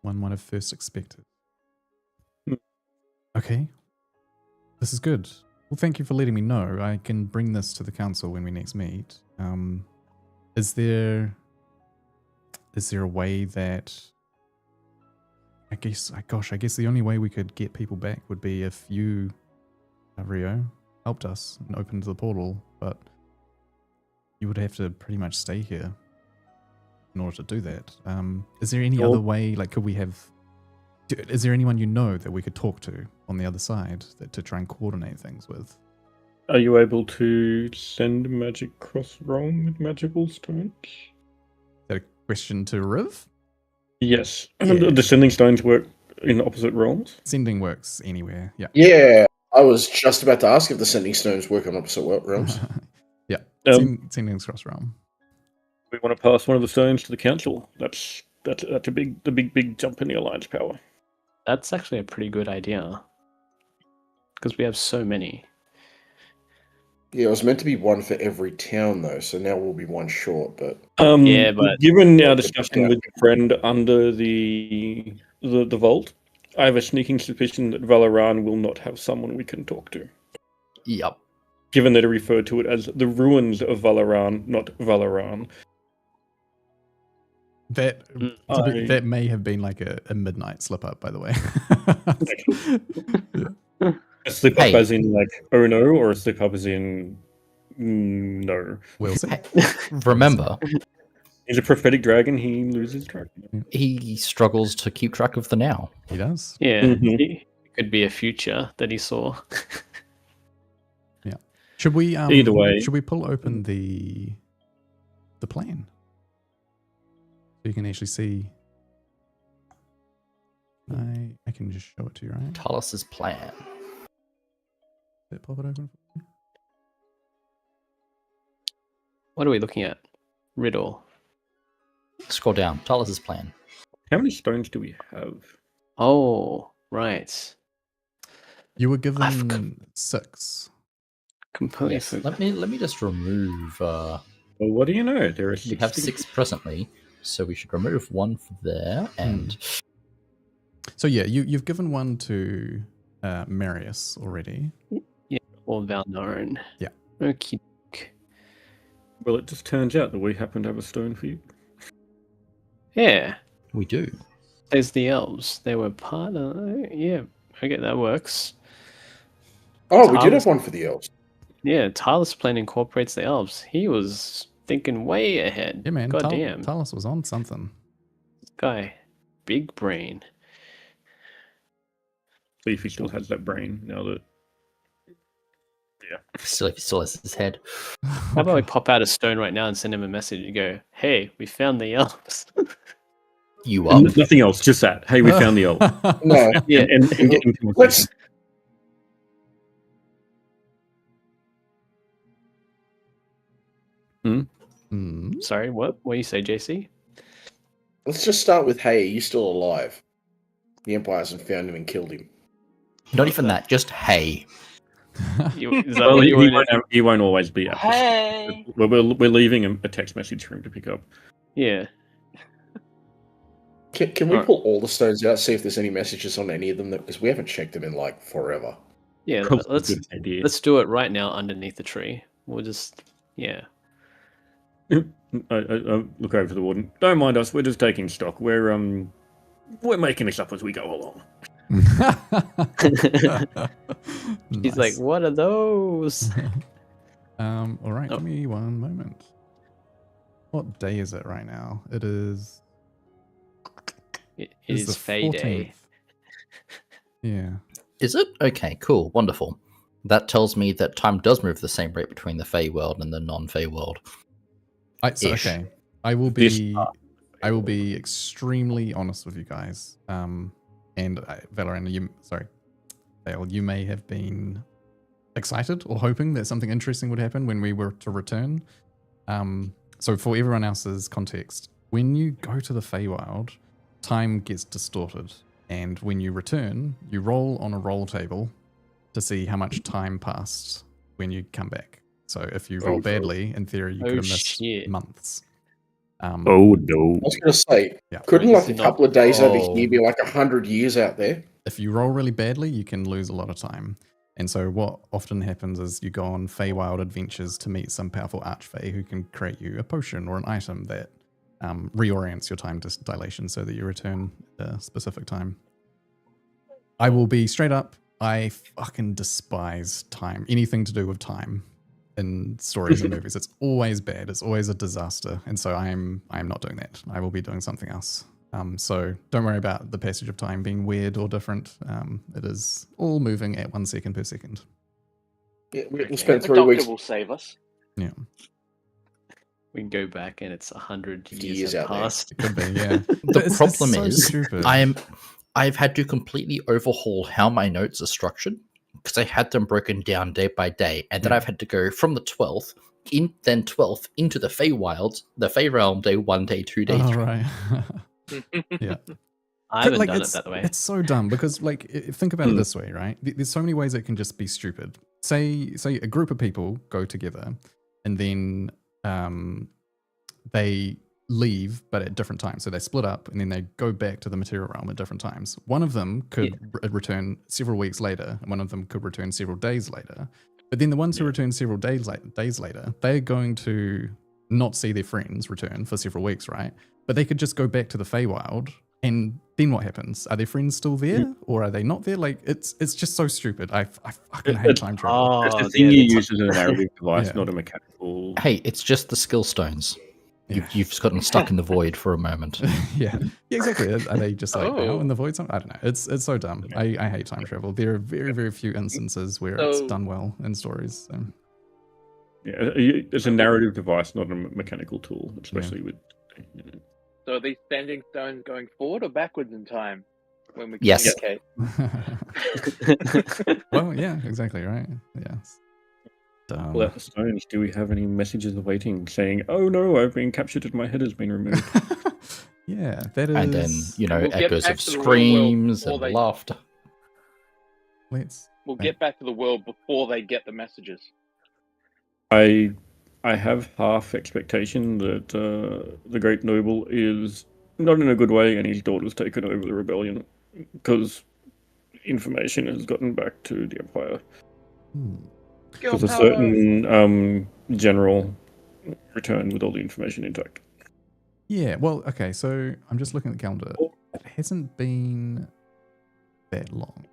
one might have first expected. Hmm. Okay. This is good. Well, thank you for letting me know. I can bring this to the council when we next meet. Is there a way that I guess the only way we could get people back would be if you, Rio, helped us and opened the portal, but you would have to pretty much stay here in order to do that. Is there any Sure. other way, like is there anyone you know that we could talk to on the other side to try and coordinate things with? Are you able to send magic cross realm with magical stones? Is that a question to Riv? Yes. Yeah. The sending stones work in opposite realms. Sending works anywhere. Yeah. Yeah, I was just about to ask if the sending stones work on opposite realms. Yeah. Sending's cross realm. We want to pass one of the stones to the council. That's a big jump in the alliance power. That's actually a pretty good idea. Because we have so many. Yeah, it was meant to be one for every town though, so now we'll be one short. But Yeah, but- given our Yeah, discussion yeah. with your friend under the vault, I have a sneaking suspicion that Valoran will not have someone we can talk to. Yep. Given that he referred to it as the ruins of Valoran, not Valoran. That I- that may have been like a midnight slip up, by the way. Yeah. A slip up Hey. as in like oh no, or a slip up as in no. We'll see. Hey, remember, He's a prophetic dragon. He loses track. he struggles to keep track of the now. He does. Yeah, Mhm. it could be a future that he saw. Should we Either way. should we pull open the plan? So you can actually see. I can just show it to you, right? Talus's plan. Did it pop it open? What are we looking at? Riddle. Scroll down. Talus's plan. How many stones do we have? Oh, right. You were I've given 6. Completely Yes. forgot. Let me just remove. Well, what do you know? There are We have 6 presently, so we should remove 1 from there. And So yeah, you've given one to Marius already. Or Valnoran. Yeah. Okay. Well, it just turns out that we happen to have a stone for you. Yeah. we do. There's the elves. They were part of. Yeah. Okay, that works. oh, we did Thomas- have one for the elves. Yeah, Talos' plan incorporates the elves. He was thinking way ahead. Yeah, man. God damn. Talus was on something. This guy. Big brain. See if he still has that brain now that. Yeah. Still, he still has his head. How about we pop out a stone right now and send him a message and go, hey, we found the elves. You up? Nothing else, just that. Hey, we found the elf. No, Yeah. And get into let's. Hmm. Sorry, what? What do you say, JC? Let's just start with, hey, are you still alive? The Empire hasn't found him and killed him. Not even that. Just hey. Is that Well, what he, you want to he won't always be at this. Hey. We're leaving a text message for him to pick up. Yeah. Can we Alright. pull all the stones out, see if there's any messages on any of them? Because we haven't checked them in like forever. Yeah, Probably a let's good idea. do it right now underneath the tree. We'll just, yeah. I look over to the warden. Don't mind us. We're just taking stock. We're making this up as we go along. He's like, Nice. what are those? All right, Oh. give me one moment. What day is it right now? It is. It It's is Fay Day. 14th. Yeah. Is it? Okay, cool. Wonderful. That tells me that time does move the same rate between the Fey world and the non-Fey world. Ish. Okay, I will This be extremely honest with you guys. And Valorant, Vale, you may have been excited or hoping that something interesting would happen when we were to return. So for everyone else's context, when you go to the Feywild, time gets distorted, and when you return, you roll on a roll table to see how much time passed when you come back. So if you roll badly, in theory, you could have missed months. Oh no! I was going to say, Yeah. couldn't Like, like a it's couple of days over Oh. here be like 100 years out there? If you roll really badly, you can lose a lot of time. And so what often happens is you go on Feywild adventures to meet some powerful archfey who can create you a potion or an item that reorients your time dilation so that you return at a specific time. I will be straight up, I fucking despise time. Anything to do with time in stories and movies. It's always bad. It's always a disaster. And so I am not doing that. I will be doing something else. So don't worry about the passage of time being weird or different. It is all moving at 1 second per second. Yeah, we Okay, spent the 3 doctor weeks will save us. Yeah, We can go back and it's 100 50 years years have out there. passed. it could be, yeah. The problem so is, stupid. I've had to completely overhaul how my notes are structured because I had them broken down day by day, and then I've had to go from the 12th, then 12th into the Feywild, the Fey realm, day 1, day 2, day 3. Right. Yeah. I haven't done it it's, that way. It's so dumb because, like, think about it this way, right? There's so many ways it can just be stupid. Say a group of people go together, and then they leave, but at different times. So they split up, and then they go back to the material realm at different times. One of them could return several weeks later, and one of them could return several days later. But then the ones who return several days later, they're going to not see their friends return for several weeks, right? But they could just go back to the Feywild, and then what happens? Are their friends still there, or are they not there? Like, it's just so stupid. I fucking hate time travel. It's Oh, the thing you use as a narrative device, Yeah. not a mechanical. Hey, it's just the skill stones. You've just gotten stuck in the void for a moment. Yeah, exactly. Are they just like out Oh. in the void? I don't know. It's so dumb. I hate time travel. There are very, very few instances where it's So- done well in stories. So. Yeah, it's a narrative device, not a mechanical tool, especially with. You know. So are these standing stones going forward or backwards in time when we Yes. communicate? Well, yeah, exactly right. Yes. Dumb. Well, the stones. Do we have any messages awaiting saying, "Oh no, I've been captured and my head has been removed"? Yeah, that is. And then, We'll get echoes back of to the real world screams before and they- laughter. Let's. We'll get back to the world before they get the messages. I have half expectation that the great noble is not in a good way, and his daughter's taken over the rebellion because information has gotten back to the Empire. Because a certain general returned with all the information intact. Yeah, well, okay, so I'm just looking at the calendar. It hasn't been that long.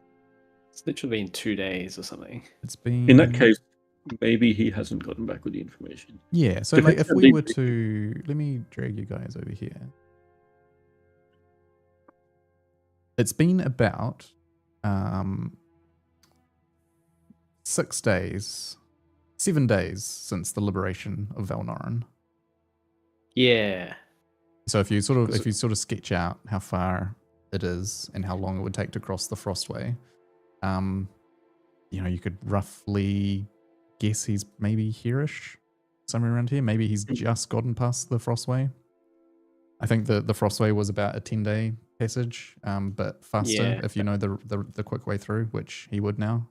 It's literally been 2 days or something. It's been. In that case, maybe he hasn't gotten back with the information. Yeah, so Depends like if on we the- were to. Let me drag you guys over here. It's been about 6 days, 7 days since the liberation of Valnoran. Yeah. So if you sort of sketch out how far it is and how long it would take to cross the Frostway, you could roughly guess he's maybe here-ish, somewhere around here. Maybe he's just gotten past the Frostway. I think the Frostway was about a 10-day passage, but faster Yeah. if you know the quick way through, which he would now,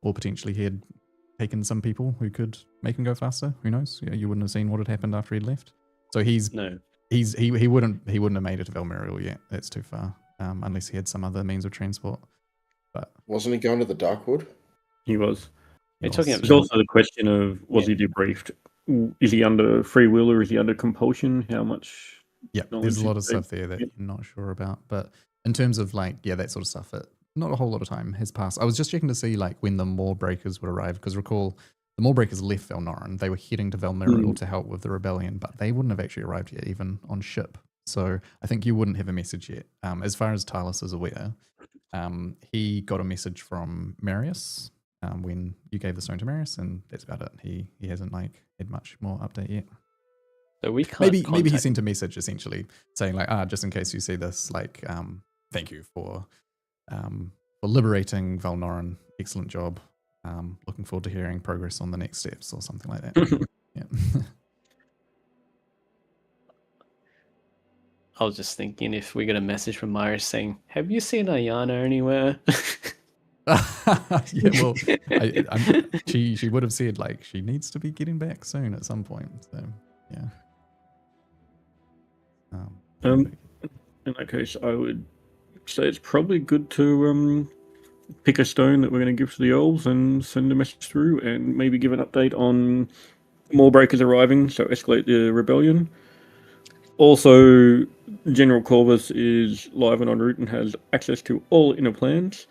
or potentially he had taken some people who could make him go faster. Who knows? Yeah, you wouldn't have seen what had happened after he'd left. So he wouldn't have made it to Valmerial yet. That's too far, unless he had some other means of transport. But Wasn't he going to the Darkwood? He was. You're talking There's also the question of, was he debriefed? Is he under free will or is he under compulsion? How much? yeah, knowledge there's a lot of is there? stuff there that Yep. you're not sure about. But in terms of that sort of stuff, not a whole lot of time has passed. I was just checking to see when the Moorbreakers would arrive, because recall the Moorbreakers left Valnoran. They were heading to Valmerial to help with the rebellion, but they wouldn't have actually arrived yet, even on ship. So I think you wouldn't have a message yet. As far as Talis is aware, he got a message from Marius, when you gave the stone to Marius, and that's about it. He hasn't like had much more update yet. So we can't Maybe he contact- sent a message essentially saying like, just in case you see this, like, thank you for liberating Valnoran. Excellent job. Looking forward to hearing progress on the next steps or something like that. Yeah. I was just thinking if we get a message from Myris saying, "Have you seen Ayana anywhere?" Yeah, well, she would have said like she needs to be getting back soon at some point. So yeah. In that case, I would say it's probably good to pick a stone that we're going to give to the elves and send a message through, and maybe give an update on more breakers arriving, so escalate the rebellion. Also, General Corvus is live and en route and has access to all inner plans,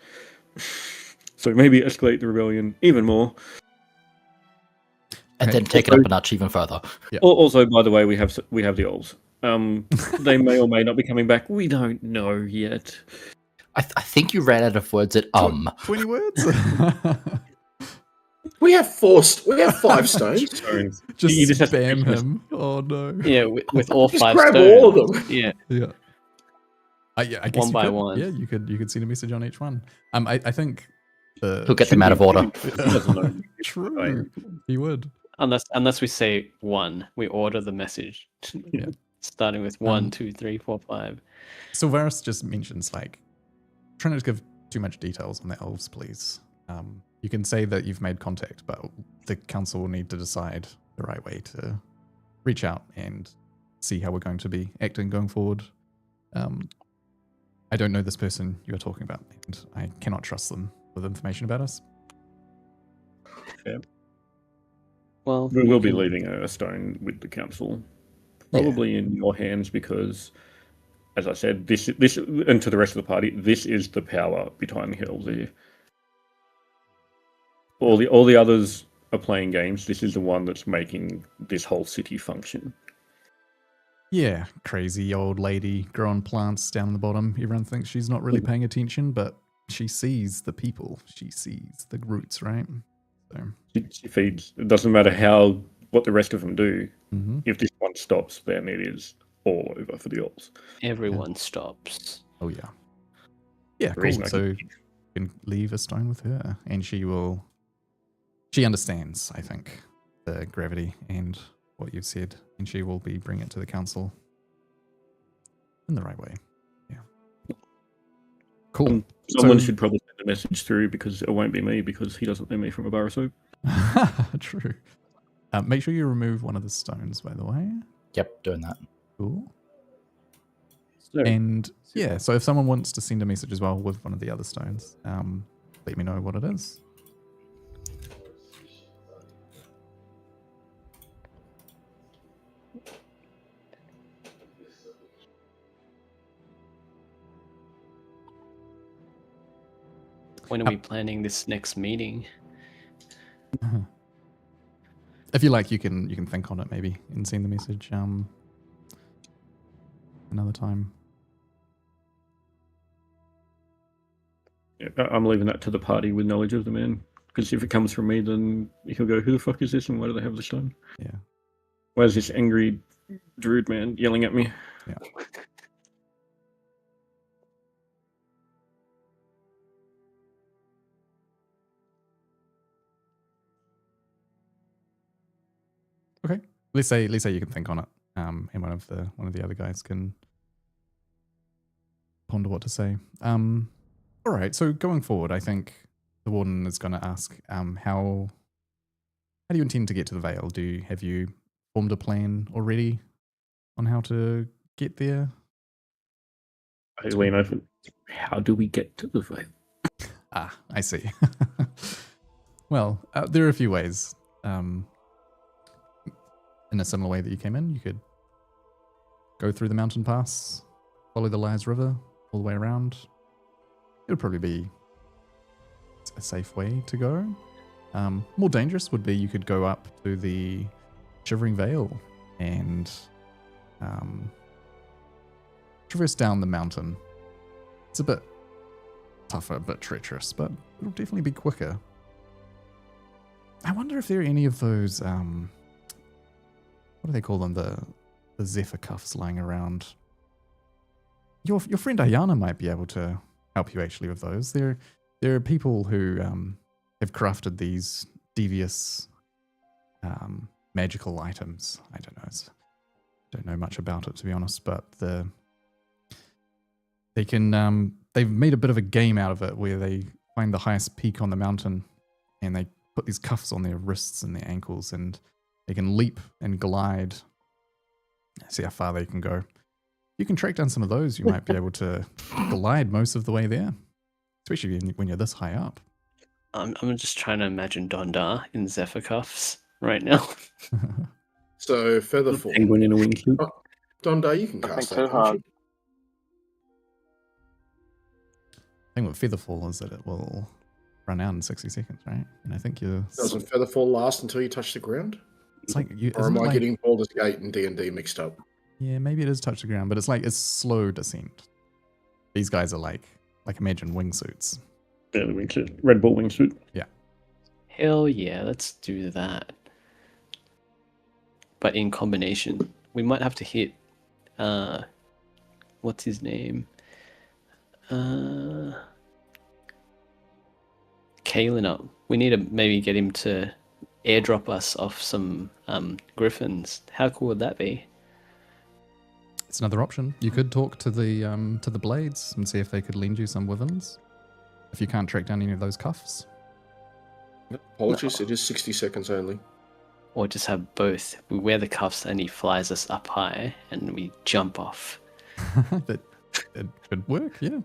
so maybe escalate the rebellion even more. And Okay. then take it up a notch even further. Yeah. Also, by the way, we have the elves. They may or may not be coming back. We don't know yet. I think you ran out of words at 20 words. We have 5 stones. Just You just have to spam fix him. Oh no. Yeah, with all Just 5 grab stones. all of them. Yeah, Yeah. Yeah, I guess One you by could. one. Yeah, you could send a message on each one. I think He'll get them out of order. He doesn't know. True. He would. unless we say 1, we order the message. Yeah. Starting with 1, 2, 3, 4, 5. Sylvaris just mentions like trying not to give too much details on the elves, please. You can say that you've made contact, but the council will need to decide the right way to reach out and see how we're going to be acting going forward. I don't know this person you are talking about, and I cannot trust them with information about us. Well, We will be leaving a stone with the council, probably in your hands, because, as I said, this and to the rest of the party, this is the power behind the hills here. All the others are playing games. This is the one that's making this whole city function. Yeah, crazy old lady growing plants down the bottom. Everyone thinks she's not really paying attention, but she sees the people. She sees the roots, right? So, She feeds. It doesn't matter what the rest of them do. mhm. If this one stops, then it is all over for the elves. everyone stops. Oh yeah. Yeah, The reason cool. I So you can leave a stone with her, and she understands, I think, the gravity and what you've said, and she will be bringing it to the council in the right way. Yeah. Cool. Someone So- should probably send a message through, because it won't be me, because he doesn't know me from a bar of soap. True. Make sure you remove one of the stones, by the way. Yep, doing that. Cool. So, And yeah, so if someone wants to send a message as well with one of the other stones, let me know what it is. when are we planning this next meeting? If you like, you can think on it maybe and send the message another time. Yeah, I'm leaving that to the party with knowledge of the man. Because if it comes from me, then he'll go, "Who the fuck is this, and why do they have the stone? Yeah. Where's this angry druid man yelling at me?" Yeah. Okay. Let's say you can think on it, and one of the other guys can ponder what to say. All right. So going forward, I think the warden is going to ask, how do you intend to get to the Vale? Have you formed a plan already on how to get there? I lean over. How do we get to the Vale? Ah, I see. Well, there are a few ways. In a similar way that you came in, you could go through the mountain pass, follow the Lies River all the way around. It would probably be a safe way to go. More dangerous would be you could go up to the Shivering Vale and traverse down the mountain. It's a bit tougher, a bit treacherous, but it'll definitely be quicker. I wonder if there are any of those, what do they call them? The Zephyr cuffs lying around. Your friend Ayana might be able to help you actually with those. There are people who have crafted these devious magical items. I don't know much about it, to be honest, but they've made a bit of a game out of it where they find the highest peak on the mountain and they put these cuffs on their wrists and their ankles, and they can leap and glide. See how far they can go. You can track down some of those. You might be able to glide most of the way there, especially when you're this high up. I'm just trying to imagine Dondar in Zephyr cuffs right now. So Featherfall. Penguin in a wingsuit. Oh, Dondar, you can I cast think that. so hard. The thing with Featherfall is that it will run out in 60 seconds, right? And I think you're... Doesn't Featherfall last until you touch the ground? It's like you... Or am I getting Baldur's Gate and D&D mixed up? Yeah, maybe it is touch the ground, but it's like it's slow descent. These guys are like imagine wingsuits. Yeah, the wingsuit. Red Bull wingsuit. Hell yeah, let's do that. But in combination, we might have to hit, what's his name? Kalen up. We need to maybe get him to airdrop us off some griffins. How cool would that be? It's another option. You could talk to the blades and see if they could lend you some withens. If you can't track down any of those cuffs. Apologies, it is 60 seconds only. Or just have both. We wear the cuffs and he flies us up high and we jump off. That it could work, yeah.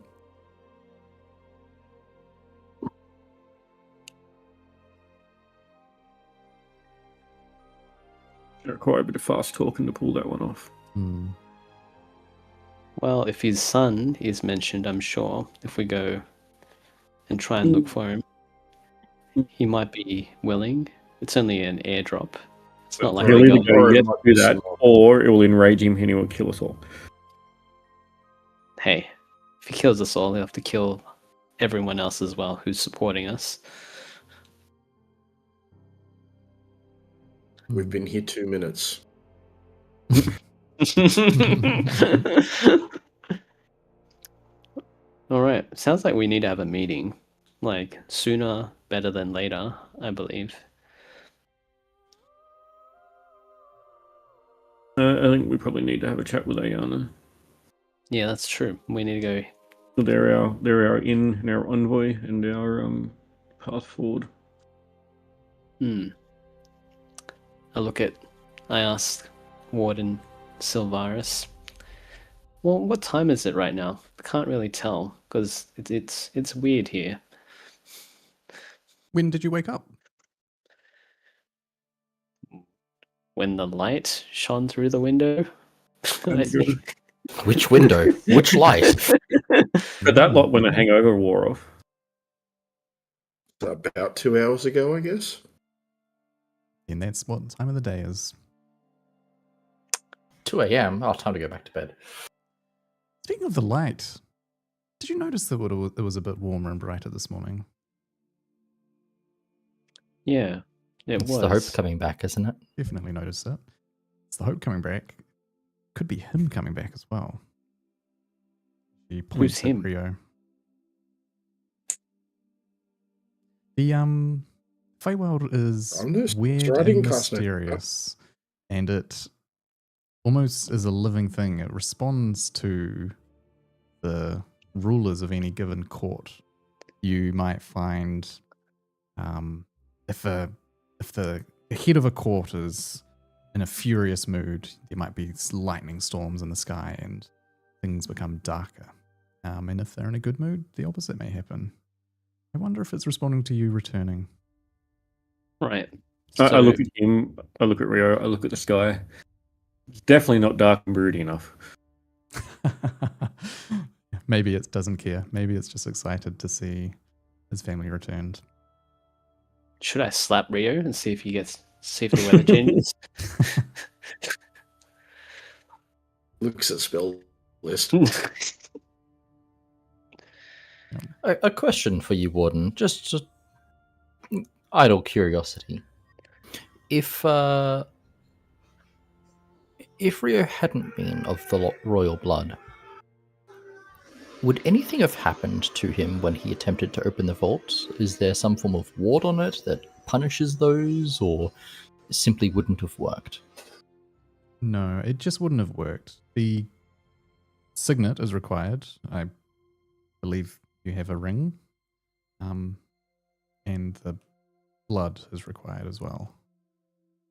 Require a bit of fast talking to pull that one off. Hmm. Well, if his son is mentioned, I'm sure, if we go and try and look for him, he might be willing. It's only an airdrop. It's not like He'll we either go, go yes, do that, or it will enrage him and he will kill us all. hey, if he kills us all, he'll have to kill everyone else as well who's supporting us. We've been here 2 minutes. All right. Sounds like we need to have a meeting. Like, sooner better than later, I believe. I think we probably need to have a chat with Ayana. Yeah, that's true. We need to go. So they're our in and our envoy and our path forward. I asked Warden Silvarus, well, what time is it right now? I can't really tell because it's weird here. When did you wake up? When the light shone through the window, I think. Which window? Which light? But that lot when the hangover wore off. About 2 hours ago, I guess. And that's what time of the day is. 2 a.m. Oh, time to go back to bed. Speaking of the light, did you notice that it was a bit warmer and brighter this morning? Yeah, it It's was. the hope coming back, isn't it? Definitely noticed it. It's the hope coming back. Could be him coming back as well. He points Who's him? at Rio. The Feywild is I'm just weird writing and class note. mysterious, and it almost is a living thing. It responds to the rulers of any given court. You might find if the head of a court is in a furious mood, there might be lightning storms in the sky and things become darker. And if they're in a good mood, the opposite may happen. I wonder if it's responding to you returning. Right. I look at him, I look at Rio, I look at the sky. It's definitely not dark and broody enough. Maybe it doesn't care. Maybe it's just excited to see his family returned. Should I slap Rio and see if the weather changes? Looks at spell list. A question for you, Warden. Just idle curiosity. If Rio hadn't been of the royal blood, would anything have happened to him when he attempted to open the vault? Is there some form of ward on it that punishes those, or simply wouldn't have worked? No, it just wouldn't have worked. The signet is required. I believe you have a ring. And the blood is required as well.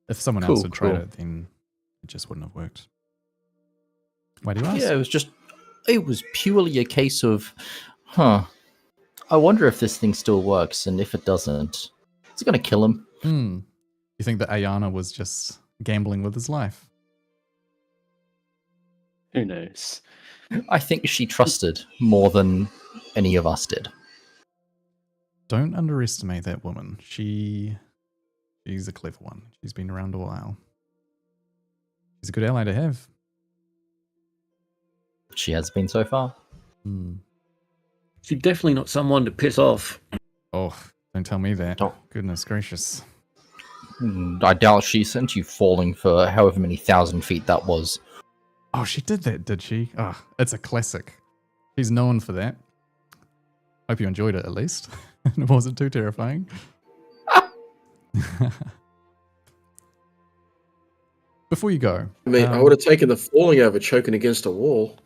If someone else had tried it, then it just wouldn't have worked. Why do you ask? Yeah, it was purely a case of, I wonder if this thing still works, and if it doesn't, it's going to kill him. You think that Ayana was just gambling with his life? Who knows? I think she trusted more than any of us did. Don't underestimate that woman. She's a clever one. She's been around a while. She's a good ally to have. She has been so far. She's definitely not someone to piss off. Oh, don't tell me that. Oh. Goodness gracious. I doubt she sent you falling for however many 1,000 feet that was. Oh, she did that, did she? Oh, it's a classic. She's known for that. Hope you enjoyed it at least. It wasn't too terrifying. Before you go. I mean, I would have taken the falling over choking against a wall.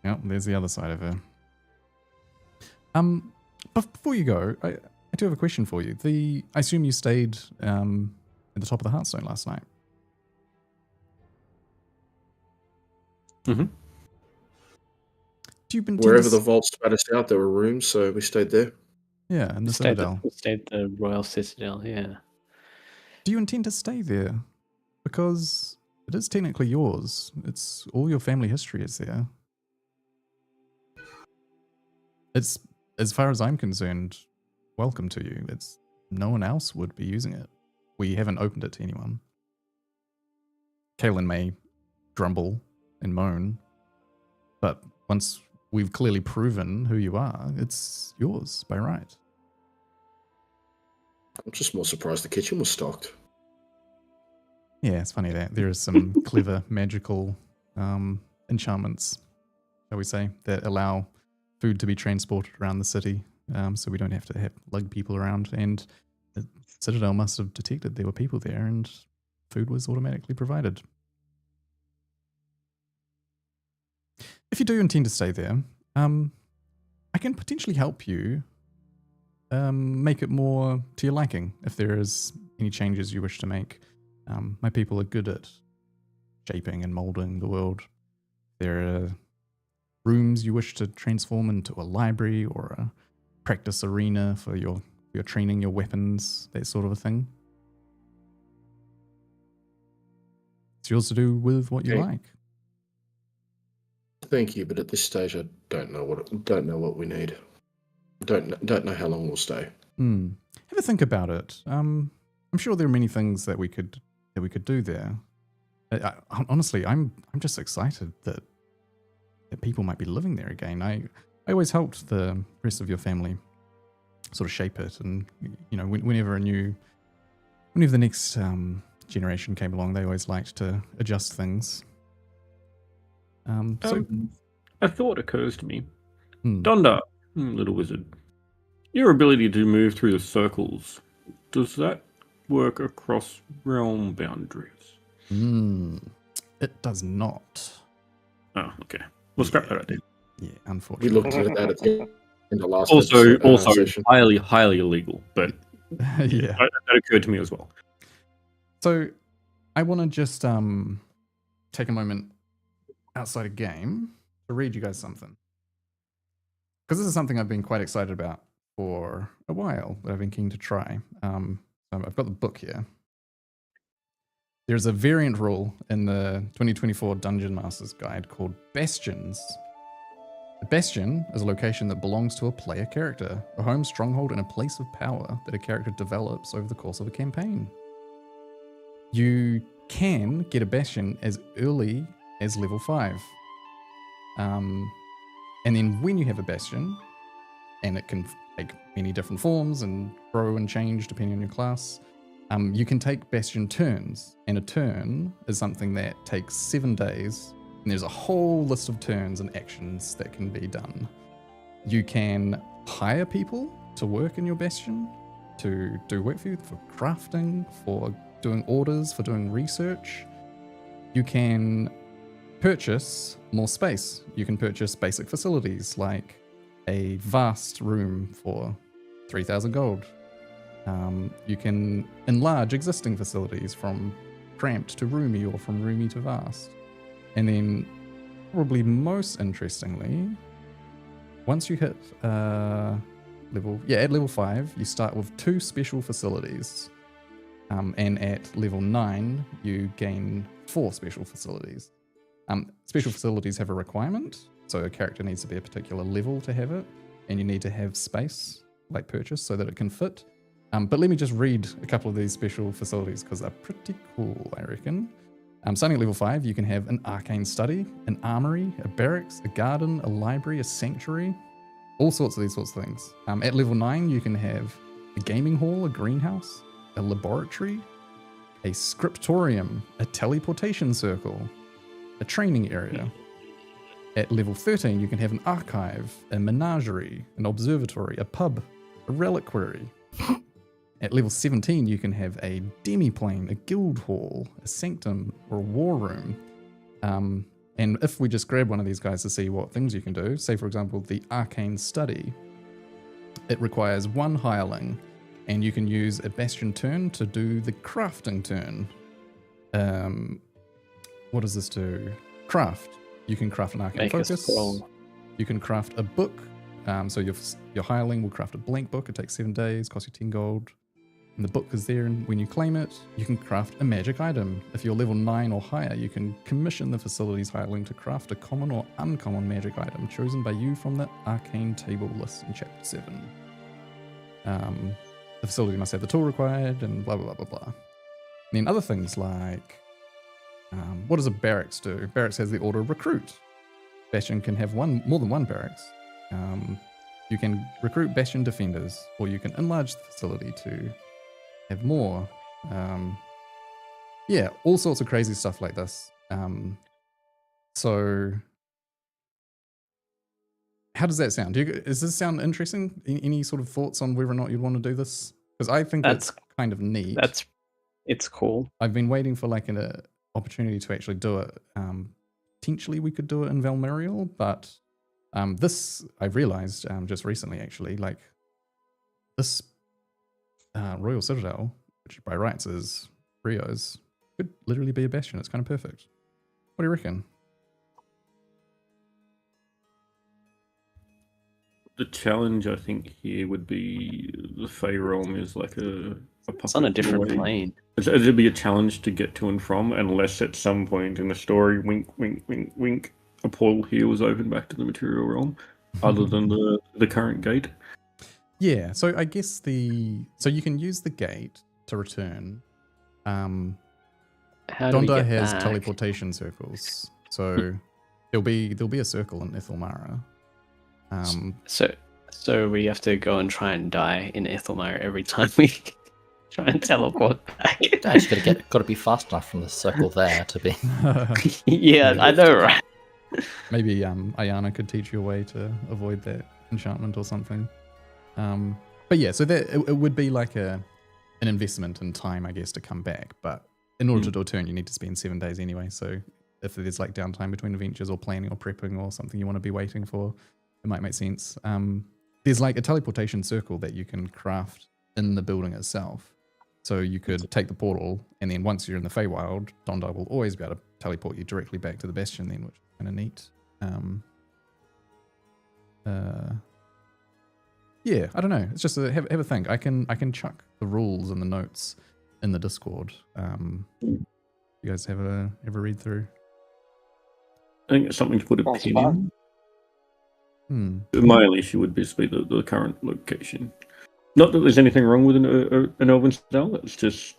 Yeah, there's the other side of her. But before you go, I do have a question for you. I assume you stayed at the top of the Hearthstone last night. Mm-hmm. Do you Wherever the vault spat us out, there were rooms, so we stayed there. Yeah, in the Stayed Citadel. at the Royal Citadel, yeah. Do you intend to stay there? Because it is technically yours. It's all your family history is there. It's, as far as I'm concerned, welcome to you. No one else would be using it. We haven't opened it to anyone. Kaelin may grumble and moan, but once we've clearly proven who you are, it's yours by right. I'm just more surprised the kitchen was stocked. Yeah, it's funny that there is some clever magical enchantments, shall we say, that allow food to be transported around the city, so we don't have to lug people around. And the Citadel must have detected there were people there, and food was automatically provided. If you do intend to stay there, I can potentially help you make it more to your liking if there is any changes you wish to make. My people are good at shaping and molding the world. There are rooms you wish to transform into a library or a practice arena for your training, your weapons, that sort of a thing. It's yours to do with what you like. Thank you, but at this stage, I don't know what we need. Don't know how long we'll stay. Have a think about it. I'm sure there are many things that we could do there. Honestly, I'm just excited that people might be living there again. I always helped the rest of your family sort of shape it, and whenever the next generation came along, they always liked to adjust things. A thought occurs to me. Donda, little wizard. Your ability to move through the circles, does that work across realm boundaries? It does not. Oh, okay. We'll scrap that idea. Yeah, We unfortunately. looked at that at the end of last Also, session. highly illegal, but Yeah. that occurred to me as well. So I want to just take a moment outside a game to read you guys something. Because this is something I've been quite excited about for a while, that I've been keen to try. I've got the book here. There's a variant rule in the 2024 Dungeon Master's Guide called Bastions. A bastion is a location that belongs to a player character, a home, stronghold, and a place of power that a character develops over the course of a campaign. You can get a bastion as early as level 5. And then when you have a bastion, and it can take many different forms and grow and change depending on your class, You can take bastion turns, and a turn is something that takes 7 days, and there's a whole list of turns and actions that can be done. You can hire people to work in your bastion, to do work for you, for crafting, for doing orders, for doing research. You can purchase more space. You can purchase basic facilities like a vast room for 3,000 gold. You can enlarge existing facilities from cramped to roomy or from roomy to vast. And then, probably most interestingly, once you hit at level 5, you start with 2 special facilities. And at level 9, you gain 4 special facilities. Special facilities have a requirement, so a character needs to be a particular level to have it, and you need to have space, like purchase, so that it can fit. But let me just read a couple of these special facilities because they're pretty cool, I reckon. Starting at level 5, you can have an arcane study, an armory, a barracks, a garden, a library, a sanctuary, all sorts of these sorts of things. At level 9, you can have a gaming hall, a greenhouse, a laboratory, a scriptorium, a teleportation circle, a training area. At level 13, you can have an archive, a menagerie, an observatory, a pub, a reliquary. At level 17, you can have a demiplane, a guild hall, a sanctum, or a war room. And if we just grab one of these guys to see what things you can do, say for example, the arcane study, it requires 1 hireling, and you can use a bastion turn to do the crafting turn. What does this do? Craft. You can craft an arcane Make a focus. scroll. You can craft a book. So your hireling will craft a blank book. It takes 7 days, costs you 10 gold. And the book is there, and when you claim it, you can craft a magic item. If you're level 9 or higher, you can commission the facility's hireling to craft a common or uncommon magic item chosen by you from the arcane table list in chapter 7. The facility must have the tool required, and blah, blah, blah, blah, blah. And then other things like, what does a barracks do? Barracks has the order recruit. Bastion can have more than one barracks. You can recruit Bastion defenders, or you can enlarge the facility to have more. All sorts of crazy stuff like this. So, how does that sound? Does this sound interesting? Any sort of thoughts on whether or not you'd want to do this? Because I think it's kind of neat. It's cool. I've been waiting for like an opportunity to actually do it. Potentially we could do it in Valmerial, but this I've realized just recently actually, like this Royal Citadel, which by rights is Rio's, could literally be a bastion. It's kind of perfect. What do you reckon? The challenge, I think, here would be the Fey realm is like a It's on a different away. plane. It'd be a challenge to get to and from, unless at some point in the story, wink, wink, wink, wink, a portal here was opened back to the material realm, other than the current gate. Yeah, so I guess so you can use the gate to return. How do we Donda get has back? teleportation circles, so there'll be a circle in Ithelmara. So we have to go and try and die in Ethelmire every time we try and teleport back. Dash got to be fast enough from the circle there to be. Yeah, I know, right? Maybe Ayana could teach you a way to avoid that enchantment or something. But yeah, so that it would be like an investment in time, I guess, to come back. But in order to do a turn, you need to spend 7 days anyway. So if there's like downtime between adventures or planning or prepping or something you want to be waiting for, it might make sense. There's like a teleportation circle that you can craft in the building itself. So you could take the portal, and then once you're in the Feywild, Donda will always be able to teleport you directly back to the Bastion then, which is kind of neat. Yeah, I don't know. It's just have a think. I can chuck the rules and the notes in the Discord. You guys have a read through? I think it's something to put a Sounds pin fun. in. My only issue would be the current location. Not that there's anything wrong with an Elven spell, it's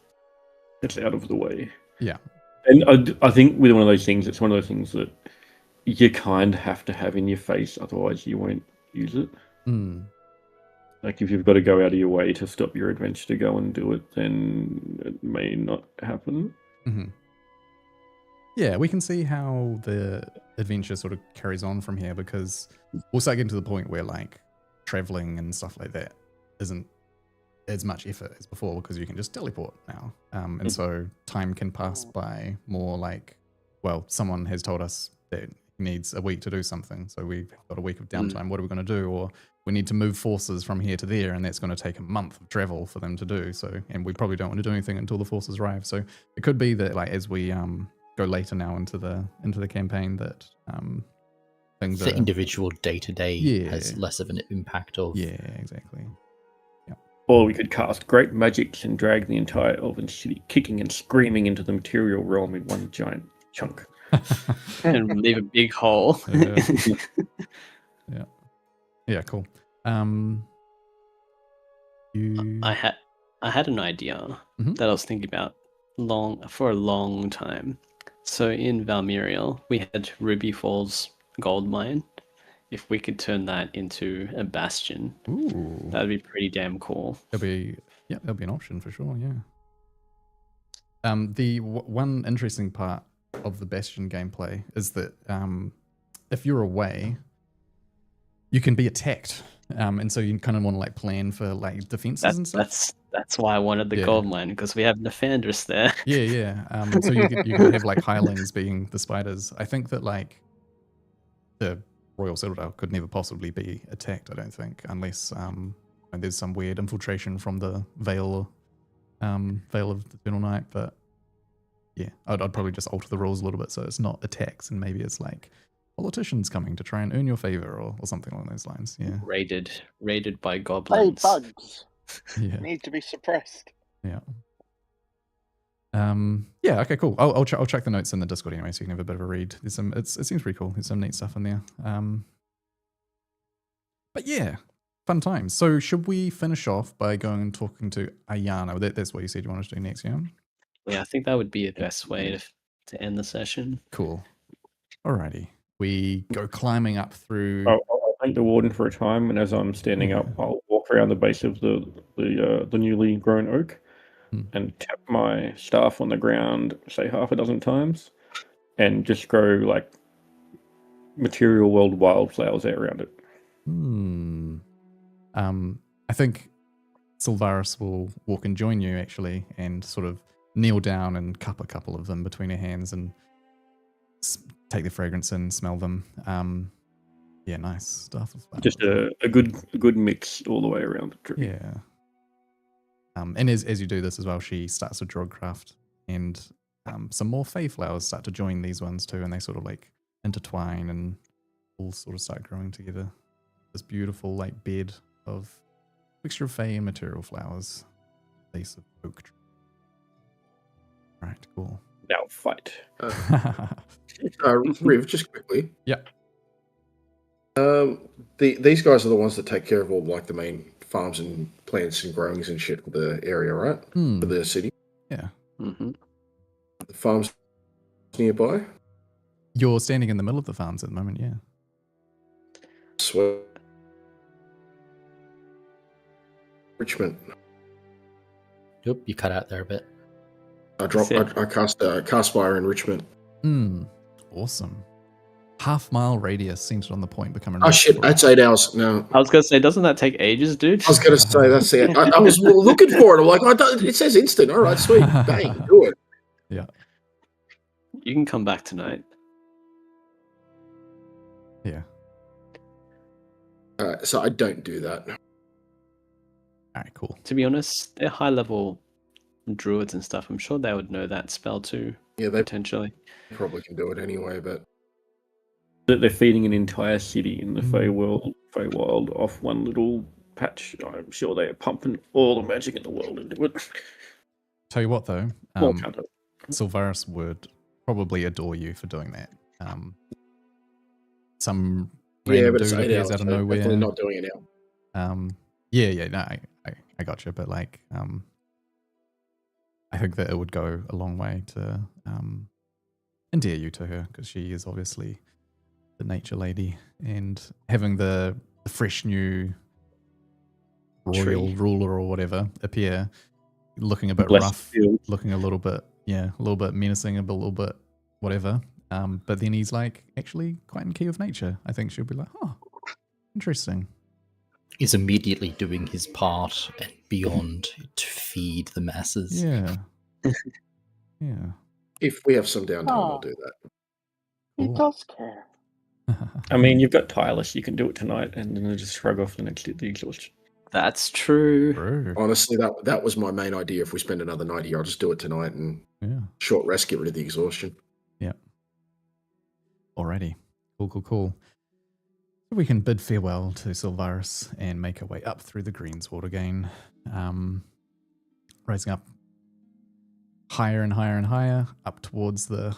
out of the way. Yeah. And I think with one of those things, it's one of those things that you kind of have to have in your face, otherwise you won't use it. Like if you've got to go out of your way to stop your adventure to go and do it, then it may not happen. Mm-hmm. Yeah, we can see how the adventure sort of carries on from here, because we'll start getting to the point where like traveling and stuff like that isn't as much effort as before, because you can just teleport now. And so time can pass by more like, well, someone has told us that he needs a week to do something, so we've got a week of downtime. What are we going to do? Or we need to move forces from here to there, and that's going to take a month of travel for them to do. So, and we probably don't want to do anything until the forces arrive. So it could be that like as we go later now into the campaign, that things The are, individual day to day Yeah. has less of an impact of. yeah, exactly. Or we could cast great magics and drag the entire elven city kicking and screaming into the material realm in one giant chunk. And leave a big hole. Yeah, cool. You I had an idea Mhm. that I was thinking about for a long time. So in Valmiriel, we had Ruby Falls gold mine. If we could turn that into a bastion, Ooh, that'd be pretty damn cool. that'll be an option for sure. Yeah. The one interesting part of the Bastion gameplay is that if you're away, you can be attacked, and so you kind of want to like plan for like defenses and stuff. That's why I wanted the Yeah. gold mine, because we have Nefandris there. Yeah. So you could have like hirelings being the spiders. I think that like the Royal Citadel could never possibly be attacked, I don't think, unless there's some weird infiltration from the Veil of the Eternal Night. But yeah, I'd probably just alter the rules a little bit so it's not attacks, and maybe it's like politicians coming to try and earn your favor or something along those lines. Yeah. Raided by Hey, goblins. bugs Yeah. need to be suppressed. Yeah. Yeah. Okay. Cool. I'll check the notes in the Discord anyway, so you can have a bit of a read. There's some. It seems pretty cool. There's some neat stuff in there. But yeah, fun times. So should we finish off by going and talking to Ayana? That's what you said you wanted to do next, yeah? Yeah, I think that would be the best way to end the session. Cool. Alrighty. We go climbing up through. I'll thank the warden for a time, and as I'm standing up, I'll walk around the base of the newly grown oak and tap my staff on the ground, say half a dozen times, and just grow like material world wildflowers out around it. I think Sylvaris will walk and join you actually, and sort of kneel down and cup a couple of them between her hands and take the fragrance in, smell them. Yeah, nice stuff. Just a good mix all the way around the tree. Yeah. And as you do this as well, she starts to drogcraft, and some more fey flowers start to join these ones too, and they sort of like intertwine and all sort of start growing together. This beautiful like bed of mixture of fey and material flowers, base of oak tree. Right, cool. Now fight. Riv, just quickly. Yeah. These guys are the ones that take care of all like the main farms and plants and growings and shit for the area, right? For the city. Yeah. Mm-hmm. The farms nearby. You're standing in the middle of the farms at the moment, yeah. Sweet. Richmond. Yep, you cut out there a bit. I cast fire in Richmond. Awesome. Half-mile radius centered on the point becoming. Oh shit, that's 8 hours. No. I was gonna say, doesn't that take ages, dude? I was gonna say that's it. I was looking for it. I'm like, it says instant. All right, sweet. Bang, do it. Yeah. You can come back tonight. Yeah. So I don't do that. All right, cool. To be honest, they're high level druids and stuff. I'm sure they would know that spell too. Yeah, they Potentially. probably can do it anyway, but That they're feeding an entire city in the Feywild off one little patch. I'm sure they are pumping all the magic in the world into it. Tell you what though, Small counter. Sylvaris would probably adore you for doing that. Some random but it's dude 8 appears hours. out of So nowhere. definitely not doing it now. Yeah, no, I got you, but like, I think that it would go a long way to endear you to her, because she is obviously the nature lady, and having the fresh new royal tree. ruler or whatever appear, looking a bit Bless rough, the field. looking a little bit menacing, a little bit whatever. But then he's like actually quite in key of nature. I think she'll be like, oh, interesting. Is immediately doing his part and beyond to feed the masses. Yeah. Yeah. If we have some downtime, I'll Oh. do that. He Cool. does care. I mean, you've got Tireless. You can do it tonight, and then just shrug off the exhaustion. That's true. True. Honestly, that was my main idea. If we spend another night here, I'll just do it tonight and Yeah. short rest, get rid of the exhaustion. Alrighty. Cool. So we can bid farewell to Sylvaris and make our way up through the Greensward again. Rising up higher and higher and higher, up towards the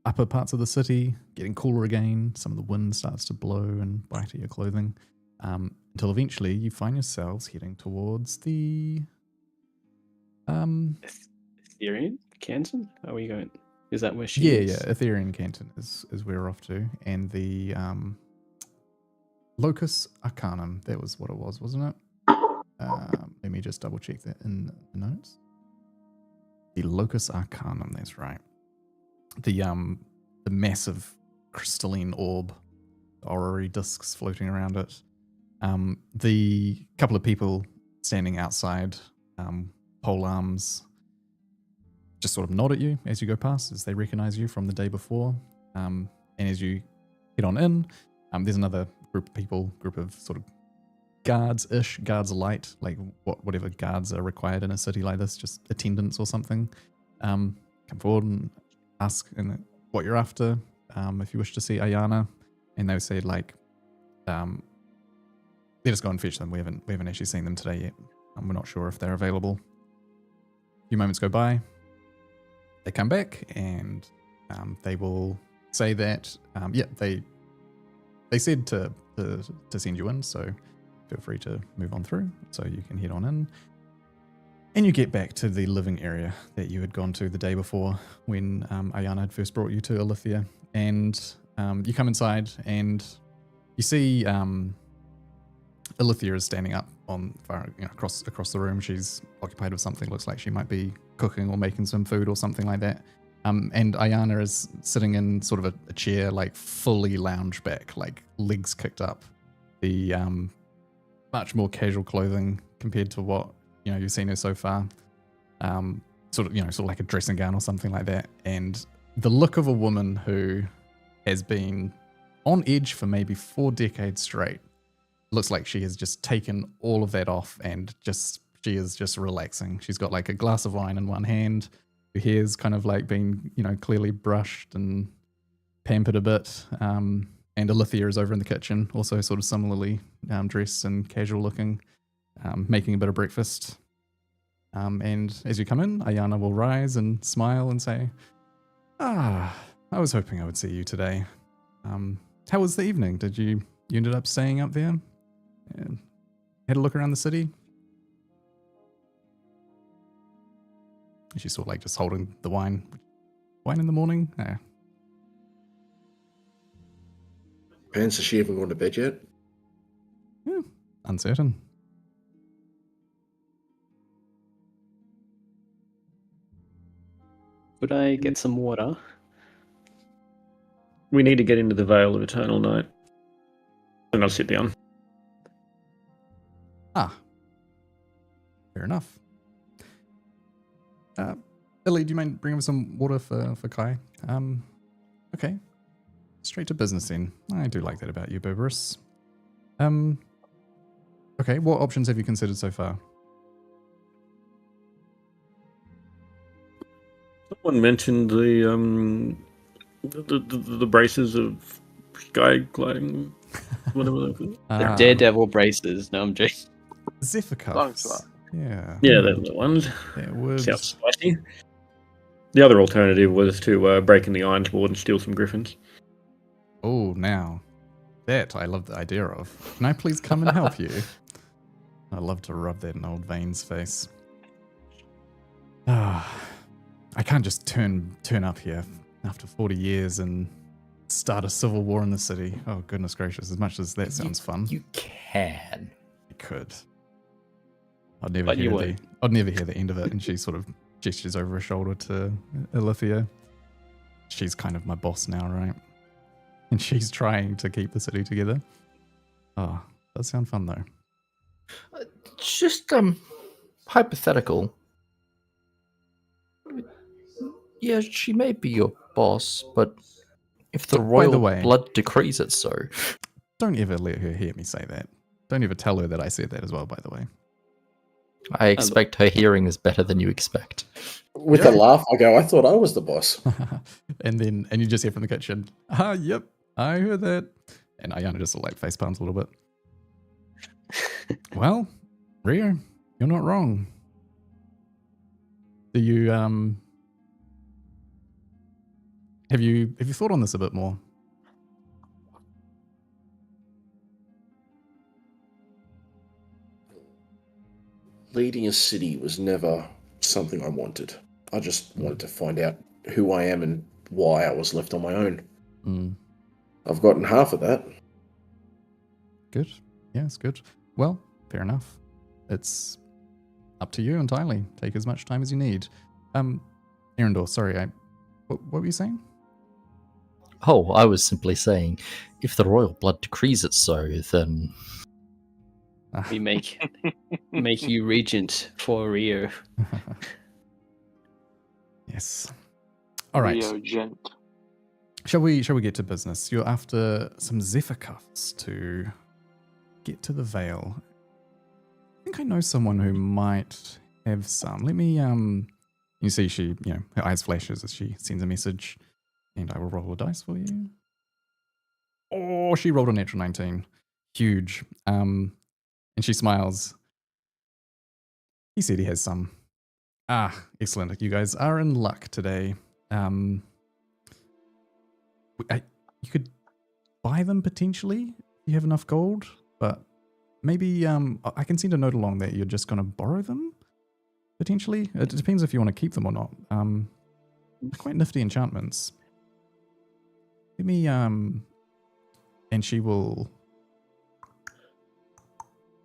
upper parts of the city, getting cooler again. Some of the wind starts to blow and bite at your clothing. Until eventually you find yourselves heading towards the Ethereum? Canton? Are we going? Is that where she yeah, is? Ethereum Canton is where we're off to. And the Locus Arcanum, that was what it was, wasn't it? Let me just double check that in the notes. The Locus Arcanum, that's right. The massive crystalline orb, orrery discs floating around it. The couple of people standing outside, pole arms, just sort of nod at you as you go past, as they recognize you from the day before. And as you head on in, there's another group of people, group of sort of guards-ish, guards light, like whatever guards are required in a city like this, just attendants or something. Come forward and ask what you're after, if you wish to see Ayana. And they would say, like, let us go and fetch them. We haven't actually seen them today yet. We're not sure if they're available. A few moments go by. They come back and they will say that they said to send you in, so feel free to move on through so you can head on in. And you get back to the living area that you had gone to the day before when Ayana had first brought you to Alithia. And you come inside and you see Alithia is standing up on across the room. She's occupied with something. Looks like she might be cooking or making some food or something like that. And Ayana is sitting in sort of a chair, like fully lounge back, like legs kicked up. The much more casual clothing compared to what you've seen her so far. Sort of like a dressing gown or something like that. And the look of a woman who has been on edge for maybe 4 decades straight. Looks like she has just taken all of that off and she is just relaxing. She's got like a glass of wine in one hand. Her hair's kind of like been, clearly brushed and pampered a bit. And Alithia is over in the kitchen, also sort of similarly dressed and casual looking, making a bit of breakfast. And as you come in, Ayana will rise and smile and say, I was hoping I would see you today. How was the evening? Did you ended up staying up there? And had a look around the city? She's sort of like just holding the wine. Wine in the morning? Yeah. Pants, has she even gone to bed yet? Uncertain. Could I get some water? We need to get into the Vale of Eternal Night. And I'll sit down. Fair enough. Billy, do you mind bringing some water for Kai? Okay. Straight to business then. I do like that about you, Berberus. Okay, what options have you considered so far? Someone mentioned the braces of sky gliding, whatever they're called. They're daredevil braces. No, I'm joking. Zephyr Long cuffs. swap. Yeah. Yeah, they're the ones. That would... Sounds spicy. The other alternative was to break in the Iron Board and steal some griffins. Oh, now. That I love the idea of. Can I please come and help you? I'd love to rub that in old Vane's face. I can't just turn up here after 40 years and start a civil war in the city. Oh, goodness gracious, as much as that sounds fun. You can. I could. I'd never But you hear I'd never hear the end of it. And she sort of gestures over her shoulder to Alithia. She's kind of my boss now, right? And she's trying to keep the city together. Oh, does sound fun though. Just hypothetical. Yeah, she may be your boss, but if the By royal the way- blood decrees it so, Don't ever let her hear me say that. Don't ever tell her that I said that as well, by the way. I expect her hearing is better than you expect. With a laugh, I go, I thought I was the boss. and you just hear from the kitchen, yep, I heard that. And Ayana just like face palms a little bit. Well, Rio, you're not wrong. Do you have you thought on this a bit more? Leading a city was never something I wanted. I just wanted to find out who I am and why I was left on my own. Mm. I've gotten half of that. Good. Yeah, it's good. Well, fair enough. It's up to you entirely. Take as much time as you need. Erendor, sorry, what were you saying? Oh, I was simply saying, if the royal blood decrees it so, then We make you regent for Rio. Yes. All right. Rio Gent. Shall we get to business? You're after some zephyr cuffs to get to the Vale. I think I know someone who might have some. Let me you see she, her eyes flashes as she sends a message, and I will roll a dice for you. Oh, she rolled a natural 19. Huge. And she smiles. He said he has some. Ah, excellent. You guys are in luck today. You could buy them potentially if you have enough gold, but maybe I can send a note along that you're just going to borrow them potentially. It depends if you want to keep them or not. They're quite nifty enchantments. Let me and she will,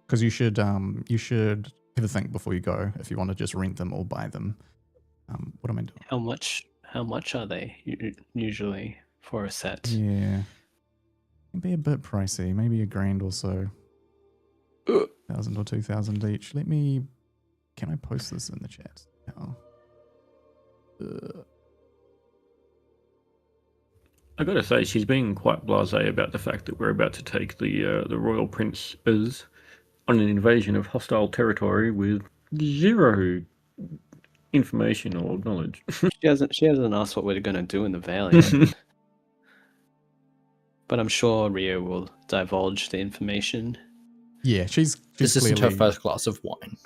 because you should have a think before you go if you want to just rent them or buy them. What am I doing? How much are they usually for a set? Yeah, it'd be a bit pricey, maybe $1,000 or so, 1,000 or 2,000 each. Can I post this in the chat? I gotta say, she's being quite blasé about the fact that we're about to take the royal princes on an invasion of hostile territory with zero information or knowledge. She hasn't asked what we're gonna do in the Vale yet. But I'm sure Rio will divulge the information. Yeah, she's this clearly, isn't her first glass of wine.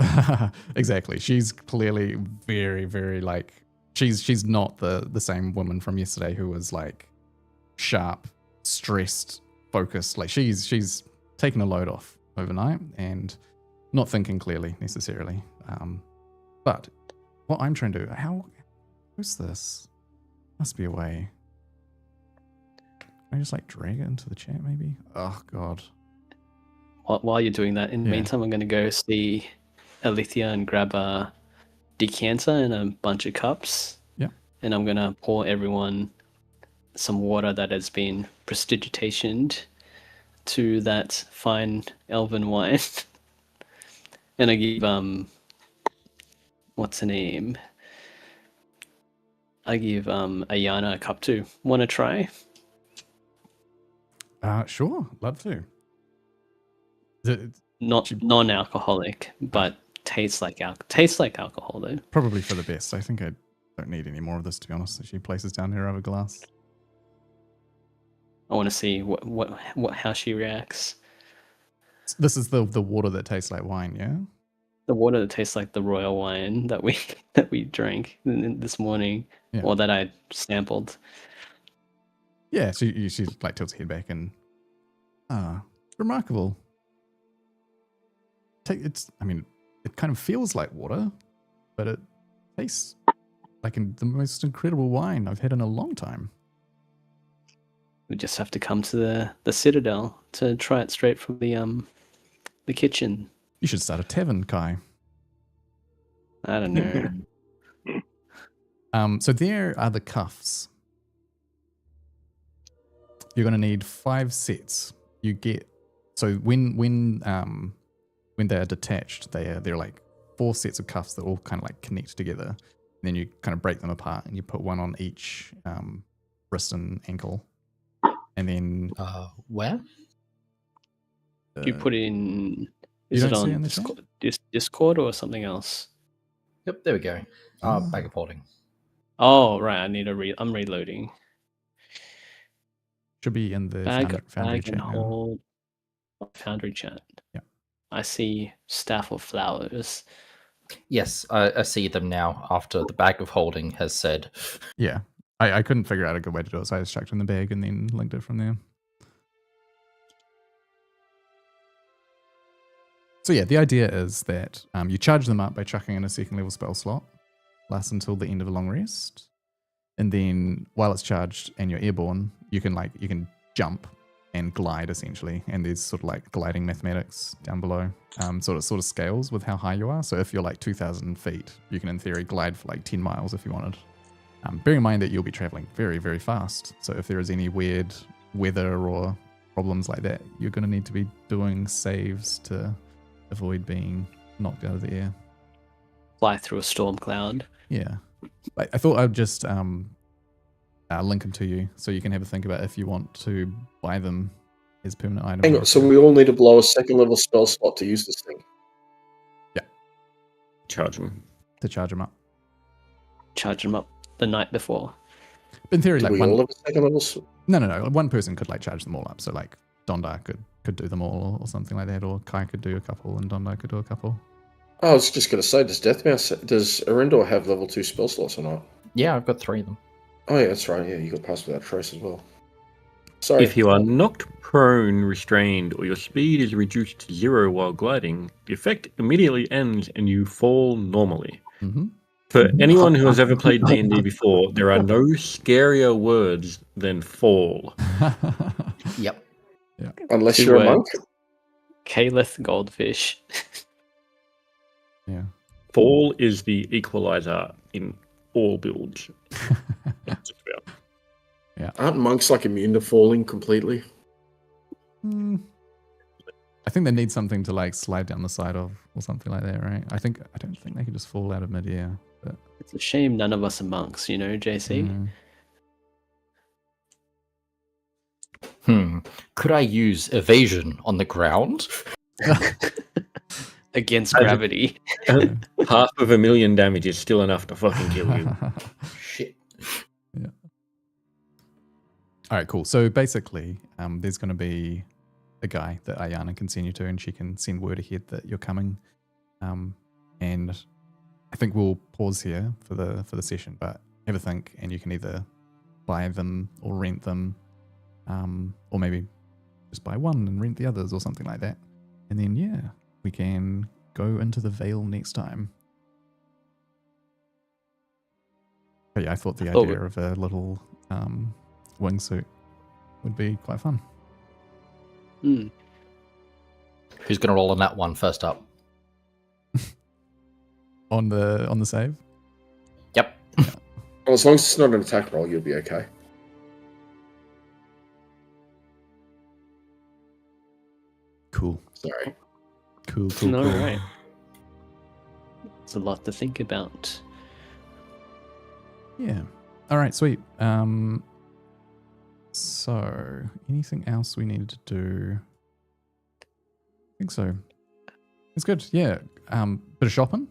Exactly. She's clearly very, very she's not the same woman from yesterday who was like sharp, stressed, focused. Like she's taken a load off overnight and not thinking clearly necessarily. But what I'm trying to do, who's this? Must be a way. Can I just drag it into the chat maybe? Oh god. While you're doing that, in the meantime, I'm going to go see Alithia and grab a decanter and a bunch of cups. Yeah. And I'm going to pour everyone some water that has been prestigitationed to that fine elven wine. And I give, what's her name? I give Ayana a cup too. Want to try? Sure. Love to. Not non-alcoholic, but tastes like alcohol though. Probably for the best. I think I don't need any more of this, to be honest. She places down her other glass. I want to see how she reacts. This is the water that tastes like wine, yeah? The water that tastes like the royal wine that we drank this morning, Yeah. or that I sampled. Yeah, she tilts her head back and remarkable. It kind of feels like water, but it tastes like the most incredible wine I've had in a long time. We just have to come to the Citadel to try it straight from the kitchen. You should start a tavern, Kai. I don't know. So there are the cuffs. You're going to need 5 sets. You get so when they're detached, they're like 4 sets of cuffs that all kind of like connect together. And then you kind of break them apart, and you put one on each wrist and ankle, and then Where? You put in. You Is it don't see it in on the chat? Discord or something else? Yep, there we go. Bag of holding. Oh right, I need I'm reloading. should be in the Bag Foundry and chat now. hold. Foundry chat. Yeah. I see staff of flowers. Yes, I see them now after the bag of holding has said. Yeah, I couldn't figure out a good way to do it, so I just chucked it in the bag and then linked it from there. So yeah, the idea is that you charge them up by chucking in a 2nd level spell slot, lasts until the end of a long rest, and then while it's charged and you're airborne, you can jump and glide essentially, and there's sort of like gliding mathematics down below, sort of scales with how high you are. So if you're like 2,000 feet, you can in theory glide for like 10 miles if you wanted. Bearing in mind that you'll be traveling very, very fast, so if there is any weird weather or problems like that, you're going to need to be doing saves to avoid being knocked out of the air. Fly through a storm cloud. Yeah. I thought I'd just link them to you so you can have a think about if you want to buy them as permanent items. Hang on, so we all need to blow a 2nd level spell slot to use this thing. Charge them. To charge them up. Charge them up the night before. But in theory, Do like we all have a 2nd level? No. One person could like charge them all up. So like Dondar could do them all or something like that, or Kai could do a couple and Dondar could do a couple. I was just going to say, does Arendor have level 2 spell slots or not? Yeah, I've got 3 of them. Oh yeah, that's right. Yeah, you got Pass Without Trace as well. Sorry. If you are knocked prone, restrained, or your speed is reduced to 0 while gliding, the effect immediately ends and you fall normally. Mm-hmm. For anyone who has ever played D&D before, there are no scarier words than fall. Yep. Unless 2 you're a words. monk. Caliph Goldfish. Yeah. Fall is the equalizer in all builds. That's about. Aren't monks like immune to falling completely? I think they need something to like slide down the side of or something like that, right? I don't think they can just fall out of midair. But It's a shame none of us are monks, you know, JC. Could I use evasion on the ground? Against gravity. $500,000 damage is still enough to fucking kill you. Shit. Yeah. All right, cool. So basically, there's going to be a guy that Ayana can send you to, and she can send word ahead that you're coming. And I think we'll pause here for the session, but have a think, and you can either buy them or rent them, or maybe just buy one and rent the others or something like that. And then we can go into the Vale next time. But yeah, I thought the idea of a little wingsuit would be quite fun. Hmm. Who's going to roll on that one first up? On the save? Yep. Well, as long as it's not an attack roll, you'll be okay. Cool. Sorry. Cool. All right. It's a lot to think about. Yeah. All right, sweet. So, anything else we needed to do? I think so. It's good. Yeah. Bit of shopping.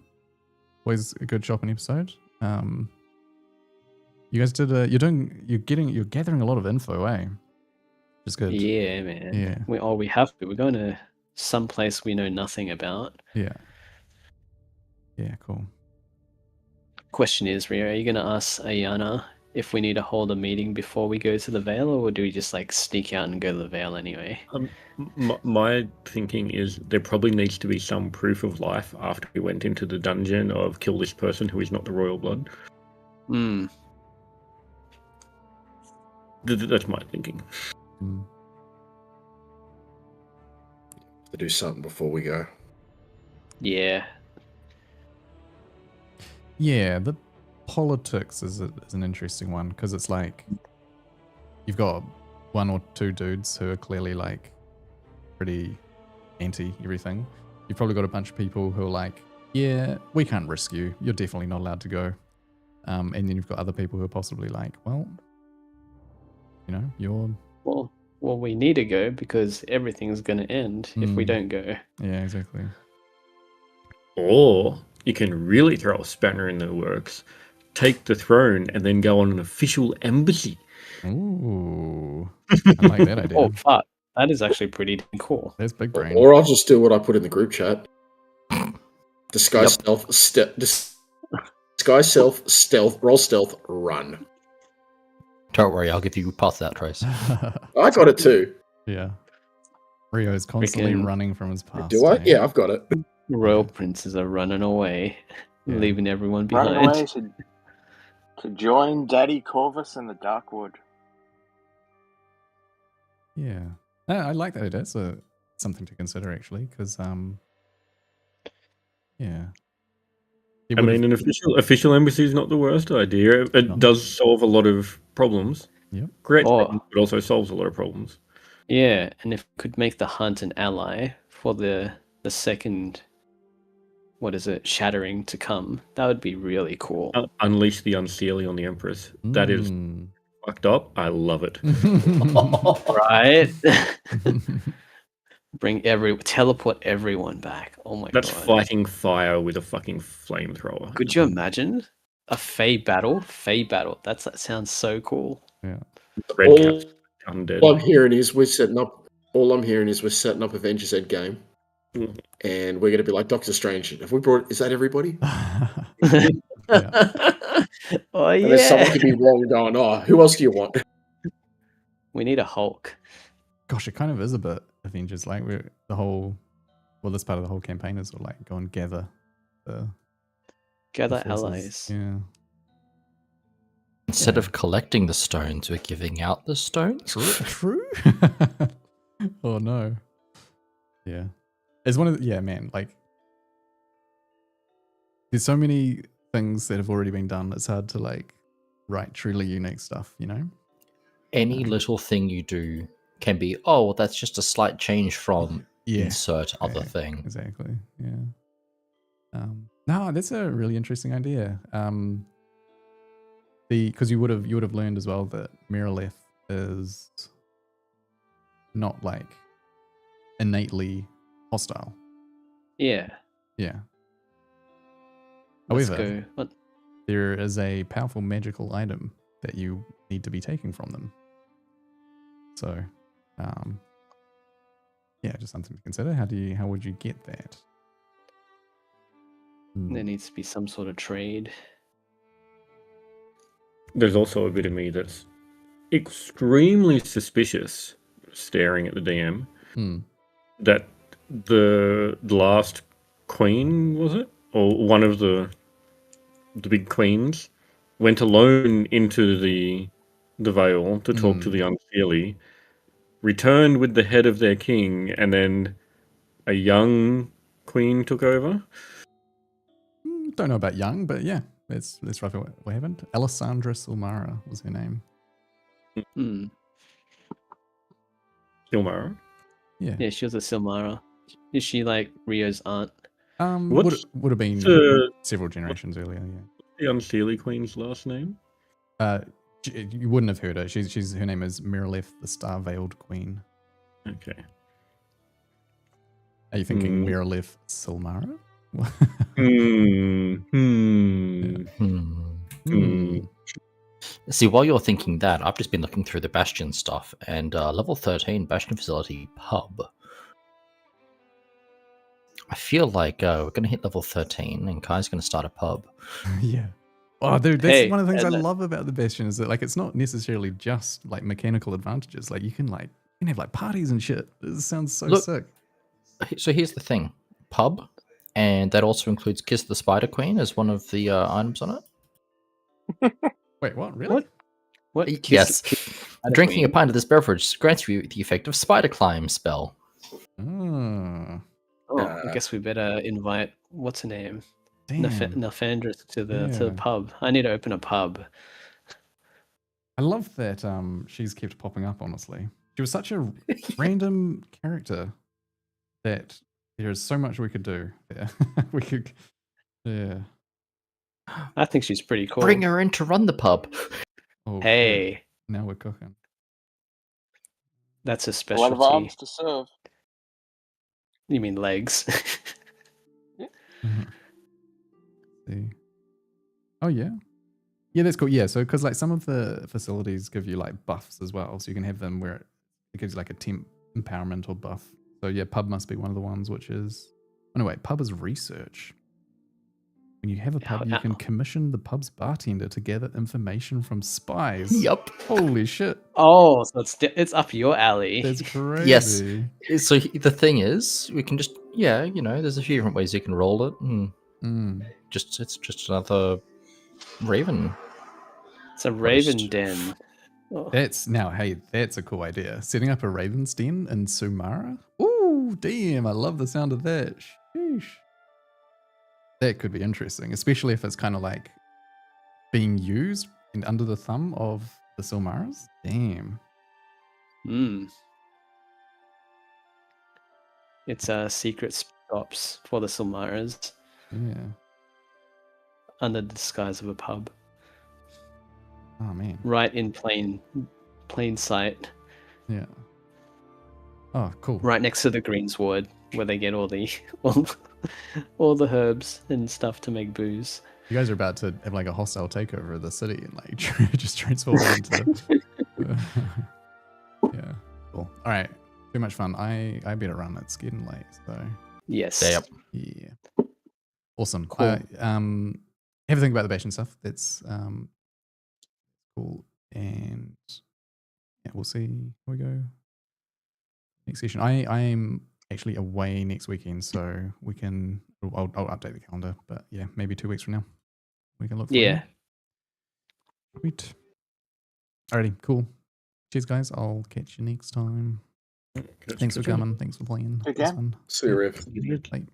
Always a good shopping episode. You guys did you're gathering a lot of info, eh? Which is good. Yeah, man. Yeah. We have to. We're going to some place we know nothing about. Yeah. Yeah, cool. Question is, Rio, are you going to ask Ayana if we need to hold a meeting before we go to the Vale, or do we just like sneak out and go to the Vale anyway? My thinking is there probably needs to be some proof of life after we went into the dungeon of kill this person who is not the royal blood. Hmm. That's my thinking. To do something before we go. Yeah. Yeah, the politics is an interesting one because it's like you've got one or two dudes who are clearly like pretty anti everything. You've probably got a bunch of people who are like, yeah, we can't risk you. You're definitely not allowed to go. And then you've got other people who are possibly like, well, you know, you're... Well, we need to go because everything's going to end if we don't go. Yeah, exactly. Or you can really throw a spanner in the works, take the throne, and then go on an official embassy. Ooh, I like that idea. Oh, fuck. That is actually pretty cool. There's big brain. Or I'll just do what I put in the group chat. Disguise stealth, roll stealth, run. Don't worry, I'll give you past that, Trace. I got it too. Yeah. Rio's constantly Freaking- running from his past. Do I? eh? Yeah, I've got it. Royal princes are running away, Yeah. leaving everyone Run behind. away to join Daddy Corvus in the Darkwood. Yeah. No, I like that idea. It's something to consider actually, because yeah. It I would've- mean, an official embassy is not the worst idea. It No. does solve a lot of problems. Yep. Creates Oh. problems, but also solves a lot of problems. Yeah, and if we could make the hunt an ally for the second, what is it, shattering to come, that would be really cool. Unleash the Unseelie on the Empress. That is Mm. fucked up. I love it. Right? Teleport everyone back. Oh my That's god. fighting fire with a fucking flamethrower. Could you imagine a Fey battle? That sounds so cool. Red All- Cap's undead. All I'm hearing is we're setting up Avengers Endgame, Mm. and we're going to be like Doctor Strange. Have we brought? Is that everybody? Oh And then someone yeah. could be wrong, going, "Oh, who else do you want?" We need a Hulk. Gosh, it kind of is a bit Avengers. Like this part of the whole campaign is sort of like go and gather the Gather forces. allies. Yeah. Instead of collecting the stones, we're giving out the stones. True. Oh no. Yeah. It's one of the, man, like there's so many things that have already been done. It's hard to like write truly unique stuff, you know? Any little thing you do can be, oh, well, that's just a slight change from Yeah. insert other Yeah, thing. Exactly. Yeah. No, that's a really interesting idea. Because you would have learned as well that Miraleth is not like innately hostile. Yeah. Yeah. Let's However, go. What? there is a powerful magical item that you need to be taking from them. So, yeah, just something to consider. How would you get that? There needs to be some sort of trade. There's also a bit of me that's extremely suspicious, staring at the DM, that the last queen, was it? Or one of the big queens went alone into the Vale to talk to the Unseelie, returned with the head of their king, and then a young queen took over. Don't know about young, but yeah, that's roughly what happened. Alessandra Silmara was her name. Hmm. Silmara. Yeah. Yeah, she was a Silmara. Is she like Rio's aunt? What's Would have been the several generations earlier. the Unseelie queen's last name? Yeah. You wouldn't have heard her. She's her name is Miraleth, the Star Veiled Queen. Okay. Are you thinking Miraleth Silmara? See, while you're thinking that, I've just been looking through the Bastion stuff, and level 13 Bastion Facility Pub. I feel like we're going to hit level 13, and Kai's going to start a pub. Yeah. Oh, dude, that's Hey, one of the things I and love about the Bastion is that like it's not necessarily just like mechanical advantages. Like you can have like parties and shit. This sounds so Look, sick. So here's the thing. Pub, and that also includes Kiss the Spider Queen as one of the items on it. Wait, what? Really? What? Yes. Spider Drinking a Queen? pint of this beverage grants you the effect of Spider Climb spell. Oh. Oh, I guess we better invite what's her name? Damn. Nilfandris to the Yeah. pub. I need to open a pub. I love that she's kept popping up, honestly. She was such a random character that there's so much we could do there. We could, yeah. I think she's pretty cool. Bring her in to run the pub. Oh, shit. Hey, Now we're cooking. that's a A lot of specialty. arms to serve. You mean legs? See. Oh, yeah. Yeah, that's cool. Yeah, so because like some of the facilities give you like buffs as well, so you can have them where it gives you like a temp empowerment or buff. So yeah, pub must be one of the ones, which is. Oh no, wait, pub is research. When you have a pub, you can commission the pub's bartender to gather information from spies. Yup. Holy shit, Oh, so it's up your alley. that's crazy. Yes. So the thing is, we can just there's a few different ways you can roll it, and it's just another raven. It's a raven Post. den. Oh, That's a cool idea. Setting up a raven's den in Sumara. Ooh, damn! I love the sound of that. Sheesh. That could be interesting, especially if it's kind of like being used and under the thumb of the Silmaras. Damn. It's secret stops for the Silmaras Yeah. under the disguise of a pub, Oh man. right in plain sight, Yeah. Oh, cool. right next to the greensward where they get all the all the herbs and stuff to make booze. You guys are about to have like a hostile takeover of the city and like just transform it into. Yeah. Cool. All right. Too much fun. I better run. It's getting late. So Yes. Yep. yeah. Awesome. Cool. Have a think about the Bastion stuff. That's cool. And yeah, we'll see how we go next session. I'm actually away next weekend, so we can. I'll update the calendar, but yeah, maybe 2 weeks from now we can look. For Yeah. you. Sweet. Alrighty, cool. Cheers, guys. I'll catch you next time. Thanks for coming. Thanks for playing. Okay. It was fun. See you, Rev. Bye.